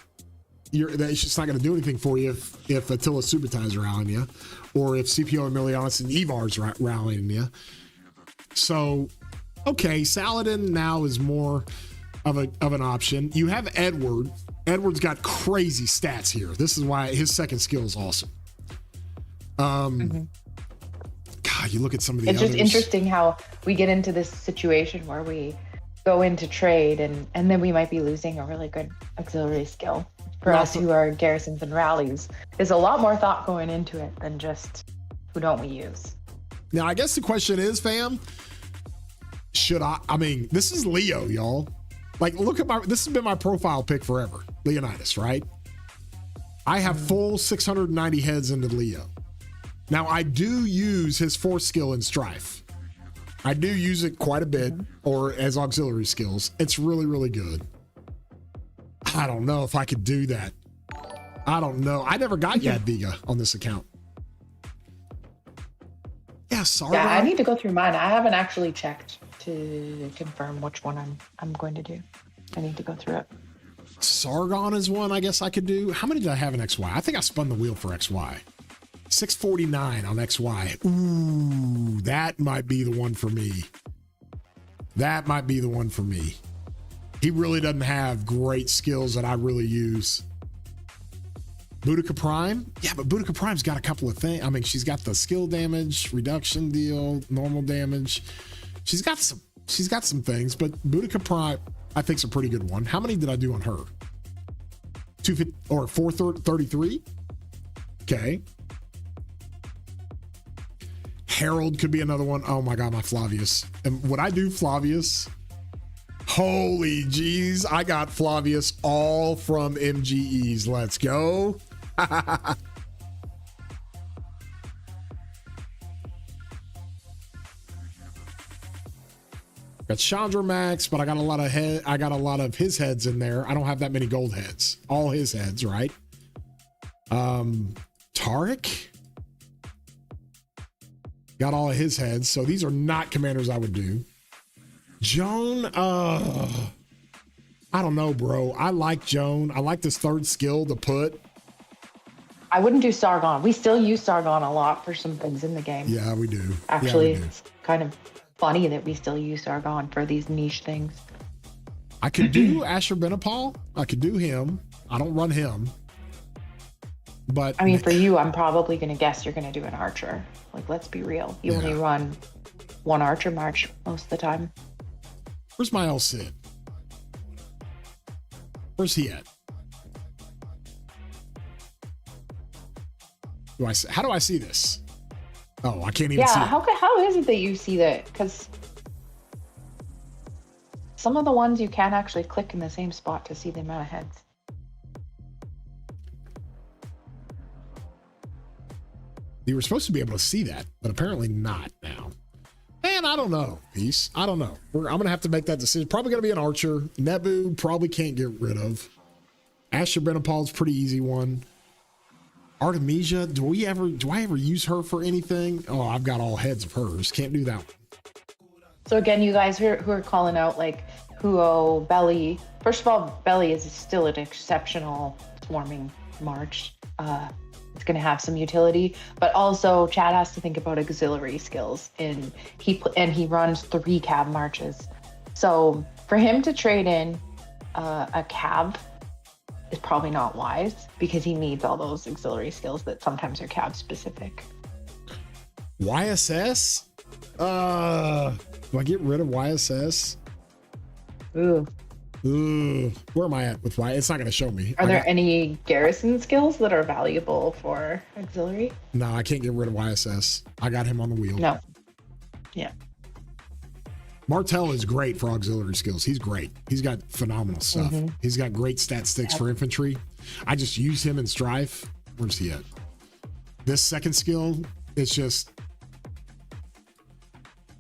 that's just not going to do anything for you if Attila Subutai's rallying you, or if Scipio Emilianus and Ivar's rallying you. So, okay, Saladin now is more of an option. You have Edward. Edward's got crazy stats here. This is why his second skill is awesome. God, you look at some of the others. It's just interesting how we get into this situation where we go into trade and then we might be losing a really good auxiliary skill. For us who are garrisons and rallies, there's a lot more thought going into it than just who don't we use. Now, I guess the question is, fam, should I mean, this is Leo, y'all. Like, look at this has been my profile pick forever. Leonidas, right? I have full 690 heads into Leo. Now, I do use his fourth skill in Strife. I do use it quite a bit, or as auxiliary skills. It's really, really good. I don't know if I could do that. I don't know. I never got Jadwiga on this account. Yeah, sorry. Yeah, I need to go through mine. I haven't actually checked to confirm which one I'm going to do. I need to go through it. Sargon is one I guess I could do. How many did I have in XY? I think I spun the wheel for XY. 649 on XY. Ooh, that might be the one for me. That might be the one for me. He really doesn't have great skills that I really use. Boudica Prime? Yeah, but Boudica Prime's got a couple of things. I mean, she's got the skill damage, reduction deal, normal damage. She's got some things, but Boudica Prime, I think, is a pretty good one. How many did I do on her? 250 or 433? Okay. Harold could be another one. Oh my God, my Flavius. And would I do Flavius? Holy jeez, I got Flavius all from MGEs. Let's go. Got Chandra Max, but I got a lot of his heads in there. I don't have that many gold heads. All his heads, right? Tarek got all of his heads. So these are not commanders I would do. Joan, I don't know, bro. I like Joan. I like this third skill to put. I wouldn't do Sargon. We still use Sargon a lot for some things in the game. Yeah, we do. Actually, yeah, we do. It's kind of funny that we still use Sargon for these niche things. I could do Asher Benapal. I could do him. I don't run him. But I mean, for you, I'm probably going to guess you're going to do an archer. Like, let's be real. You only run one archer march most of the time. Where's my El Cid? Where's he at? How do I see this? Oh, I can't even see it. How is it that you see that? Because some of the ones you can't actually click in the same spot to see the amount of heads. You were supposed to be able to see that, but apparently not now. Man, I don't know, Peace. I don't know. I'm going to have to make that decision. Probably going to be an archer. Nebu probably can't get rid of. Asher Benapal's pretty easy one. Artemisia, do I ever use her for anything? Oh, I've got all heads of hers. Can't do that one. So again, you guys who are calling out like Huo, Belly. First of all, Belly is still an exceptional swarming march. It's going to have some utility, but also Chad has to think about auxiliary skills, and he runs 3 cab marches. So for him to trade in a cab is probably not wise, because he needs all those auxiliary skills that sometimes are cab specific. YSS? Do I get rid of YSS? Ooh. Where am I at with Y? It's not going to show me. Are there any garrison skills that are valuable for auxiliary? No, I can't get rid of YSS. I got him on the wheel. No. Yeah. Martel is great for auxiliary skills. He's great. He's got phenomenal stuff. He's got great stat sticks for infantry. I just use him in Strife. Where's he at? This second skill, it's just,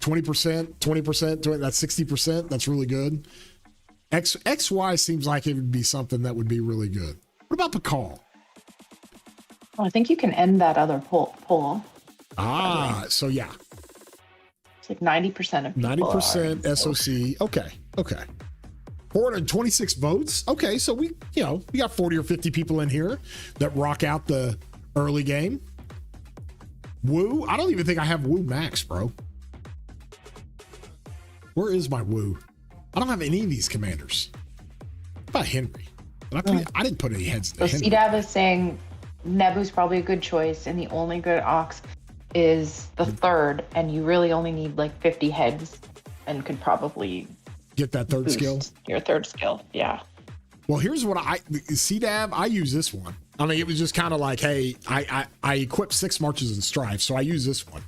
20%, 20%, that's 60%. That's really good. XY seems like it would be something that would be really good. What about the call? Well, I think you can end that other poll. So yeah. It's like 90% of people 90% are SOC. Okay. 426 votes. Okay, so we got 40 or 50 people in here that rock out the early game. Woo. I don't even think I have Woo Max, bro. Where is my Woo? I don't have any of these commanders. What about Henry? I didn't put any heads in So Henry. CDAV is saying Nebu's probably a good choice, and the only good ox is the third, and you really only need like 50 heads and could probably get that third boost skill. Your third skill, yeah. Well, here's what CDAV, I use this one. I mean, it was just kind of like, hey, I equipped 6 marches in strife, so I use this one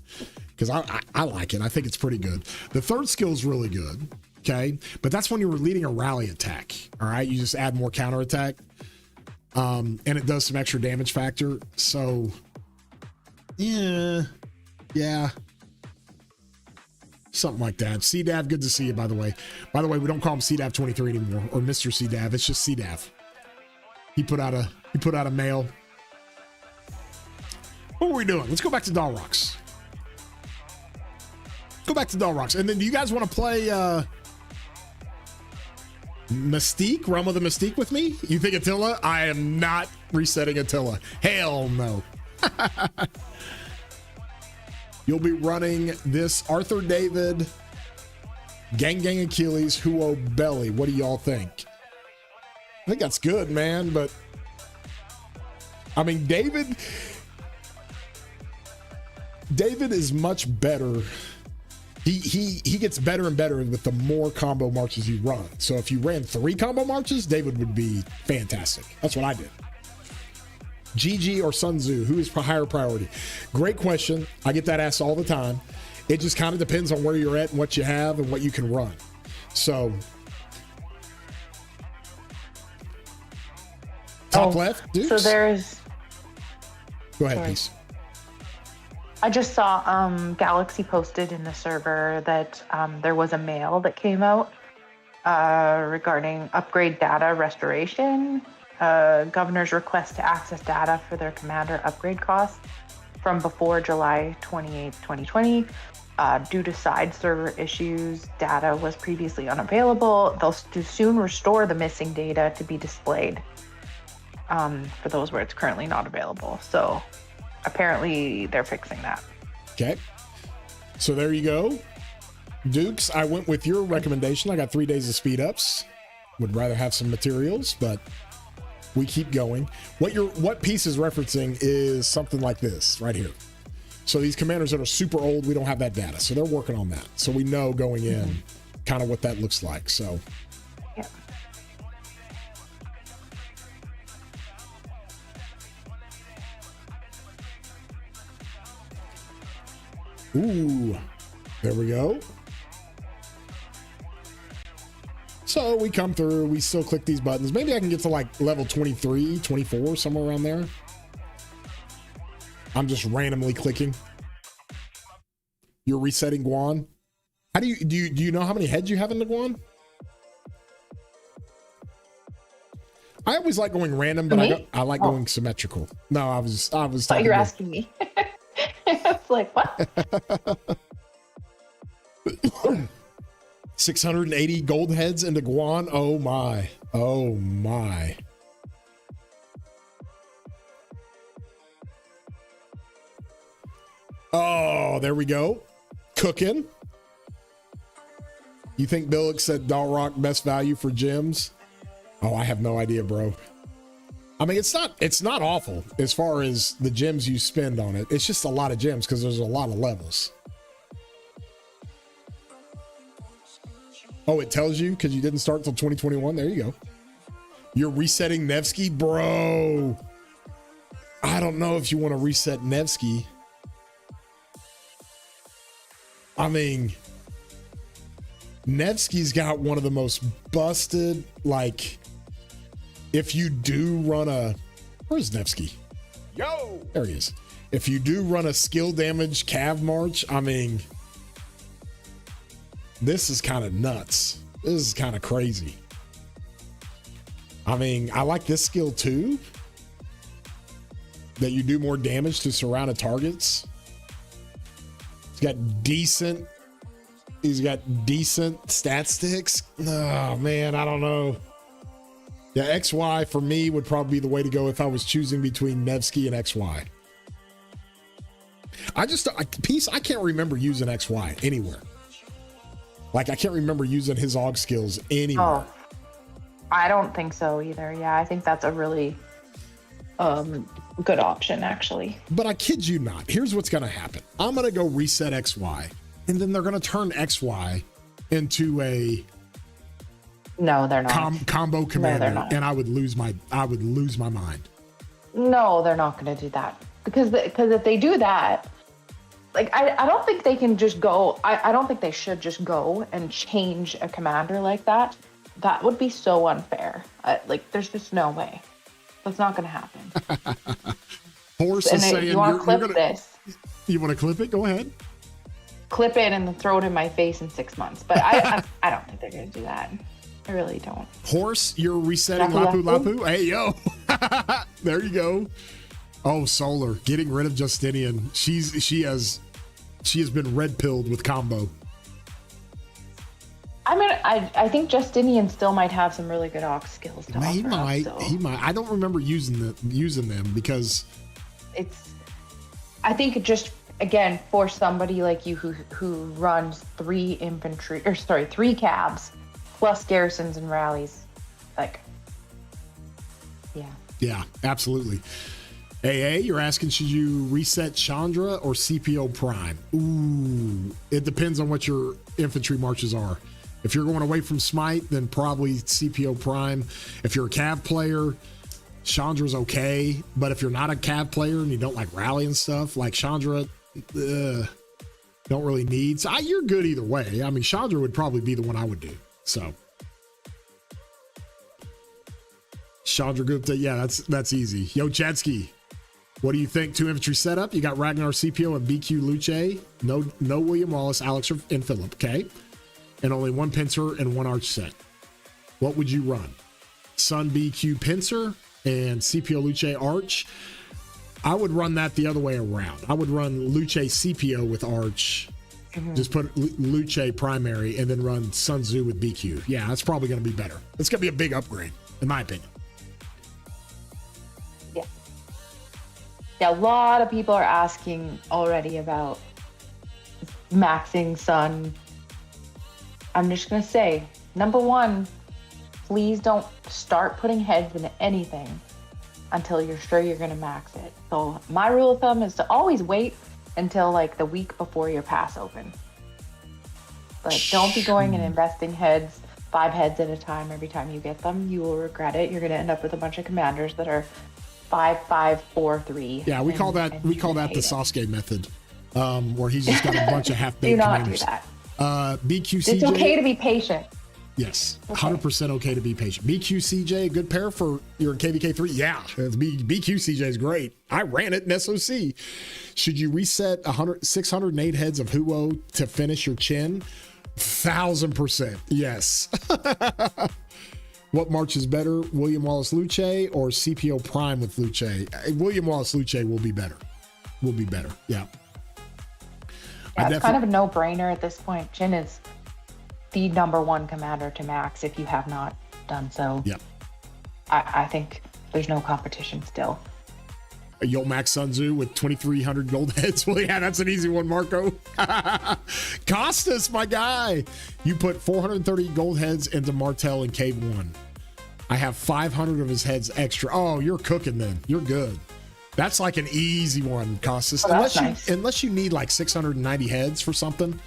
because I like it. I think it's pretty good. The third skill is really good, okay? But that's when you were leading a rally attack, all right? You just add more counterattack, and it does some extra damage factor. So, yeah. Something like that. CDAV, good to see you, by the way. By the way, we don't call him CDAV 23 anymore, or Mr. CDAV. It's just CDAV. He put out a mail. What were we doing? Let's go back to Doll Rocks. Go back to Doll Rocks. And then do you guys want to play Mystique, Realm of the Mystique with me? You think Attila? I am not resetting Attila. Hell no. You'll be running this Arthur David, Gang Achilles, Huo Belly. What do y'all think? I think that's good, man, but I mean, David is much better. He gets better and better with the more combo marches you run. So if you ran 3 combo marches, David would be fantastic. That's what I did. GG or Sun Tzu, who is higher priority? Great question. I get that asked all the time. It just kind of depends on where you're at and what you have and what you can run. So top left, Dukes. So there's. Go ahead, Sorry. please. I just saw Galaxy posted in the server that there was a mail that came out regarding upgrade data restoration. Governor's request to access data for their commander upgrade costs from before July 28, 2020. Due to side server issues, data was previously unavailable. They'll soon restore the missing data to be displayed for those where it's currently not available. So apparently they're fixing that. Okay. So there you go. Dukes, I went with your recommendation. I got 3 days of speed ups. Would rather have some materials, but we keep going. What piece is referencing is something like this right here. So these commanders that are super old, we don't have that data. So they're working on that. So we know going in kind of what that looks like. So Yeah. ooh, there we go. So we come through, we still click these buttons. Maybe I can get to like level 23, 24, somewhere around there. I'm just randomly clicking. You're resetting Guan. How do you know how many heads you have in the Guan? I always like going random, but I like going symmetrical. No, I was Thought you were asking me. I was like, what? 680 gold heads into Guan. Oh my. Oh my. Oh, there we go. Cooking. You think Billick said Dalrock best value for gems? Oh, I have no idea, bro. I mean, it's not awful as far as the gems you spend on it. It's just a lot of gems because there's a lot of levels. Oh, it tells you because you didn't start until 2021. There you go. You're resetting Nevsky, bro. I don't know if you want to reset Nevsky. I mean, Nevsky's got one of the most busted, like, if you do run a, where's Nevsky? Yo! There he is. If you do run a skill damage cav march, I mean, This is kind of nuts. This is kind of crazy. I mean, I like this skill too. That you do more damage to surrounded targets. He's got decent stat sticks. Oh man, I don't know. Yeah, XY for me would probably be the way to go if I was choosing between Nevsky and XY. I can't remember using XY anywhere. Like I can't remember using his AUG skills anywhere. Oh, I don't think so either. Yeah, I think that's a really good option actually. But I kid you not. Here's what's going to happen. I'm going to go reset XY, and then they're going to turn XY into a no, they're not combo commander, no, and I would lose my mind. No, they're not going to do that because if they do that, like I don't think they can just go. I don't think they should just go and change a commander like that. That would be so unfair. Like there's just no way. That's not going to happen. Horse is saying you want to clip this. You want to clip it? Go ahead. Clip it and then throw it in my face in 6 months. But I don't think they're going to do that. I really don't. Horse, you're resetting Lapu Lapu. Hey, yo. There you go. Oh, Solar, getting rid of Justinian. She has been red pilled with combo. I mean, I think Justinian still might have some really good AUG skills to offer. He might. I don't remember using them because I think just again for somebody like you who runs 3 cabs plus garrisons and rallies, like yeah, absolutely. AA, you're asking, should you reset Chandra or CPO Prime? Ooh, it depends on what your infantry marches are. If you're going away from Smite, then probably CPO Prime. If you're a Cav player, Chandra's okay. But if you're not a Cav player and you don't like rally and stuff, like Chandra, don't really need. So you're good either way. I mean, Chandra would probably be the one I would do. So Chandra Gupta, yeah, that's easy. Yo, Chadski, what do you think? 2 infantry setup. You got Ragnar, CPO, and BQ Luce. No William Wallace, Alex, and Philip. Okay. And only 1 pincer and 1 arch set. What would you run? Sun BQ pincer and CPO Luce arch. I would run that the other way around. I would run Luce CPO with arch. Mm-hmm. Just put Luce primary and then run Sun Tzu with BQ. Yeah, that's probably going to be better. It's going to be a big upgrade, in my opinion. Yeah, a lot of people are asking already about maxing Sun. I'm just going to say, number 1, please don't start putting heads into anything until you're sure you're going to max it. So my rule of thumb is to always wait until like the week before your pass open. But don't be going and investing heads, 5 heads at a time every time you get them. You will regret it. You're going to end up with a bunch of commanders that are 5, 5, 4, 3. Yeah, we call that the Sasuke method, where he's just got a bunch of half-baked commanders. Do not do that. BQCJ. It's okay to be patient. Yes, 100% okay to be patient. BQCJ, a good pair for your KVK3. Yeah, BQCJ is great. I ran it in SOC. Should you reset 608 heads of Huo to finish your chin? 1000%. Yes. What march is better, William Wallace Luce or CPO Prime with Luce? William Wallace Luce will be better. Yeah. Yeah, it's kind of a no-brainer at this point. Jin is the number 1 commander to max if you have not done so. Yeah. I think there's no competition still. You'll max Sun Tzu with 2,300 gold heads. Well, yeah, that's an easy one, Marco. Costas, my guy. You put 430 gold heads into Martel in Cave 1. I have 500 of his heads extra. Oh, you're cooking then. You're good. That's like an easy one, Costas. Oh, unless you need like 690 heads for something,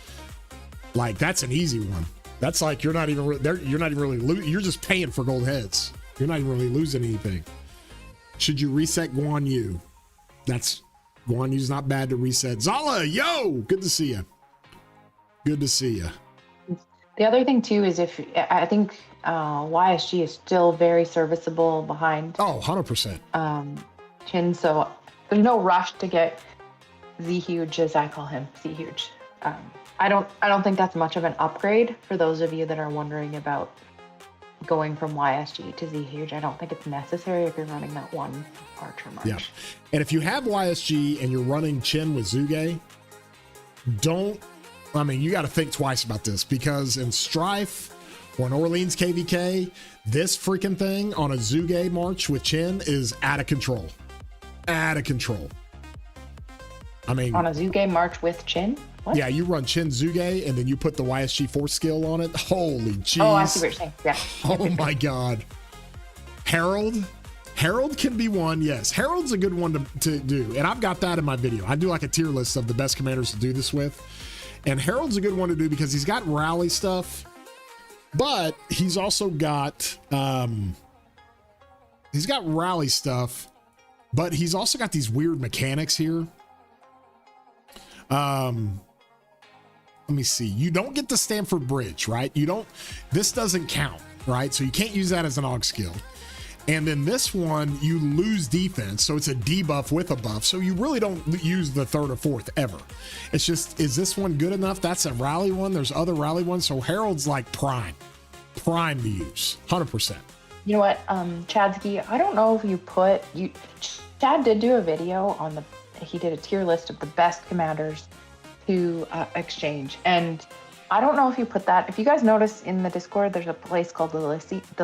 like that's an easy one. That's like you're not even really you're just paying for gold heads. You're not even really losing anything. Should you reset Guan Yu? Guan Yu's not bad to reset. Zala, yo, good to see you. Good to see you. The other thing too is I think YSG is still very serviceable behind. Oh, 100%. Chin, so there's no rush to get Z Huge, as I call him, Z Huge. I don't think that's much of an upgrade for those of you that are wondering about going from YSG to Z Huge. I don't think it's necessary if you're running that one Archer March. Yeah. And if you have YSG and you're running Chin with Zuge, you got to think twice about this, because in Strife or in Orleans KVK, this freaking thing on a Zuge March with Chin is out of control. Out of control. I mean, on a Zuge March with Chin? What? Yeah, you run Chin Zuge and then you put the YSG Force skill on it. Holy jeez. Oh, I see what you're saying. Yeah. Oh my God. Harold can be one. Yes. Harold's a good one to do. And I've got that in my video. I do like a tier list of the best commanders to do this with. And Harold's a good one to do because he's got rally stuff, but he's also got, rally stuff, but he's also got these weird mechanics here. Let me see. You don't get the Stanford Bridge, right? This doesn't count, right? So you can't use that as an AUG skill. And then this one, you lose defense. So it's a debuff with a buff. So you really don't use the third or fourth ever. It's just, is this one good enough? That's a rally one. There's other rally ones. So Harold's like prime to use, 100%. You know what, Chadski, I don't know if Chad did do a video on he did a tier list of the best commanders to exchange. And I don't know if you put that, if you guys notice in the Discord, there's a place called the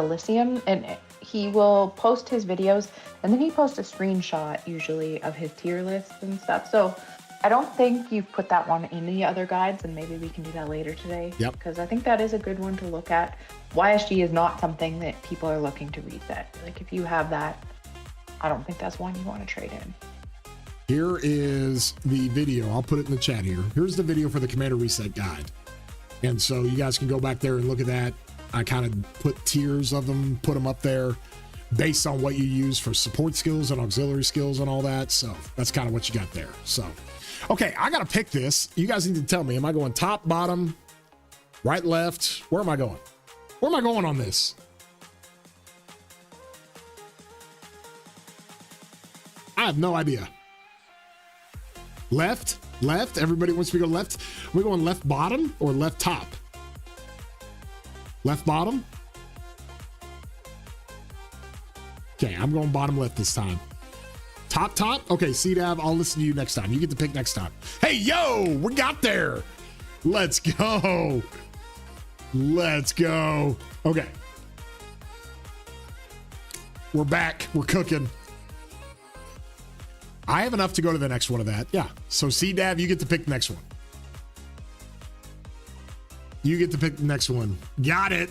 Lyceum, and he will post his videos, and then he posts a screenshot usually of his tier list and stuff. So I don't think you've put that one in the other guides, and maybe we can do that later today. Yep. Because I think that is a good one to look at. YSG is not something that people are looking to reset. Like if you have that, I don't think that's one you want to trade in. Here is the video. I'll put it in the chat here. Here's the video for the Commander Reset Guide. And so you guys can go back there and look at that. I kind of put tiers of them, put them up there based on what you use for support skills and auxiliary skills and all that. So that's kind of what you got there. So, okay, I got to pick this. You guys need to tell me, am I going top, bottom, right, left? Where am I going? Where am I going on this? I have no idea. Left? Everybody wants me to go left. Are we going left bottom or left top? Left bottom? Okay, I'm going bottom left this time. Top? Okay, CDAV, I'll listen to you next time. You get to pick next time. Hey, yo, we got there. Let's go. Okay. We're back. We're cooking. I have enough to go to the next one of that. Yeah. So CDAV, you get to pick the next one. You get to pick the next one. Got it.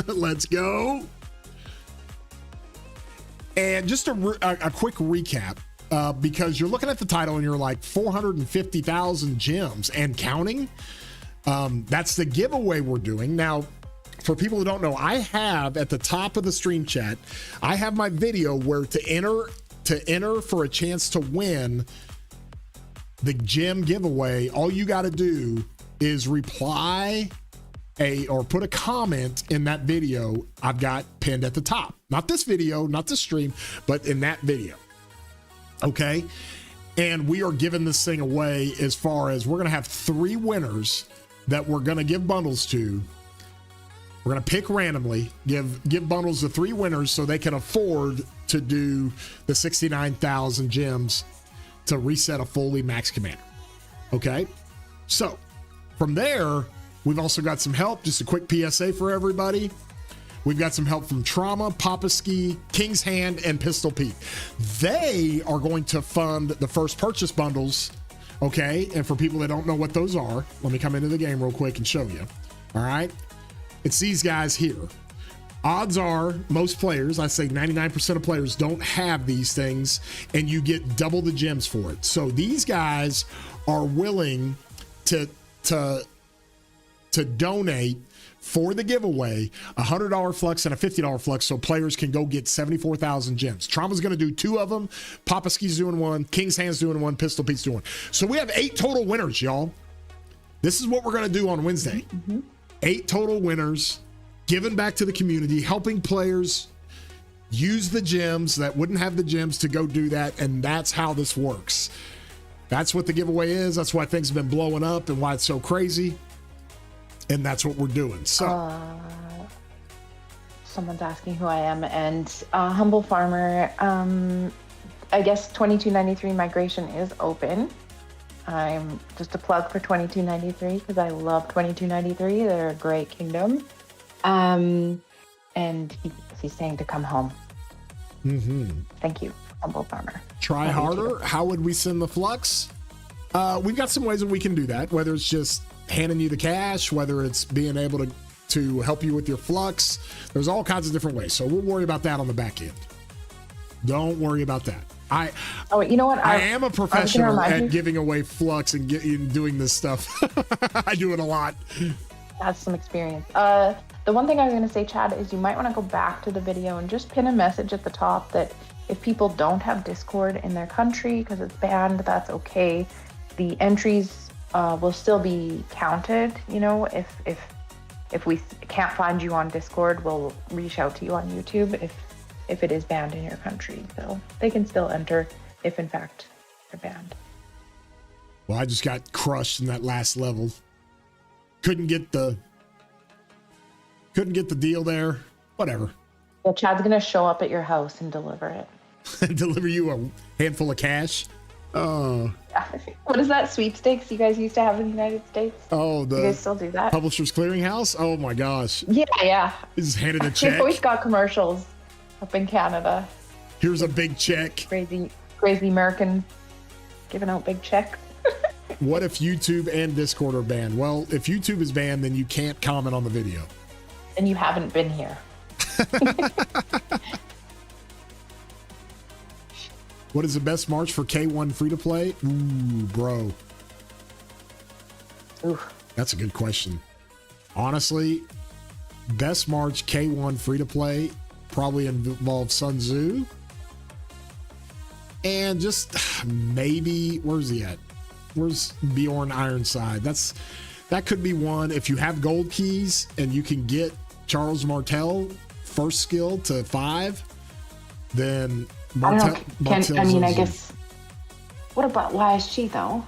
Let's go. And just a quick recap, because you're looking at the title and you're like 450,000 gems and counting. That's the giveaway we're doing. Now, for people who don't know, I have at the top of the stream chat, I have my video where to enter for a chance to win the gem giveaway. All you got to do is reply or put a comment in that video I've got pinned at the top. Not this video, not this stream, but in that video. Okay. And we are giving this thing away as far as we're going to have 3 winners that we're going to give bundles to. We're going to pick randomly, give bundles to 3 winners so they can afford to do the 69,000 gems to reset a fully max commander. Okay. So from there, we've also got some help. Just a quick PSA for everybody. We've got some help from Trauma, Papaski, King's Hand, and Pistol Pete. They are going to fund the first purchase bundles. Okay. And for people that don't know what those are, let me come into the game real quick and show you. All right. It's these guys here. Odds are most players, I say 99% of players, don't have these things, and you get double the gems for it. So these guys are willing to donate for the giveaway $100 flux and a $50 flux so players can go get 74,000 gems. Trauma's going to do 2 of them. Papaski's doing 1. King's Hand's doing 1. Pistol Pete's doing 1. So we have 8 total winners, y'all. This is what we're going to do on Wednesday. 8 total winners, giving back to the community, helping players use the gems that wouldn't have the gems to go do that. And that's how this works. That's what the giveaway is. That's why things have been blowing up and why it's so crazy. And that's what we're doing. So someone's asking who I am, and humble farmer. I guess 2293 migration is open. I'm just a plug for 2293 because I love 2293. They're a great kingdom. And he's saying to come home. Thank you, humble farmer. Try harder. How would we send the flux? We've got some ways that we can do that, whether it's just handing you the cash, whether it's being able to help you with your flux. There's all kinds of different ways. So we'll worry about that on the back end. Don't worry about that. You know what? I am a professional at giving away flux and doing this stuff. I do it a lot. That's some experience. The one thing I was going to say, Chad, is you might want to go back to the video and just pin a message at the top that if people don't have Discord in their country because it's banned, that's okay. The entries will still be counted. You know, if we can't find you on Discord, we'll reach out to you on YouTube if it is banned in your country. So they can still enter if in fact they're banned. Well, I just got crushed in that last level. Couldn't get the deal there. Whatever. Well, Chad's gonna show up at your house and deliver it. Deliver you a handful of cash. Oh. What is that sweepstakes you guys used to have in the United States? Oh, you guys still do that? Publishers Clearinghouse? Oh my gosh. Yeah. You just handed a check. They've always got commercials up in Canada. Here's a big check. Crazy American giving out big checks. What if YouTube and Discord are banned? Well, if YouTube is banned, then you can't comment on the video. And you haven't been here. What is the best March for K1 free to play? Ooh, bro. Ooh. That's a good question. Honestly, best March K1 free to play probably involves Sun Tzu. And just maybe, where's he at? Where's Bjorn Ironside? That could be one. If you have gold keys and you can get Charles Martel first skill to 5, then Martel. I guess. What about YSG though?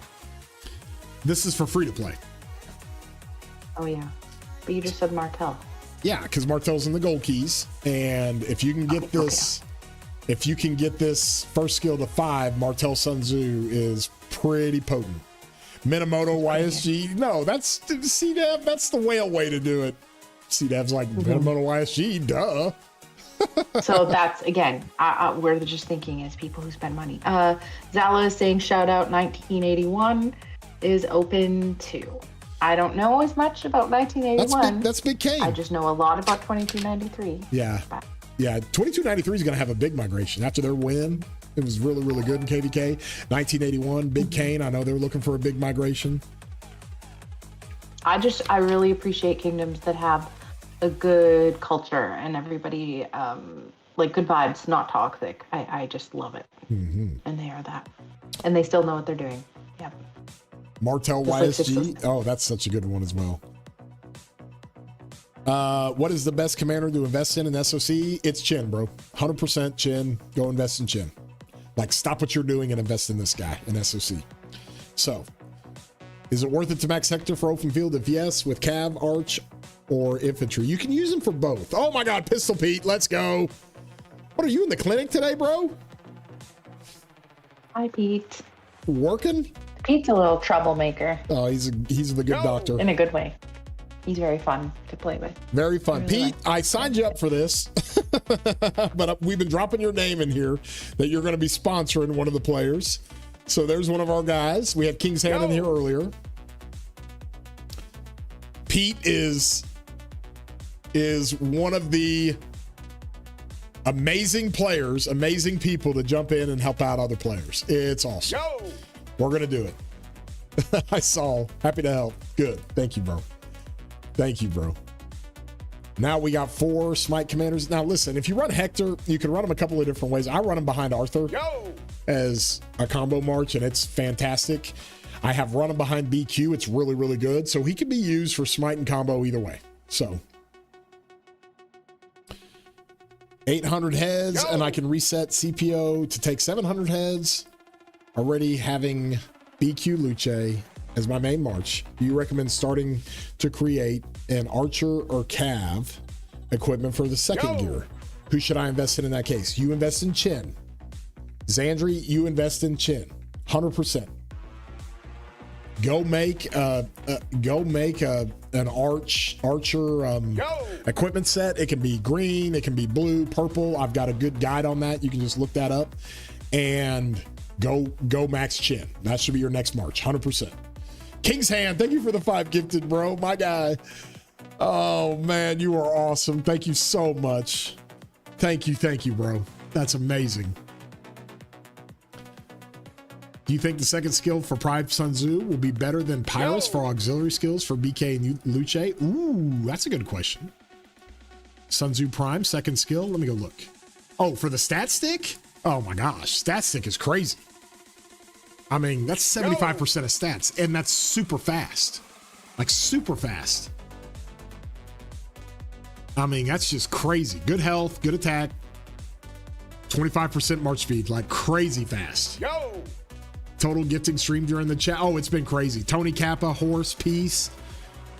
This is for free to play. Oh yeah, but you just said Martel. Yeah, because Martel's in the gold keys, and if you can get if you can get this first skill to 5, Martel Sun Tzu is pretty potent. Minamoto YSG, no, that's CDAV. That's the whale way to do it. CDAV's like Minamoto YSG, duh. So that's, again, we're just thinking as people who spend money. Zala is saying shout out 1981 is open too. I don't know as much about 1981. That's Big K. I just know a lot about 2293. Yeah. Yeah, 2293 is going to have a big migration after their win. It was really, really good in KVK. 1981, Big Kane. I know they were looking for a big migration. I really appreciate kingdoms that have a good culture and everybody like good vibes, not toxic. I just love it. And they are that. And they still know what they're doing. Yep. Martel YSG. Oh, that's such a good one as well. What is the best commander to invest in SOC? It's Chin, bro. 100% Chin. Go invest in Chin. Like, stop what you're doing and invest in this guy in SOC. So, is it worth it to max Hector for open field? If yes, with Cav, Arch, or Infantry. You can use them for both. Oh my God, Pistol Pete, let's go. What are you in the clinic today, bro? Hi, Pete. Working? Pete's a little troublemaker. Oh, he's the good doctor. In a good way. He's very fun to play with. Very fun. Pete, I signed you up for this, but we've been dropping your name in here that you're going to be sponsoring one of the players. So there's one of our guys. We had King's Hand in here earlier. Pete is one of the amazing players, amazing people to jump in and help out other players. It's awesome. We're going to do it. I saw. Happy to help. Good. Thank you, bro. Thank you, bro. Now we got 4 Smite commanders. Now listen, if you run Hector, you can run him a couple of different ways. I run him behind Arthur as a combo march, and it's fantastic. I have run him behind BQ. It's really, really good. So he can be used for Smite and combo either way. So 800 heads, and I can reset CPO to take 700 heads. Already having BQ Luce as my main march, do you recommend starting to create an archer or cav equipment for the second gear? Who should I invest in that case? You invest in Chin. Xandri, you invest in Chin. 100%. Go make an archer equipment set. It can be green, it can be blue, purple. I've got a good guide on that. You can just look that up and go max Chin. That should be your next march. 100%. King's Hand, thank you for the 5 gifted, bro. My guy. Oh man, you are awesome. Thank you so much. Thank you, bro. That's amazing. Do you think the second skill for Prime Sun Tzu will be better than Pyrus for auxiliary skills for BK and Luce? Ooh, that's a good question. Sun Tzu Prime, second skill. Let me go look. Oh, for the stat stick? Oh my gosh, stat stick is crazy. I mean, that's 75% of stats, and that's super fast. Like super fast. I mean, that's just crazy. Good health, good attack, 25% march speed, like crazy fast. Total gifting stream during the chat. Oh, it's been crazy. Tony Kappa, Horse, Peace.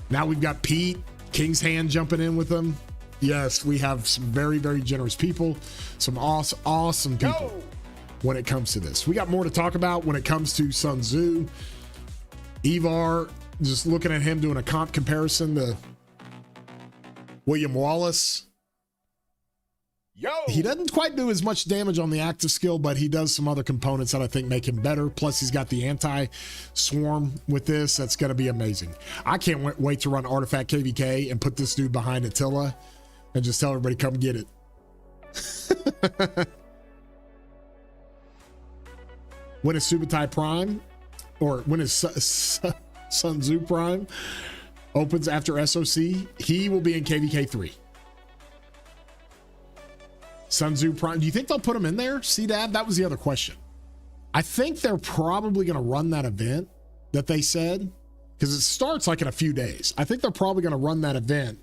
Now we've got Pete, King's Hand jumping in with them. Yes, we have some very, very generous people. Some awesome people when it comes to this. We got more to talk about when it comes to Sun Tzu. Ivar, just looking at him doing a comp comparison to William Wallace. He doesn't quite do as much damage on the active skill, but he does some other components that I think make him better. Plus, he's got the anti-swarm with this. That's going to be amazing. I can't wait to run Artifact KVK and put this dude behind Attila and just tell everybody, come get it. When is Subutai Prime, or when is Sun Tzu Prime opens after SOC, he will be in KVK 3. Sun Tzu Prime. Do you think they'll put him in there? C-Dab? That was the other question. I think they're probably going to run that event that they said, because it starts like in a few days. I think they're probably going to run that event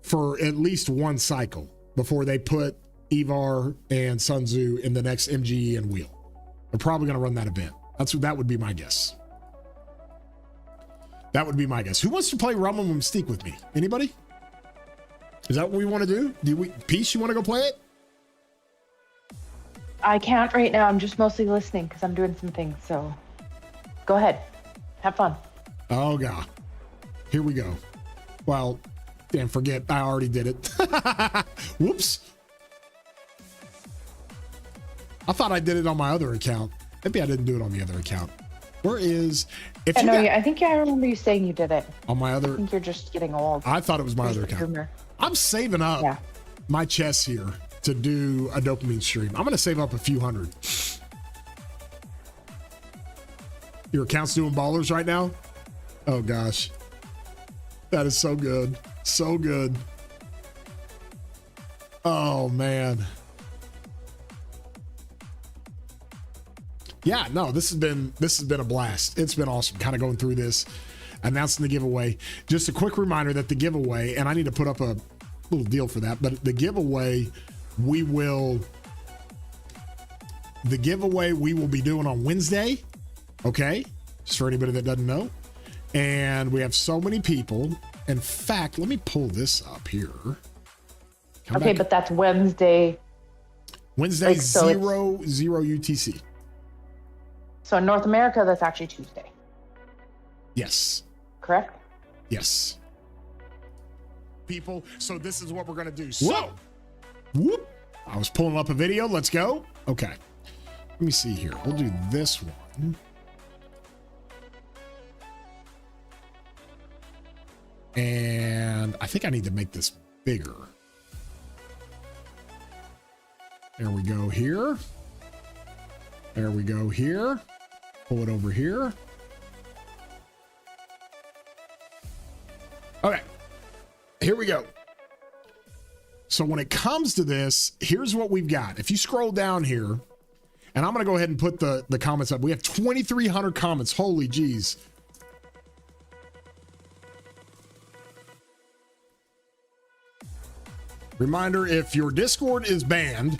for at least one cycle before they put Ivar and Sun Tzu in the next MGE and wheel. They're probably going to run that event. That would be my guess. That would be my guess. Who wants to play Rumble with Mystique with me? Anybody? Is that what we want to do? Peace, you want to go play it? I can't right now. I'm just mostly listening because I'm doing some things. So go ahead. Have fun. Oh, God. Here we go. Well, damn, forget. I already did it. Whoops. I thought I did it on my other account. Maybe I didn't do it on the other account. Where is... I think I remember you saying you did it. On my other... I think you're just getting old. I thought it was my other account. I'm saving up my chess here to do a dopamine stream. I'm going to save up a few hundred. Your account's doing ballers right now? Oh, gosh. That is so good. So good. Oh, man. Yeah, no, this has been a blast. It's been awesome kind of going through this, announcing the giveaway. Just a quick reminder that the giveaway, and I need to put up a little deal for that, but the giveaway we will be doing on Wednesday. Okay. Just for anybody that doesn't know. And we have so many people. In fact, let me pull this up here. Okay, but that's Wednesday. Wednesday, 0 UTC. So in North America, that's actually Tuesday. Yes. Correct? Yes. People, so this is what we're going to do. So, whoop. I was pulling up a video. Let's go. Okay. Let me see here. We'll do this one. And I think I need to make this bigger. There we go here. There we go here. Pull it over here. Okay. Here we go. So when it comes to this, here's what we've got. If you scroll down here, and I'm going to go ahead and put the comments up. We have 2,300 comments. Holy geez. Reminder, if your Discord is banned,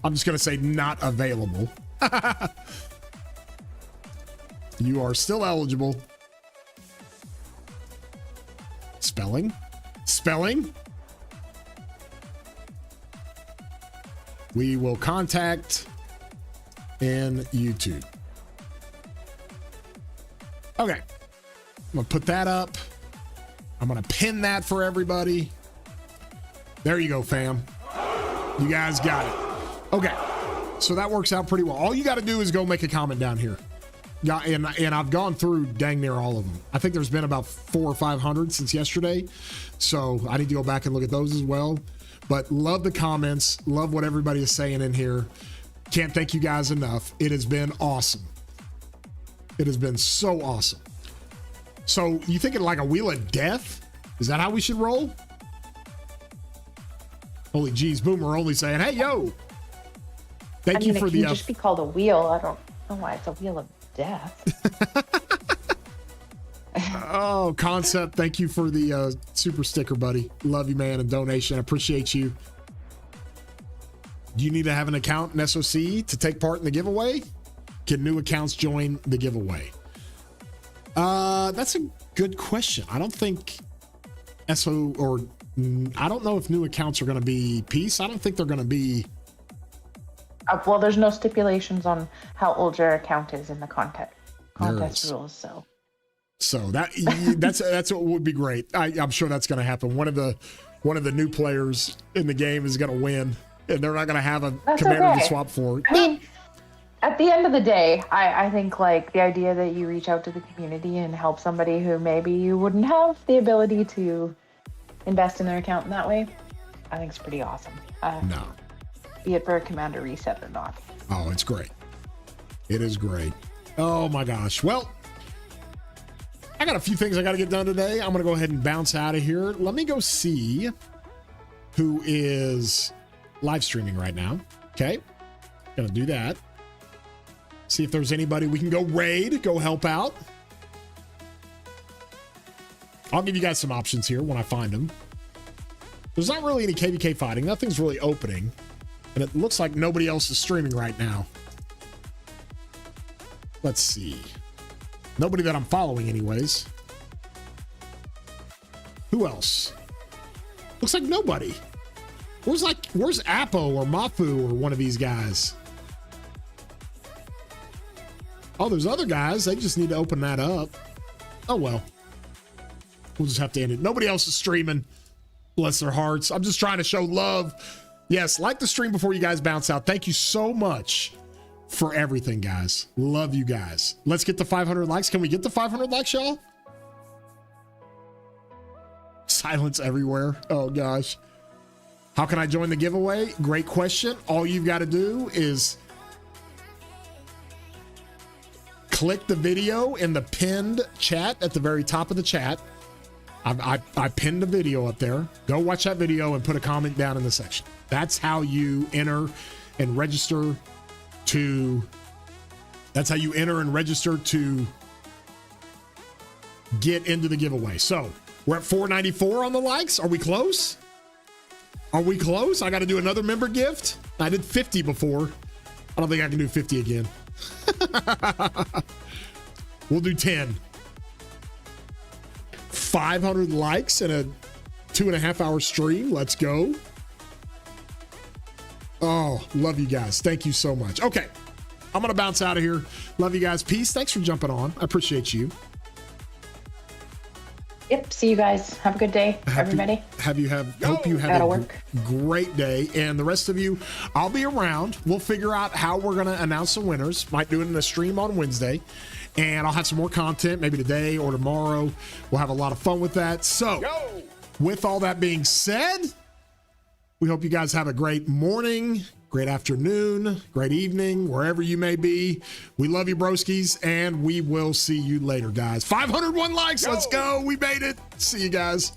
I'm just going to say not available. You are still eligible. Spelling. We will contact in YouTube. Okay. I'm going to put that up. I'm going to pin that for everybody. There you go, fam. You guys got it. Okay. So that works out pretty well. All you got to do is go make a comment down here. Yeah, and I've gone through dang near all of them. I think there's been about 400 or 500 since yesterday. So I need to go back and look at those as well. But love the comments. Love what everybody is saying in here. Can't thank you guys enough. It has been awesome. It has been so awesome. So you thinking like a wheel of death? Is that how we should roll? Holy geez, Boomer only saying, hey, yo. Thank you for the... It can just be called a wheel. I don't know why it's a wheel of death. Oh, Concept, thank you for the super sticker, buddy. Love you, man, and donation. I appreciate you. Do you need to have an account in SOC to take part in the giveaway? Can new accounts join the giveaway? That's a good question. I don't think I don't know if new accounts are going to be Peace. I don't think they're going to be... Well, there's no stipulations on how old your account is in the contest rules, So that's what would be great. I'm sure that's going to happen. One of the new players in the game is going to win, and they're not going to have a commander to swap for. I mean, at the end of the day, I think like the idea that you reach out to the community and help somebody who maybe you wouldn't have the ability to invest in their account in that way, I think it's pretty awesome. No. Be it for a commander reset or not. Oh, it's great. It is great. Oh my gosh. Well, I got a few things I got to get done today. I'm going to go ahead and bounce out of here. Let me go see who is live streaming right now. Okay. Going to do that. See if there's anybody we can go raid, go help out. I'll give you guys some options here when I find them. There's not really any KVK fighting. Nothing's really opening. And it looks like nobody else is streaming right now. Let's see. Nobody that I'm following anyways. Who else? Looks like nobody. Where's Apo or Mafu or one of these guys? Oh, there's other guys. They just need to open that up. Oh, well. We'll just have to end it. Nobody else is streaming. Bless their hearts. I'm just trying to show love. Yes, like the stream before you guys bounce out. Thank you so much for everything, guys. Love you guys. Let's get to 500 likes. Can we get to 500 likes, y'all? Silence everywhere. Oh, gosh. How can I join the giveaway? Great question. All you've got to do is click the video in the pinned chat at the very top of the chat. I pinned a video up there. Go watch that video and put a comment down in the section. That's how you enter and register to get into the giveaway. So we're at 494 on the likes. Are we close? I got to do another member gift. I did 50 before. I don't think I can do 50 again. We'll do 10. 500 likes in a 2.5 hour stream. Let's go. Oh, love you guys. Thank you so much. Okay. I'm going to bounce out of here. Love you guys. Peace. Thanks for jumping on. I appreciate you. Yep. See you guys. Have a good day, everybody. Hope you have a great day. And the rest of you, I'll be around. We'll figure out how we're going to announce the winners. Might do it in a stream on Wednesday. And I'll have some more content maybe today or tomorrow. We'll have a lot of fun with that. So with all that being said, we hope you guys have a great morning, great afternoon, great evening, wherever you may be. We love you, broskies, and we will see you later, guys. 501 likes. Let's go. We made it. See you guys.